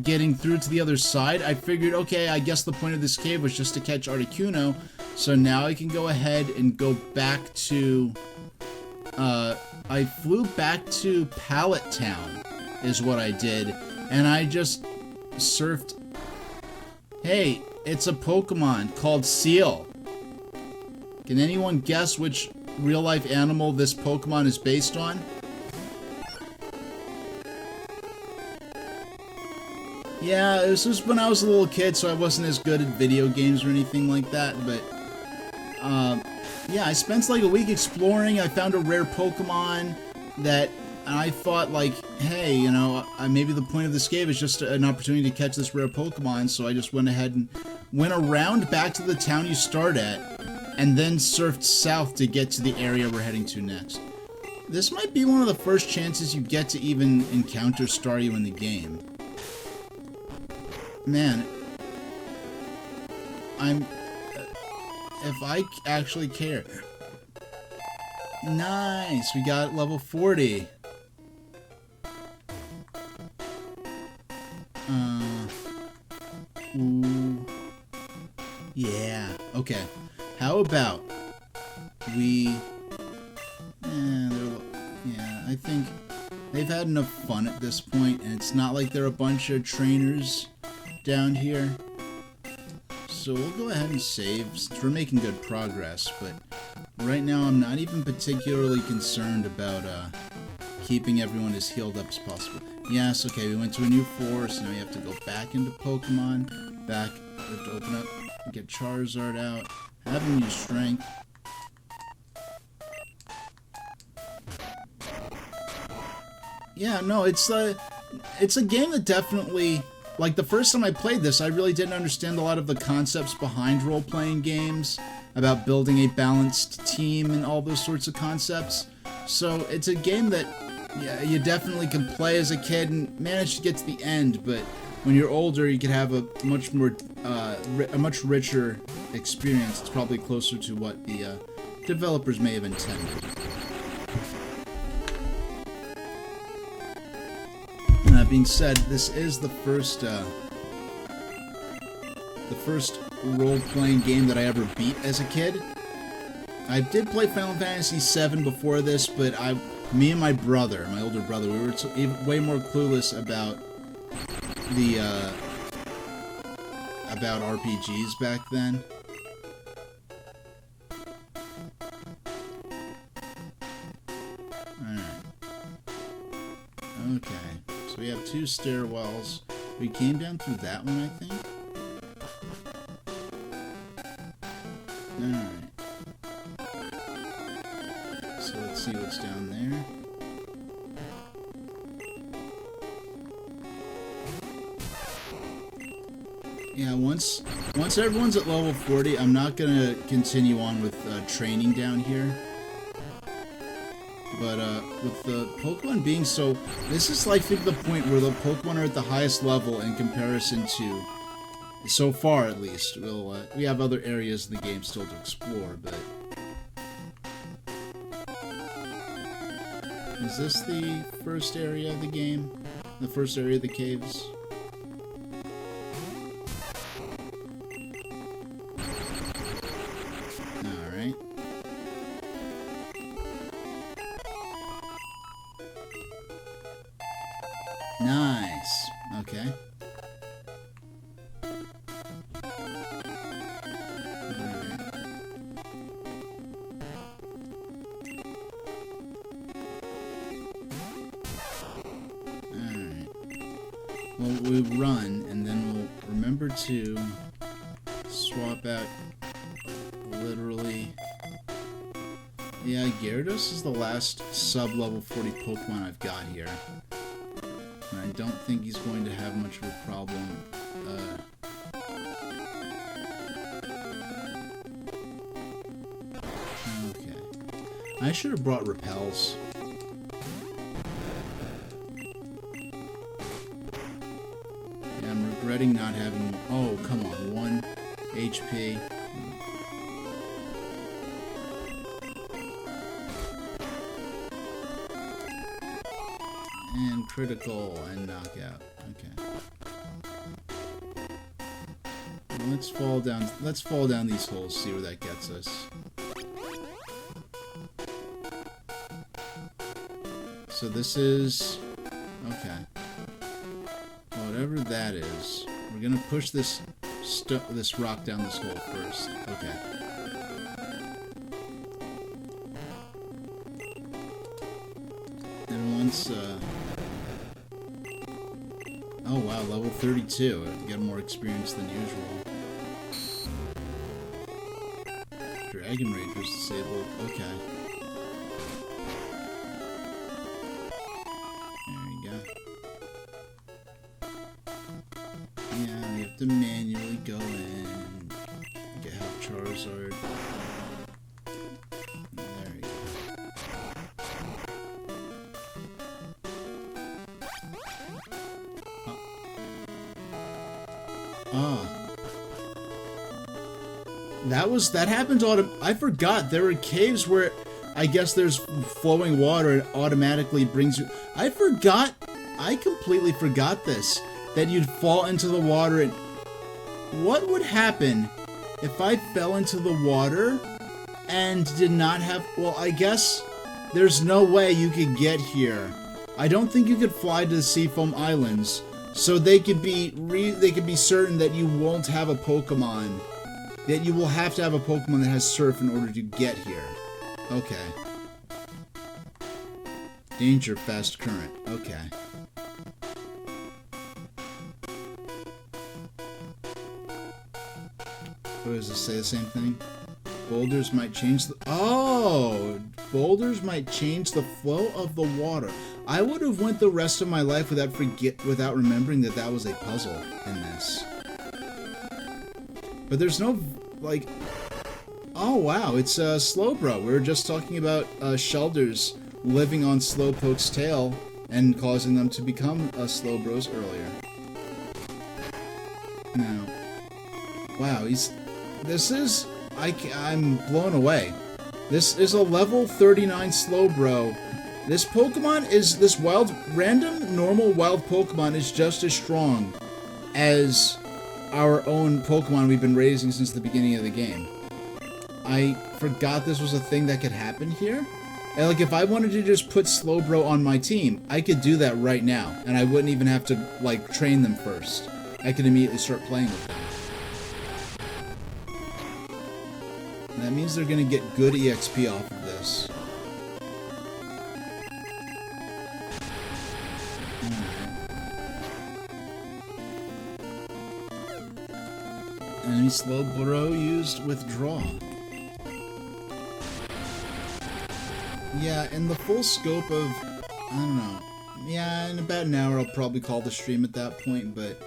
getting through to the other side. I figured, okay, I guess the point of this cave was just to catch Articuno, so now I can go ahead and go back to... I flew back to Pallet Town, is what I did, and I just surfed... Hey, it's a Pokemon called Seal. Can anyone guess which real-life animal this Pokemon is based on? Yeah, this was when I was a little kid, so I wasn't as good at video games or anything like that, but... yeah, I spent like a week exploring. I found a rare Pokemon that I thought, like, hey, you know, maybe the point of this cave is just an opportunity to catch this rare Pokemon, so I just went ahead and went around back to the town you start at, and then surfed south to get to the area we're heading to next. This might be one of the first chances you get to even encounter Staryu in the game. Man, if I actually care. Nice, we got level 40. Ooh. Yeah, okay. How about we... yeah, I think they've had enough fun at this point, and it's not like they're a bunch of trainers down here. So we'll go ahead and save, since we're making good progress, but right now I'm not even particularly concerned about keeping everyone as healed up as possible. Yes, okay, we went to a new forest, now we have to go back into Pokemon, we have to open up, get Charizard out, have him use Strength. Yeah, no, it's a game that definitely... Like, the first time I played this, I really didn't understand a lot of the concepts behind role-playing games, about building a balanced team and all those sorts of concepts. So, it's a game that, yeah, you definitely can play as a kid and manage to get to the end, but when you're older, you can have a much more, a much richer experience. It's probably closer to what the developers may have intended. That being said, this is the first role-playing game that I ever beat as a kid. I did play Final Fantasy VII before this, but me and my brother, my older brother, we were way more clueless about the about RPGs back then. Alright. Okay. So we have 2 stairwells. We came down through that one, I think. Alright. So let's see what's down there. Yeah, once everyone's at level 40, I'm not gonna continue on with training down here. But with the Pokemon being so, this is like the point where the Pokemon are at the highest level in comparison to, so far at least. We have other areas of the game still to explore, but is this the first area of the game? The first area of the caves? Alright. Nice. Okay. Well, we run, and then we'll remember to swap out literally... Yeah, Gyarados is the last sub-level 40 Pokemon I've got here. And I don't think he's going to have much of a problem. Okay. I should have brought repels. Regretting not having... Oh, come on. 1 HP. And critical and knockout. Okay. Let's fall down these holes, see where that gets us. So this is... Okay. Whatever that is, we're gonna push this rock down this hole first. Okay. And once, oh wow, level 32. I get more experience than usual. Dragon Rage was disabled. Okay. To manually go in and get help Charizard. There we go. That happens I forgot there were caves where I guess there's flowing water and automatically brings you. I completely forgot this. That you'd fall into the water and what would happen if I fell into the water and did not have... Well, I guess there's no way you could get here. I don't think you could fly to the Seafoam Islands, so they could be certain that you won't have a Pokemon. That you will have to have a Pokemon that has Surf in order to get here. Okay. Danger, fast current. Okay. What does it say? The same thing? Boulders might change the... Oh! Boulders might change the flow of the water. I would have went the rest of my life without remembering that was a puzzle in this. But there's no, like... Oh, wow, it's Slowbro. We were just talking about Shelders living on Slowpoke's tail and causing them to become Slowbros earlier. No. Wow, I'm blown away. This is a level 39 Slowbro. This normal wild Pokemon is just as strong as our own Pokemon we've been raising since the beginning of the game. I forgot this was a thing that could happen here. And like, if I wanted to just put Slowbro on my team, I could do that right now, and I wouldn't even have to, like, train them first. I could immediately start playing with them. And that means they're gonna get good EXP off of this. Enemy Slowbro used withdraw. Yeah, in the full scope of, I don't know. Yeah, in about an hour I'll probably call the stream at that point, but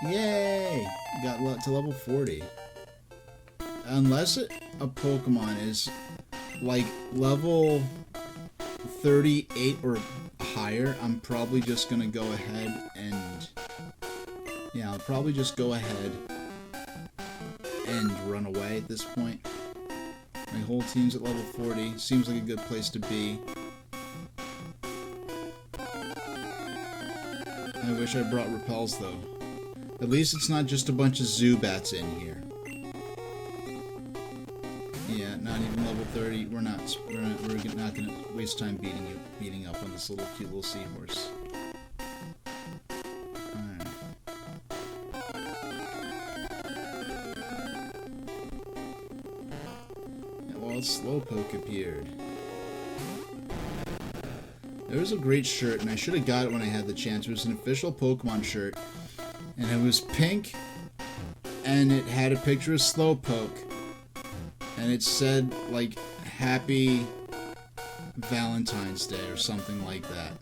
yay! Got to level 40. Unless a Pokemon is like level 38 or higher, I'm probably just gonna go ahead and... Yeah, I'll probably just go ahead and run away at this point. My whole team's at level 40. Seems like a good place to be. I wish I brought repels though. At least it's not just a bunch of Zubats in here. Yeah, not even level 30. We're not gonna waste time beating up on this little cute little seahorse. Alright. Yeah, well, Slowpoke appeared. There was a great shirt, and I should have got it when I had the chance. It was an official Pokemon shirt, and it was pink, and it had a picture of Slowpoke, and it said, like, Happy Valentine's Day or something like that.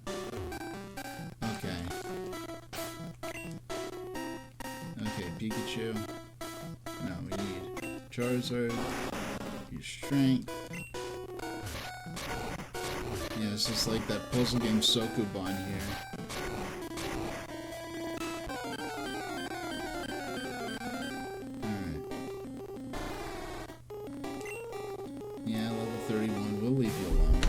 Okay. Okay, Pikachu. No, we need Charizard. Your strength. Yeah, this is like that puzzle game Sokoban here. Alright. Yeah, level 31. We'll leave you alone.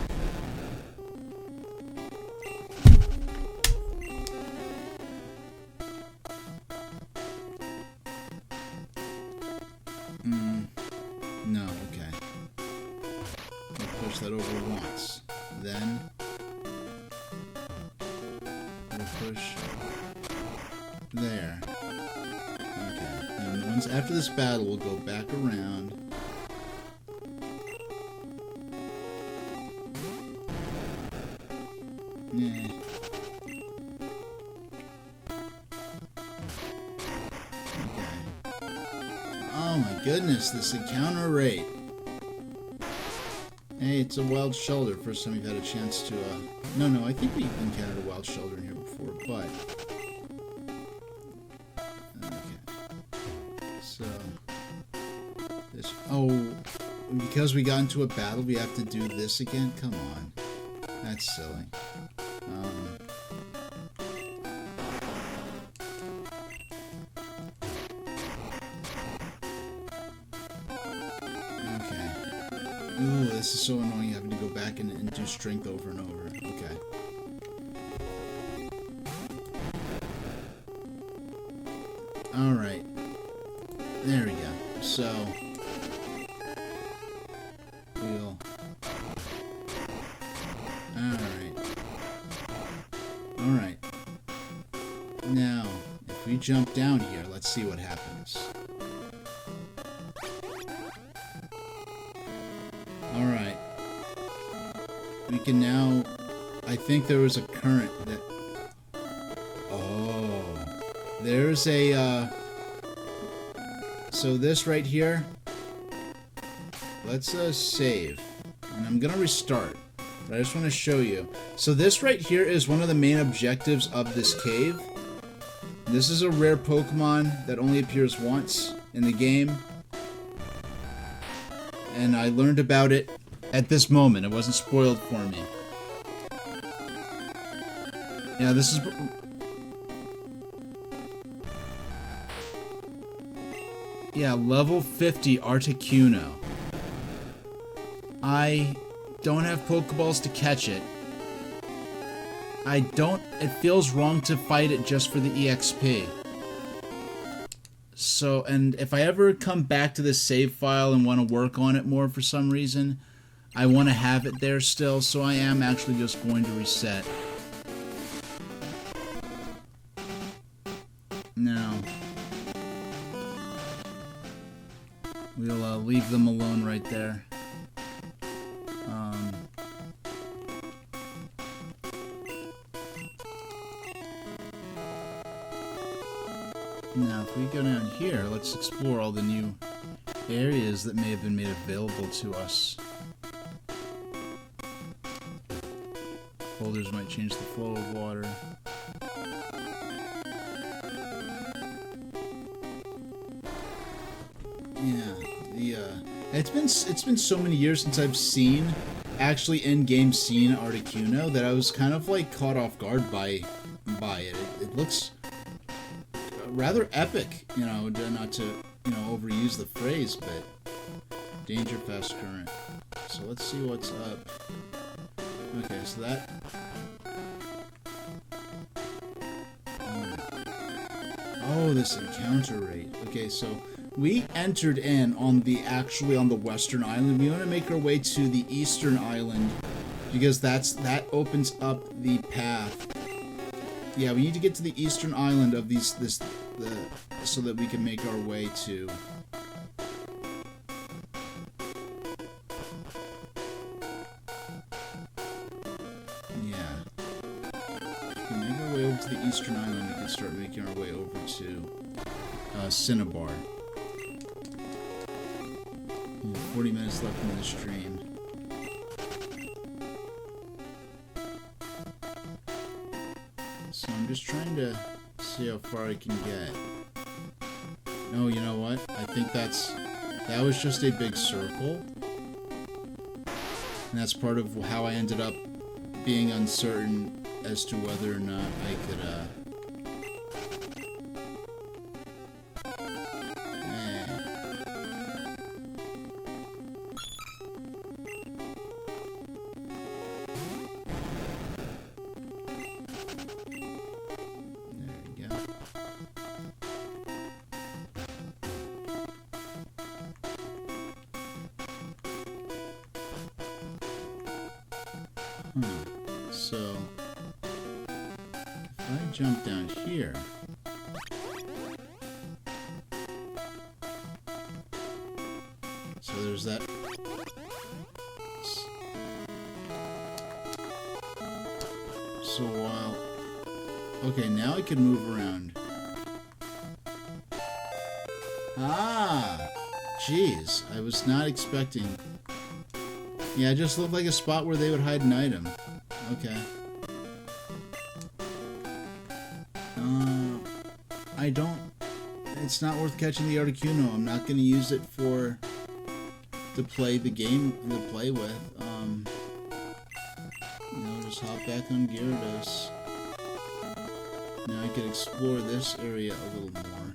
No, okay. I'll push that over once. Then we'll push there. Okay. And once after this battle, we'll go back around. Yeah. Okay. Oh my goodness, this encounter rate. Hey, it's a wild shelter. First time we've had a chance to, No, I think we've encountered a wild shelter in here before, but... Okay. So... This... Oh, because we got into a battle, we have to do this again? Come on. That's silly. Ooh, this is so annoying having to go back and do strength over and over. Okay. Alright. There we go. So... We'll... Alright. Alright. Now, if we jump down here, let's see what happens. Alright. We can now... I think there was a current that... Oh. There's a, So this right here... Let's, save. And I'm gonna restart. But I just want to show you. So this right here is one of the main objectives of this cave. This is a rare Pokemon that only appears once in the game. And I learned about it at this moment. It wasn't spoiled for me. Yeah, this is... Yeah, level 50 Articuno. I don't have Pokeballs to catch it. It feels wrong to fight it just for the EXP. So, and if I ever come back to this save file and want to work on it more for some reason, I want to have it there still, so I am actually just going to reset. Now, we'll leave them alone right there. Now, if we go down here, let's explore all the new areas that may have been made available to us. Boulders might change the flow of water. Yeah, it's been so many years since I've actually in-game seen Articuno that I was kind of like caught off guard by it. It looks rather epic, you know, not to, you know, overuse the phrase, but danger fast current. So let's see what's up. Okay, so that. Oh, this encounter rate. Okay, so we entered in on the western island. We want to make our way to the eastern island because that opens up the path. Yeah, we need to get to the eastern island of so that we can make our way to. Yeah. If we make our way over to the eastern island, we can start making our way over to Cinnabar. 40 minutes left in the stream. So I'm just trying to see how far I can get. No, you know what? I think that was just a big circle. And that's part of how I ended up being uncertain as to whether or not I could, So, if I jump down here, so there's that. So while, okay, now I can move around. Ah, jeez, I was not expecting. Yeah, it just looked like a spot where they would hide an item. Okay. I don't. It's not worth catching the Articuno. I'm not going to use it to play the game to play with. You know, just hop back on Gyarados. Now I can explore this area a little more.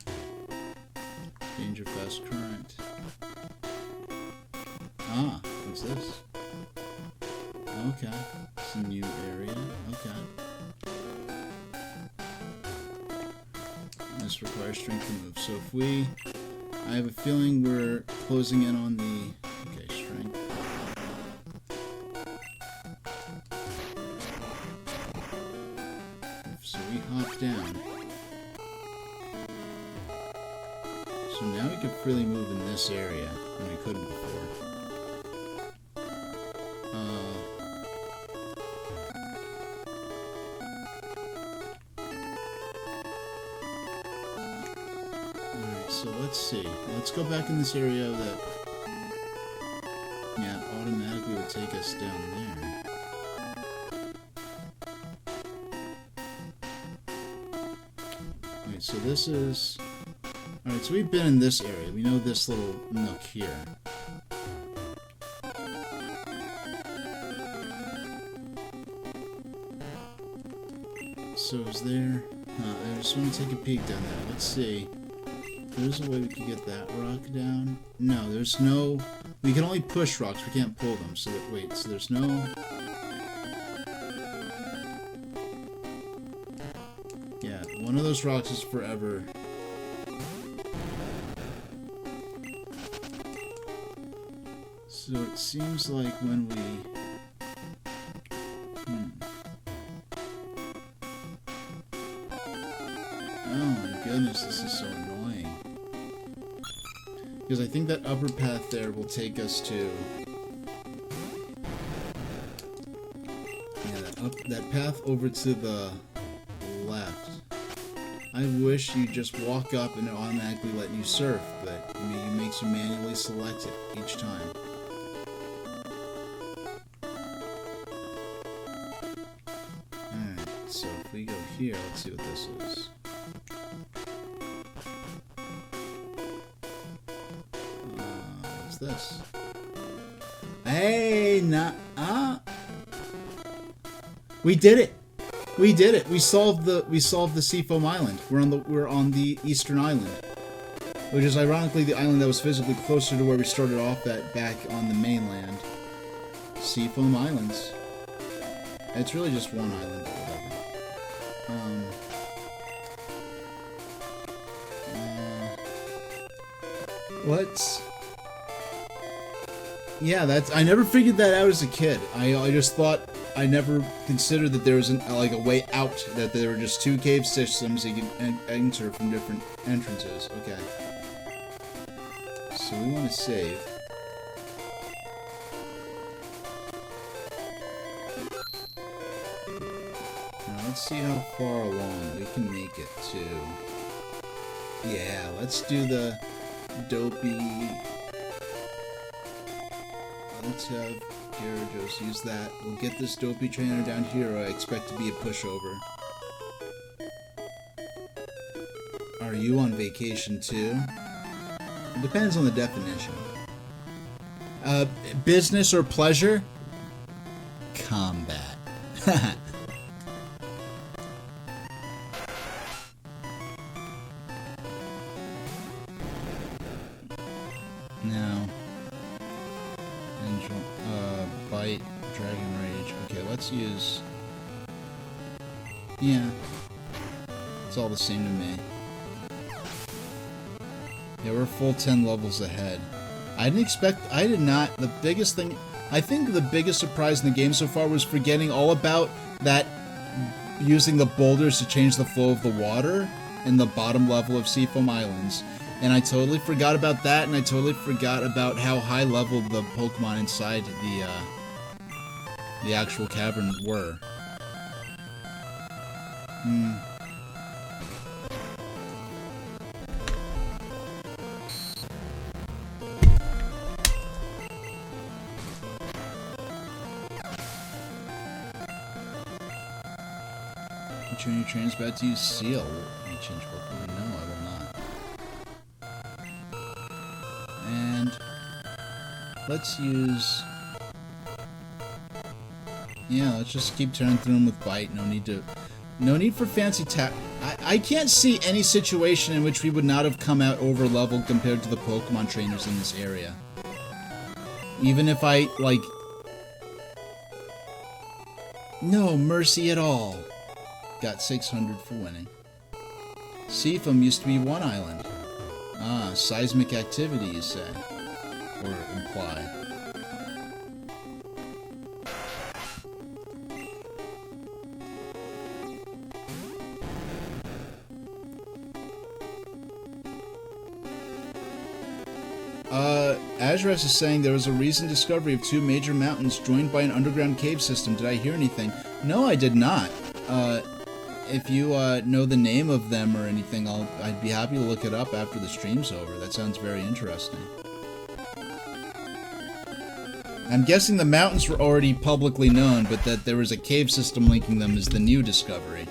Danger fast current. Ah, what's this? Okay, it's a new area. Okay. This requires strength to move. So if I have a feeling we're closing in on the, okay, strength. So we hop down. So now we can freely move in this area when we couldn't before. So let's see. Let's go back in this area that, yeah, automatically would take us down there. Alright, so this is... Alright, so we've been in this area. We know this little nook here. So is there... I just want to take a peek down there. Let's see. There's a way we could get that rock down. No, there's no... We can only push rocks, we can't pull them. So, wait, so there's no... Yeah, one of those rocks is forever. So it seems like when we... Oh my goodness, this is so annoying. Because I think that upper path there will take us to... Yeah, that path over to the left. I wish you just walk up and it automatically let you surf, but it makes you manually select it each time. Alright, so if we go here, let's see what this is. What's this? Hey, we did it! We did it! We solved the Seafoam Island. We're on the eastern island. Which is ironically the island that was physically closer to where we started off back on the mainland. Seafoam Islands. It's really just one island, but whatever. Let's... Yeah, I never figured that out as a kid. I just thought... I never considered that there was a way out, that there were just two cave systems you could enter from different entrances. Okay. So we want to save. Now let's see how far along we can make it to... Yeah, let's do the dopey... Let's have Gyarados use that. We'll get this dopey trainer down here, I expect to be a pushover. Are you on vacation too? It depends on the definition. Business or pleasure? Combat. Now, Bite, Dragon Rage. Okay, let's use... Yeah. It's all the same to me. Yeah, we're full 10 levels ahead. I did not, the biggest thing, I think the biggest surprise in the game so far was forgetting all about that, using the boulders to change the flow of the water in the bottom level of Seafoam Islands. And I totally forgot about that, and I totally forgot about how high level the Pokemon inside the actual cavern were. Train your train's about to use Seal. Can you change Pokemon? No, I will not. And let's use... Yeah, let's just keep turning through them with Bite. No need for fancy tap. I can't see any situation in which we would not have come out over leveled compared to the Pokemon trainers in this area. Even if I, like... No mercy at all. Got 600 for winning. Seafoam used to be one island. Ah, seismic activity, you say? Or imply. Azrath is saying there was a recent discovery of two major mountains joined by an underground cave system. Did I hear anything? No, I did not. If you know the name of them or anything, I'd be happy to look it up after the stream's over. That sounds very interesting. I'm guessing the mountains were already publicly known, but that there was a cave system linking them is the new discovery.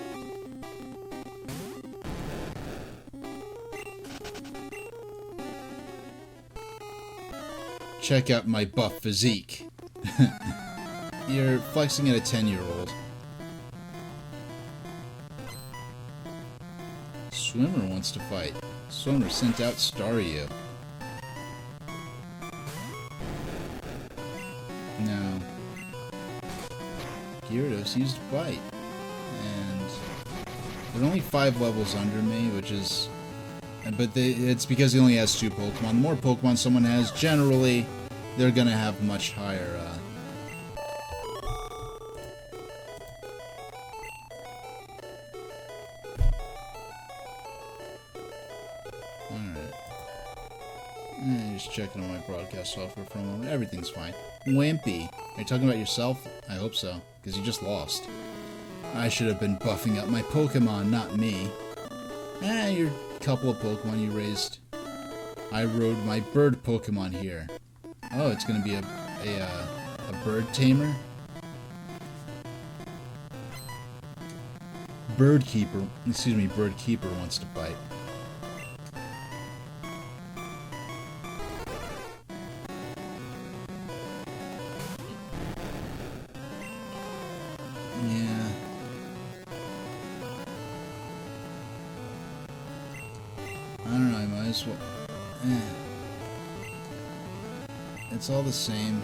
Check out my buff physique. You're flexing at a 10-year-old. Swimmer wants to fight. Swimmer sent out Staryu. No. Gyarados used Bite. And they're only 5 levels under me, which is... But it's because he only has 2 Pokemon. The more Pokemon someone has, generally, they're gonna have much higher, Alright. Just checking on my broadcast software for a moment. Everything's fine. Wimpy. Are you talking about yourself? I hope so, because you just lost. I should have been buffing up my Pokemon, not me. You're a couple of Pokemon you raised. I rode my bird Pokemon here. Oh, it's gonna be a bird tamer? Bird Keeper wants to bite. Yeah. I don't know, I might as well... It's all the same.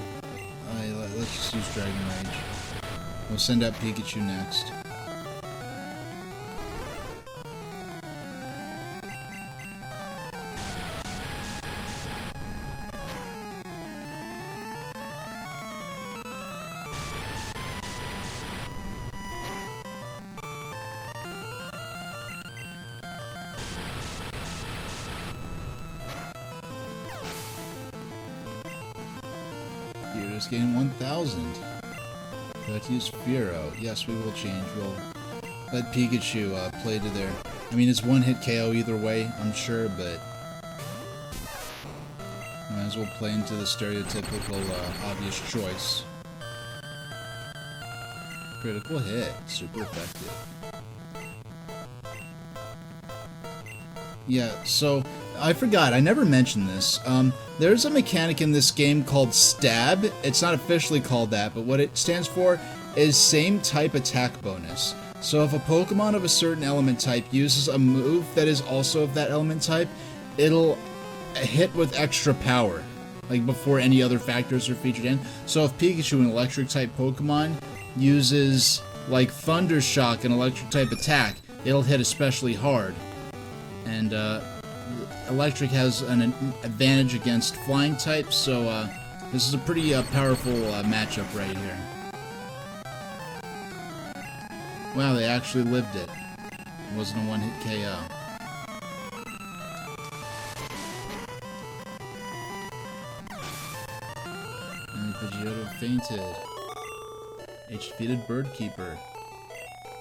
Let's just use Dragon Rage. We'll send out Pikachu next. Gyarados gained 1,000. Let's use Fearow. Yes, we will change. We'll let Pikachu play to their... I mean, it's one-hit KO either way, I'm sure, but... Might as well play into the stereotypical obvious choice. Critical hit. Super effective. Yeah, so... I forgot, I never mentioned this. There's a mechanic in this game called Stab. It's not officially called that, but what it stands for is same type attack bonus. So if a Pokemon of a certain element type uses a move that is also of that element type, it'll hit with extra power, like before any other factors are featured in. So if Pikachu, an electric type Pokemon, uses like Thunder Shock, an electric type attack, it'll hit especially hard. And electric has an advantage against flying types, so this is a pretty powerful matchup right here. Wow, they actually lived it. It wasn't a one-hit KO. And Pidgeotto fainted. H defeated Bird Keeper.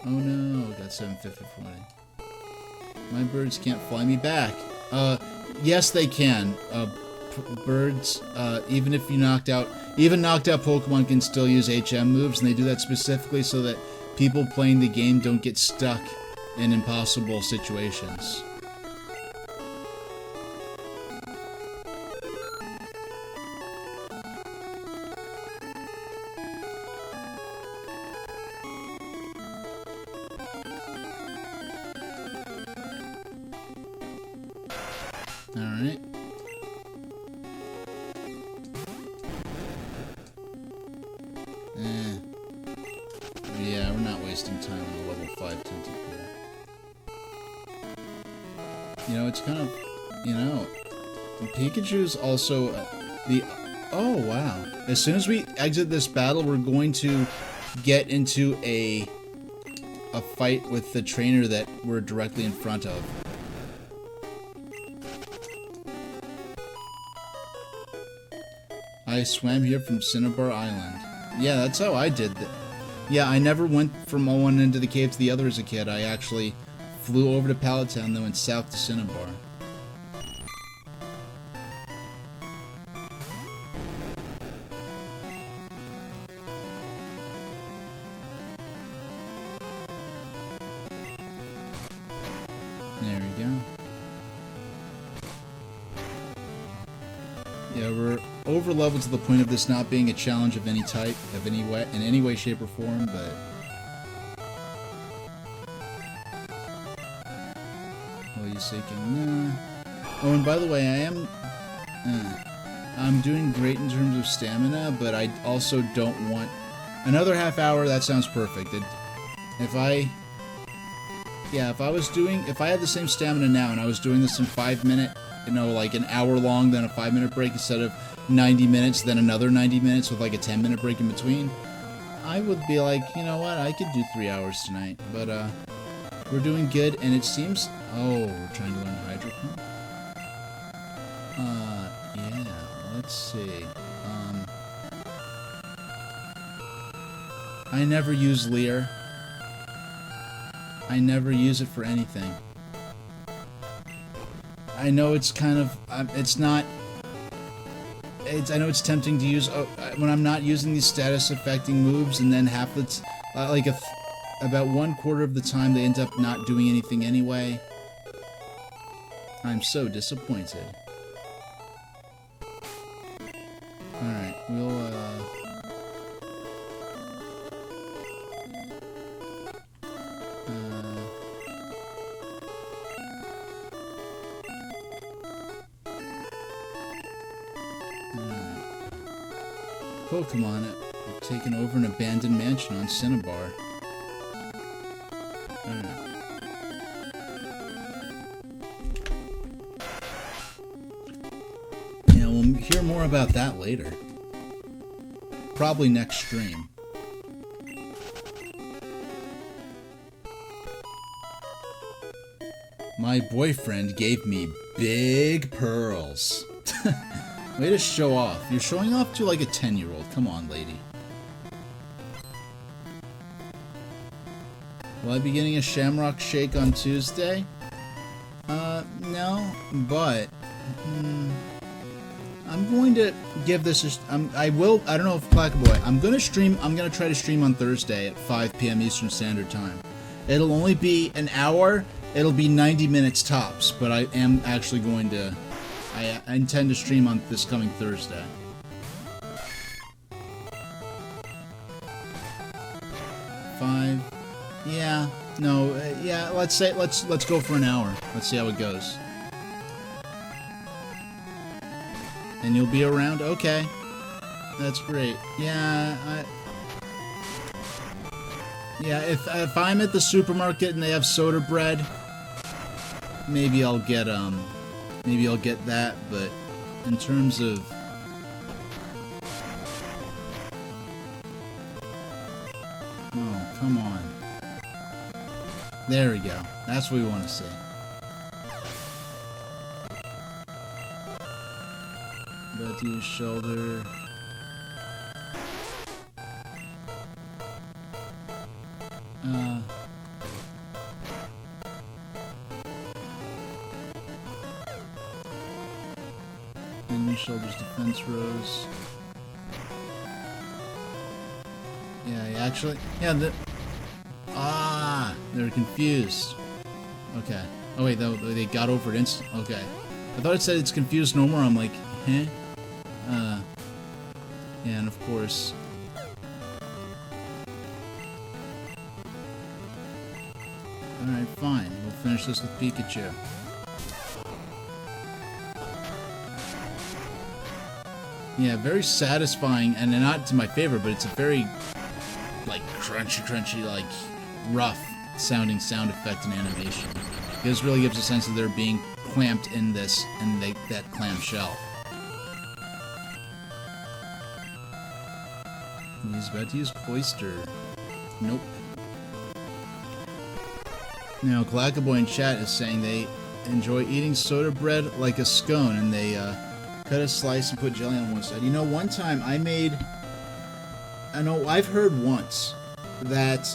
Oh no, got 750 for winning. My birds can't fly me back. Yes they can. Birds, even if you knocked out Pokemon can still use HM moves, and they do that specifically so that people playing the game don't get stuck in impossible situations. Alright. Yeah, we're not wasting time on the level 5 Tentacool. You know, it's kind of... You know... Pikachu's also... Oh, wow. As soon as we exit this battle, we're going to get into a fight with the trainer that we're directly in front of. I swam here from Cinnabar Island. Yeah, that's how I did that. Yeah, I never went from one end of the cave to the other as a kid. I actually flew over to Pallet Town, then went south to Cinnabar. There we go. Yeah, we're over leveled to the point of this not being a challenge of any type, of any way, in any way, shape, or form, but seeking. Oh, and by the way, I'm doing great in terms of stamina, but I also don't want another half hour. That sounds perfect. If I had the same stamina now and I was doing this in 5 minute, like an hour long, then a 5-minute break instead of 90 minutes, then another 90 minutes with like a 10-minute break in between, I would be like, you know what, I could do 3 hours tonight. But we're doing good, and it seems. Oh, we're trying to learn hydroponic. Yeah. Let's see. I never use Lear. I never use it for anything. I know it's kind of, it's not, I know it's tempting to use when I'm not using these status affecting moves, and then half the, about 1/4 of the time they end up not doing anything anyway. I'm so disappointed. Alright, we'll, Pokemon have taken over an abandoned mansion on Cinnabar. Alright. Yeah, we'll hear more about that later. Probably next stream. My boyfriend gave me big pearls. Way to show off. You're showing off to like a 10-year-old. Come on, lady. Will I be getting a Shamrock Shake on Tuesday? No, but I'm going to give this a... I don't know if Clackboy. I'm going to try to stream on Thursday at 5 p.m. Eastern Standard Time. It'll only be an hour. It'll be 90 minutes tops, but I am actually going to... I intend to stream on this coming Thursday. Five. Yeah. No. Yeah. Let's go for an hour. Let's see how it goes. And you'll be around. Okay. That's great. Yeah. Yeah. If I'm at the supermarket and they have soda bread, maybe I'll get that, but in terms of... Oh, come on. There we go. That's what we want to see. About to use shoulder... Shoulders defense rose. Yeah, actually, yeah. They're confused. Okay. Oh wait, they got over it instant. Okay. I thought it said it's confused no more. I'm like, huh? Yeah, and of course. All right, fine. We'll finish this with Pikachu. Yeah, very satisfying, and not to my favorite, but it's a very, like, crunchy, like, rough sounding sound effect and animation. This really gives a sense that they're being clamped in this, and that clam shell. He's about to use Cloister. Nope. Now, Clackaboy in chat is saying they enjoy eating soda bread like a scone, and they, cut a slice and put jelly on one side. You know, one time I've heard once that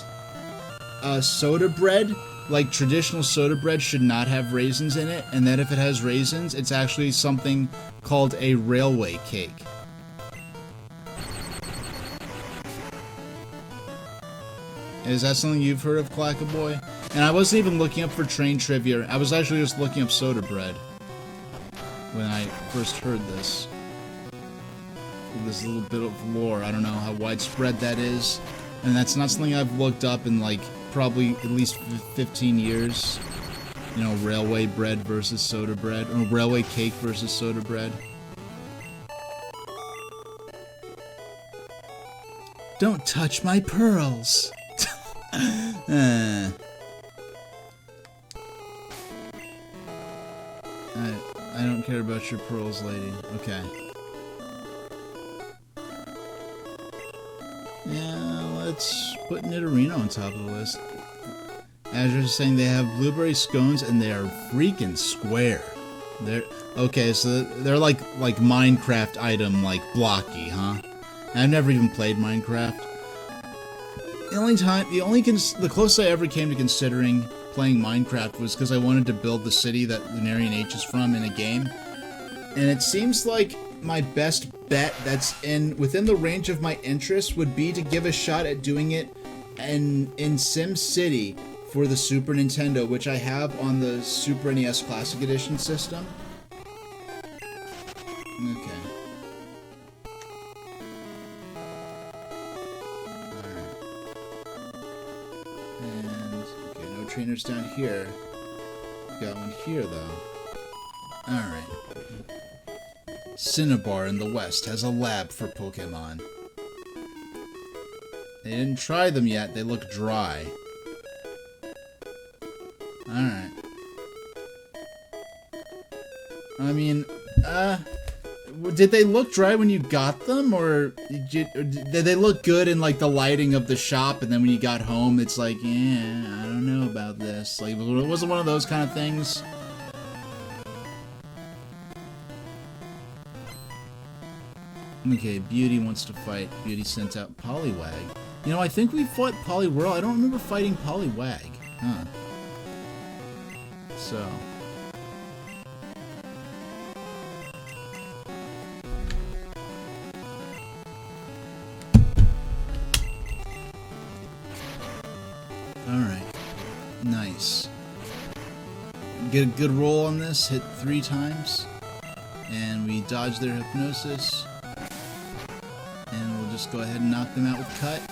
soda bread, like traditional soda bread, should not have raisins in it, and that if it has raisins, it's actually something called a railway cake. Is that something you've heard of, Clackaboy? And I wasn't even looking up for train trivia. I was actually just looking up soda bread when I first heard this. This little bit of lore. I don't know how widespread that is. And that's not something I've looked up in, like, probably at least 15 years. You know, railway bread versus soda bread, or railway cake versus soda bread. Don't touch my pearls. I don't care about your pearls, lady. Okay. Yeah, let's put Nidorino on top of the list. As you're saying, they have blueberry scones and they are freaking square. They're okay, so they're like Minecraft item, like blocky, huh? I've never even played Minecraft. The closest I ever came to considering playing Minecraft was because I wanted to build the city that Lunarian H is from in a game. And it seems like my best bet that's within the range of my interests would be to give a shot at doing it in Sim City for the Super Nintendo, which I have on the Super NES Classic Edition system. Okay. Trainers down here. Got one here, though. Alright. Cinnabar in the west has a lab for Pokemon. They didn't try them yet. They look dry. Alright. I mean, did they look dry when you got them, or did they look good in, like, the lighting of the shop, and then when you got home, it's like, yeah, I don't know about this. Like, was it one of those kind of things? Okay, Beauty wants to fight. Beauty sent out Poliwag. You know, I think we fought Poliwhirl. I don't remember fighting Poliwag. Huh. So... Alright. Nice. Get a good roll on this, hit 3 times, and we dodge their hypnosis, and we'll just go ahead and knock them out with Cut.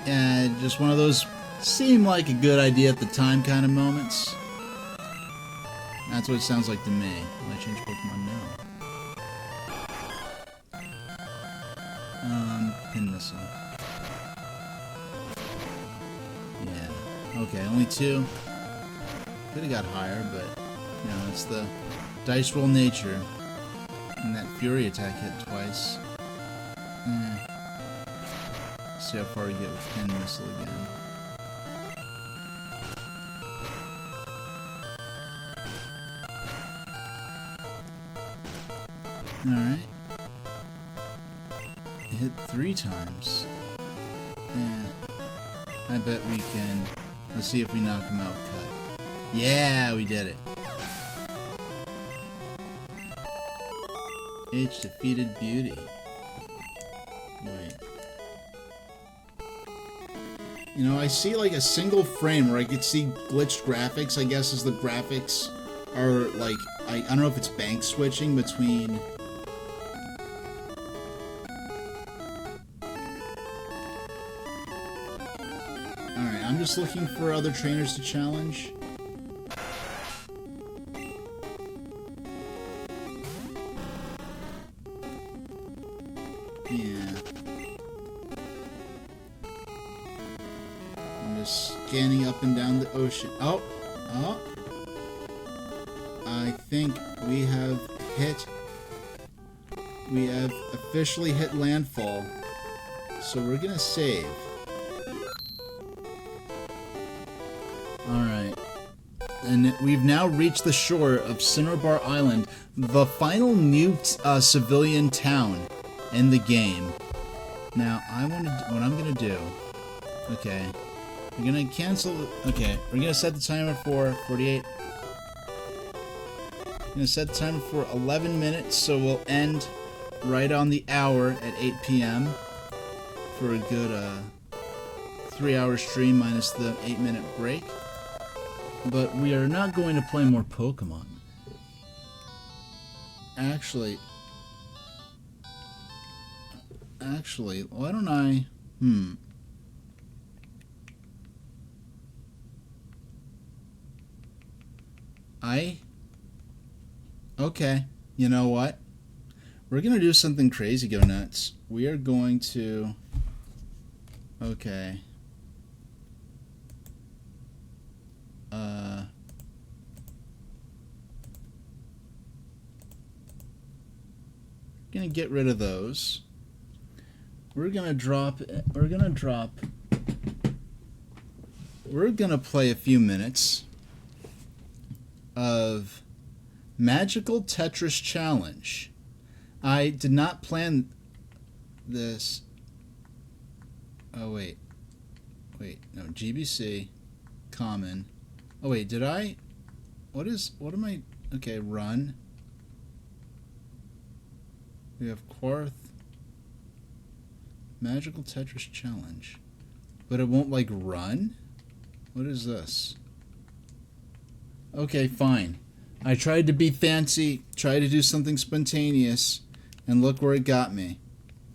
And just one of those seem like a good idea at the time kind of moments. That's what it sounds like to me when I change Pokemon now. Pin Missile. Yeah. Okay, only 2. Could have got higher, but you know, it's the dice roll nature. And that Fury attack hit twice. See how far we get with Pin Missile again. Alright. Hit 3 times. I bet we can... Let's see if we knock him out with Cut. Yeah, we did it. H defeated Beauty. Wait. You know, I see like a single frame where I could see glitched graphics, I guess, as the graphics are like... I don't know if it's bank switching between... Alright, I'm just looking for other trainers to challenge. Yeah. I'm just scanning up and down the ocean. Oh! Oh! I think we have officially hit landfall. So we're gonna save. Alright. And we've now reached the shore of Cinnabar Island, the final new civilian town in the game. Now, what I'm gonna do... Okay. We're gonna cancel... Okay, we're gonna set the timer for 48... I'm gonna set the timer for 11 minutes, so we'll end right on the hour at 8 p.m. for a good 3-hour stream minus the 8-minute break. But we are not going to play more Pokemon. Actually, why don't I... Okay, you know what? We're gonna do something crazy, go nuts. We are going to... Okay. Gonna get rid of those. We're gonna play a few minutes of Magical Tetris Challenge. I did not plan this. Oh, wait. No, GBC, common. Oh, wait, did I? What am I? Okay, run. We have Quarth. Magical Tetris Challenge. But it won't, like, run? What is this? Okay, fine. I tried to be fancy, tried to do something spontaneous, and look where it got me.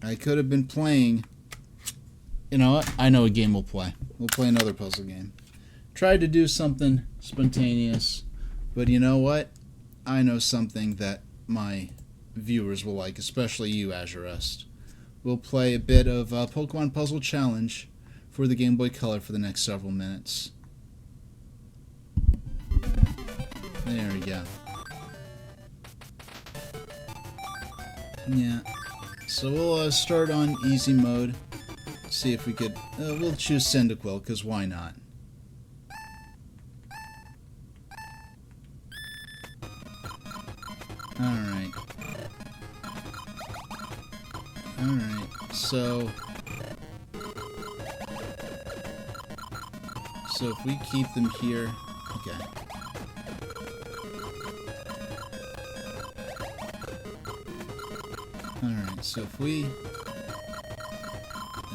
I could have been playing... You know what? I know a game we'll play. We'll play another puzzle game. Tried to do something spontaneous, but you know what? I know something that my viewers will like, especially you, Azurest. We'll play a bit of Pokemon Puzzle Challenge for the Game Boy Color for the next several minutes. There we go. Yeah. So we'll start on easy mode. See if we could... we'll choose Cyndaquil, because why not? Alright. Alright, so if we keep them here... Okay. Alright, so if we...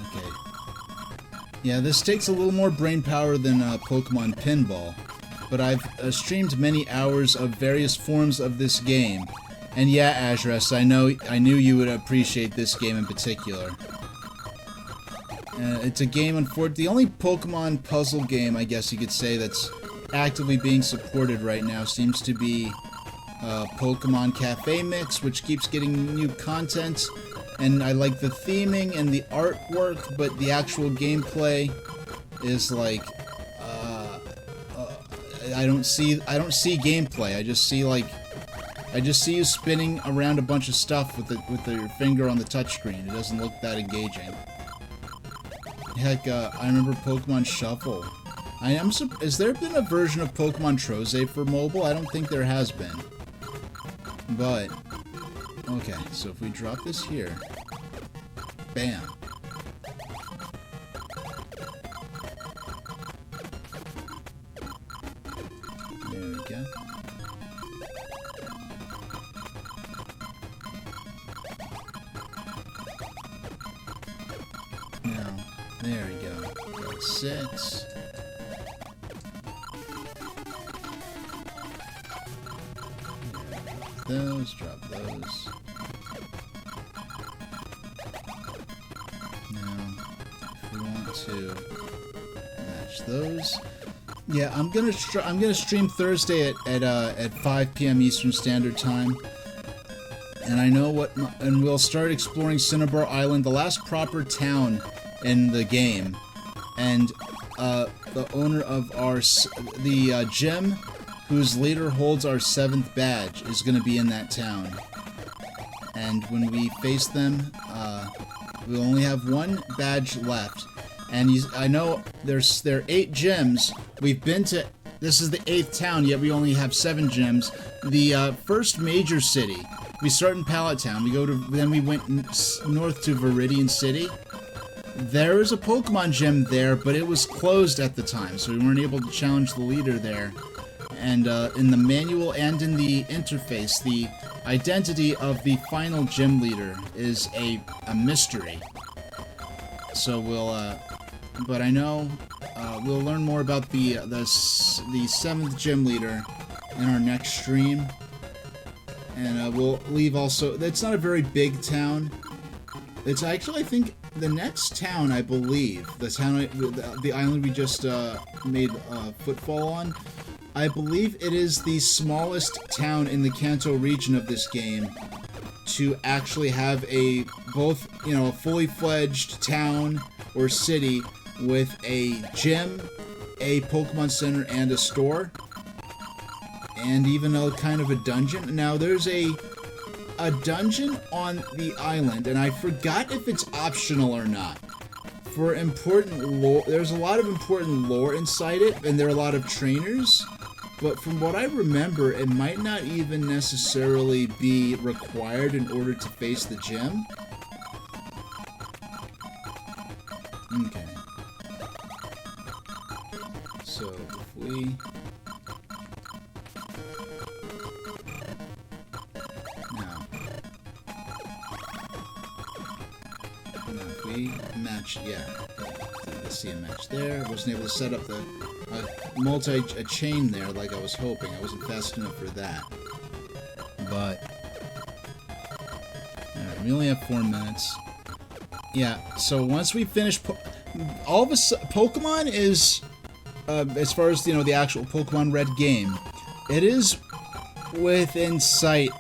Okay. Yeah, this takes a little more brain power than Pokemon Pinball, but I've streamed many hours of various forms of this game. And yeah, Azurest, I knew you would appreciate this game in particular. It's a game, the only Pokemon puzzle game, I guess you could say, that's actively being supported right now seems to be Pokemon Cafe Mix, which keeps getting new content. And I like the theming and the artwork, but the actual gameplay is like, I don't see gameplay. I just see you spinning around a bunch of stuff with your finger on the touchscreen. It doesn't look that engaging. Heck, I remember Pokemon Shuffle. Has there been a version of Pokemon Troze for mobile? I don't think there has been. But, okay, so if we drop this here, bam. There we go. Now, there we go. Got 6. Those, drop those. Now, if we want to match those, yeah, I'm gonna stream Thursday at 5 p.m. Eastern Standard Time, and I know and we'll start exploring Cinnabar Island, the last proper town in the game, and the owner of the gym, whose leader holds our 7th badge, is going to be in that town. And when we face them, we'll only have 1 badge left. And I know there are 8 gyms. We've been to... This is the 8th town, yet we only have 7 gyms. The first major city, we start in Pallet Town. Then we went north to Viridian City. There is a Pokemon gym there, but it was closed at the time, so we weren't able to challenge the leader there. And in the manual and in the interface, the identity of the final gym leader is a mystery. So but I know we'll learn more about the 7th gym leader in our next stream. And we'll leave also. It's not a very big town. It's actually, I think, the next town, I believe, the island we just made footfall on. I believe it is the smallest town in the Kanto region of this game to actually have a fully fledged town or city with a gym, a Pokemon Center, and a store, and even a kind of a dungeon. Now, there's a dungeon on the island, and I forgot if it's optional or not. For important lore, there's a lot of important lore inside it, and there are a lot of trainers, but from what I remember, it might not even necessarily be required in order to face the gym. Okay. So, if we... Now, if we match, yeah. I see a match there. I wasn't able to set up the a chain there like I was hoping. I wasn't fast enough for that. But alright, we only have 4 minutes. Yeah, so once we finish all of us Pokemon is as far as the actual Pokemon Red game, it is within sight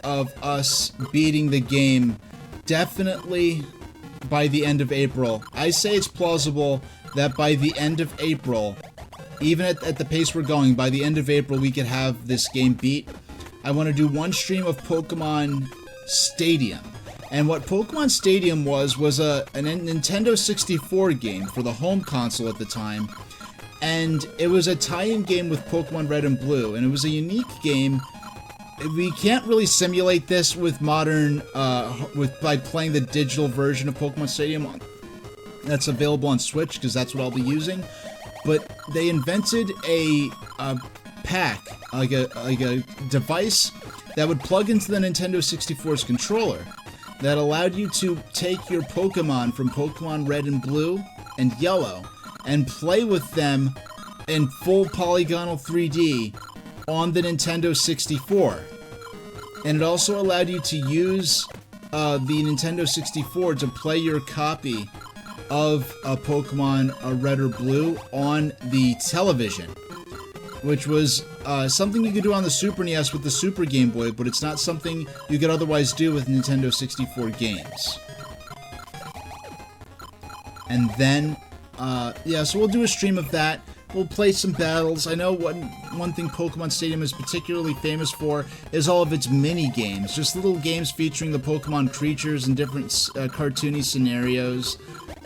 of us beating the game definitely by the end of April. I say it's plausible that by the end of April, even at the pace we're going, by the end of April we could have this game beat. I want to do one stream of Pokemon Stadium. And what Pokemon Stadium was a Nintendo 64 game for the home console at the time. And it was a tie-in game with Pokemon Red and Blue, and it was a unique game. We can't really simulate this with modern, by playing the digital version of Pokemon Stadium that's available on Switch, because that's what I'll be using. But they invented a pack, like a device that would plug into the Nintendo 64's controller that allowed you to take your Pokemon from Pokemon Red and Blue and Yellow and play with them in full polygonal 3D on the Nintendo 64. And it also allowed you to use the Nintendo 64 to play your copy of Pokemon Red or Blue on the television, which was something you could do on the Super NES with the Super Game Boy, but it's not something you could otherwise do with Nintendo 64 games. And then, so we'll do a stream of that. We'll play some battles. I know one thing Pokemon Stadium is particularly famous for is all of its mini-games. Just little games featuring the Pokemon creatures in different cartoony scenarios.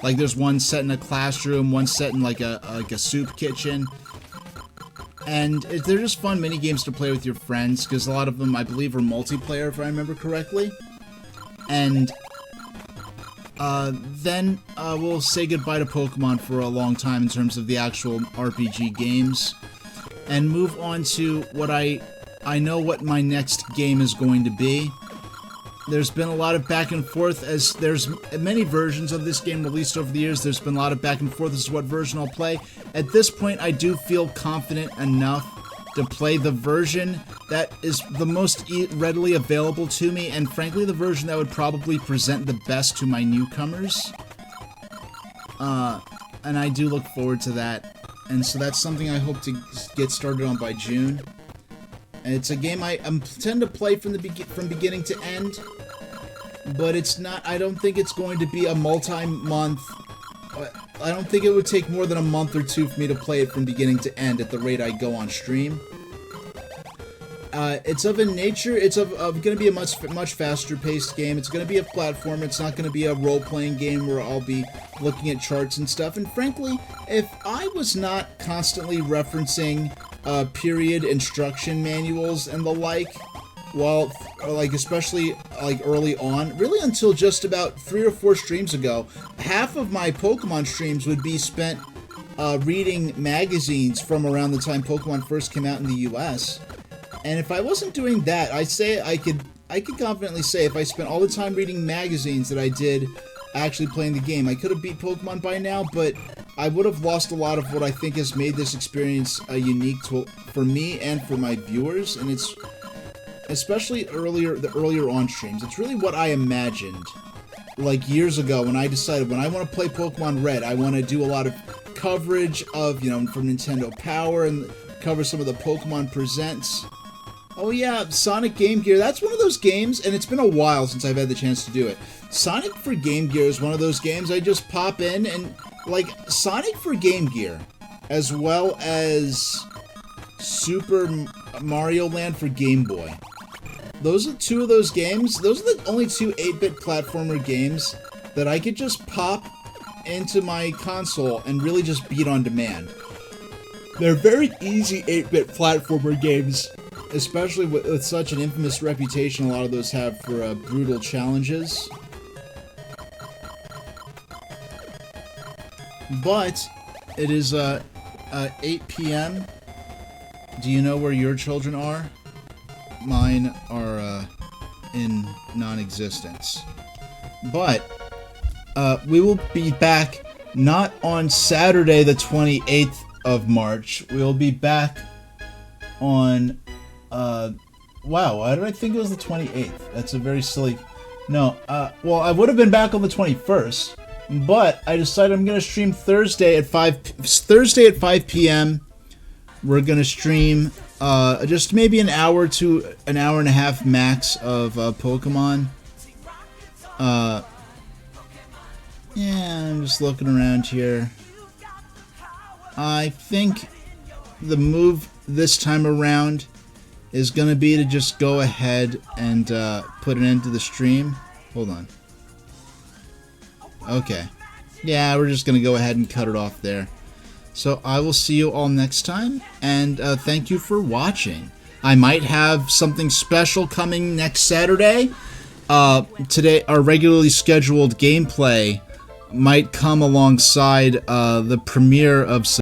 Like there's one set in a classroom, one set in like a soup kitchen. And they're just fun mini-games to play with your friends, because a lot of them, I believe, are multiplayer, if I remember correctly. And then we'll say goodbye to Pokemon for a long time in terms of the actual RPG games, and move on to what I know what my next game is going to be. There's been a lot of back and forth, as there's many versions of this game released over the years. There's been a lot of back and forth as to what version I'll play. At this point, I do feel confident enough to play the version that is the most readily available to me, and frankly the version that would probably present the best to my newcomers. And I do look forward to that, and so that's something I hope to get started on by June. And it's a game I tend to play from beginning to end, but it's not. I don't think it's going to be a multi-month. I don't think it would take more than a month or two for me to play it from beginning to end at the rate I go on stream. It's of a nature. It's going to be a much faster paced game. It's going to be a platform. It's not going to be a role playing game where I'll be looking at charts and stuff. And frankly, if I was not constantly referencing period instruction manuals and the like, well, like especially like early on, really until just about 3 or 4 streams ago, half of my Pokemon streams would be spent reading magazines from around the time Pokemon first came out in the US. And if I wasn't doing that, I could confidently say if I spent all the time reading magazines that I did actually playing the game, I could have beat Pokemon by now, but I would have lost a lot of what I think has made this experience unique for me and for my viewers, and it's especially the earlier on streams. It's really what I imagined, like years ago when I decided when I want to play Pokemon Red, I want to do a lot of coverage of, from Nintendo Power and cover some of the Pokemon Presents. Oh yeah, Sonic Game Gear. That's one of those games, and it's been a while since I've had the chance to do it. Sonic for Game Gear is one of those games I just pop in and, like, Sonic for Game Gear, as well as Super Mario Land for Game Boy. Those are two of those games. Those are the only two 8-bit platformer games that I could just pop into my console and really just beat on demand. They're very easy 8-bit platformer games, especially with such an infamous reputation a lot of those have for brutal challenges. But it is 8 p.m. Do you know where your children are? Mine are in non-existence. But we will be back not on Saturday the 28th of March. We'll be back on wow, why did I think it was the 28th? That's a very silly... No, well, I would have been back on the 21st, but I decided I'm going to stream Thursday at 5 p.m. We're going to stream just maybe an hour to an hour and a half max of Pokemon. Yeah, I'm just looking around here. I think the move this time around is going to be to just go ahead and put an end to the stream. Hold on. Okay. Yeah, we're just going to go ahead and cut it off there. So I will see you all next time, and thank you for watching. I might have something special coming next Saturday. Today, our regularly scheduled gameplay might come alongside the premiere of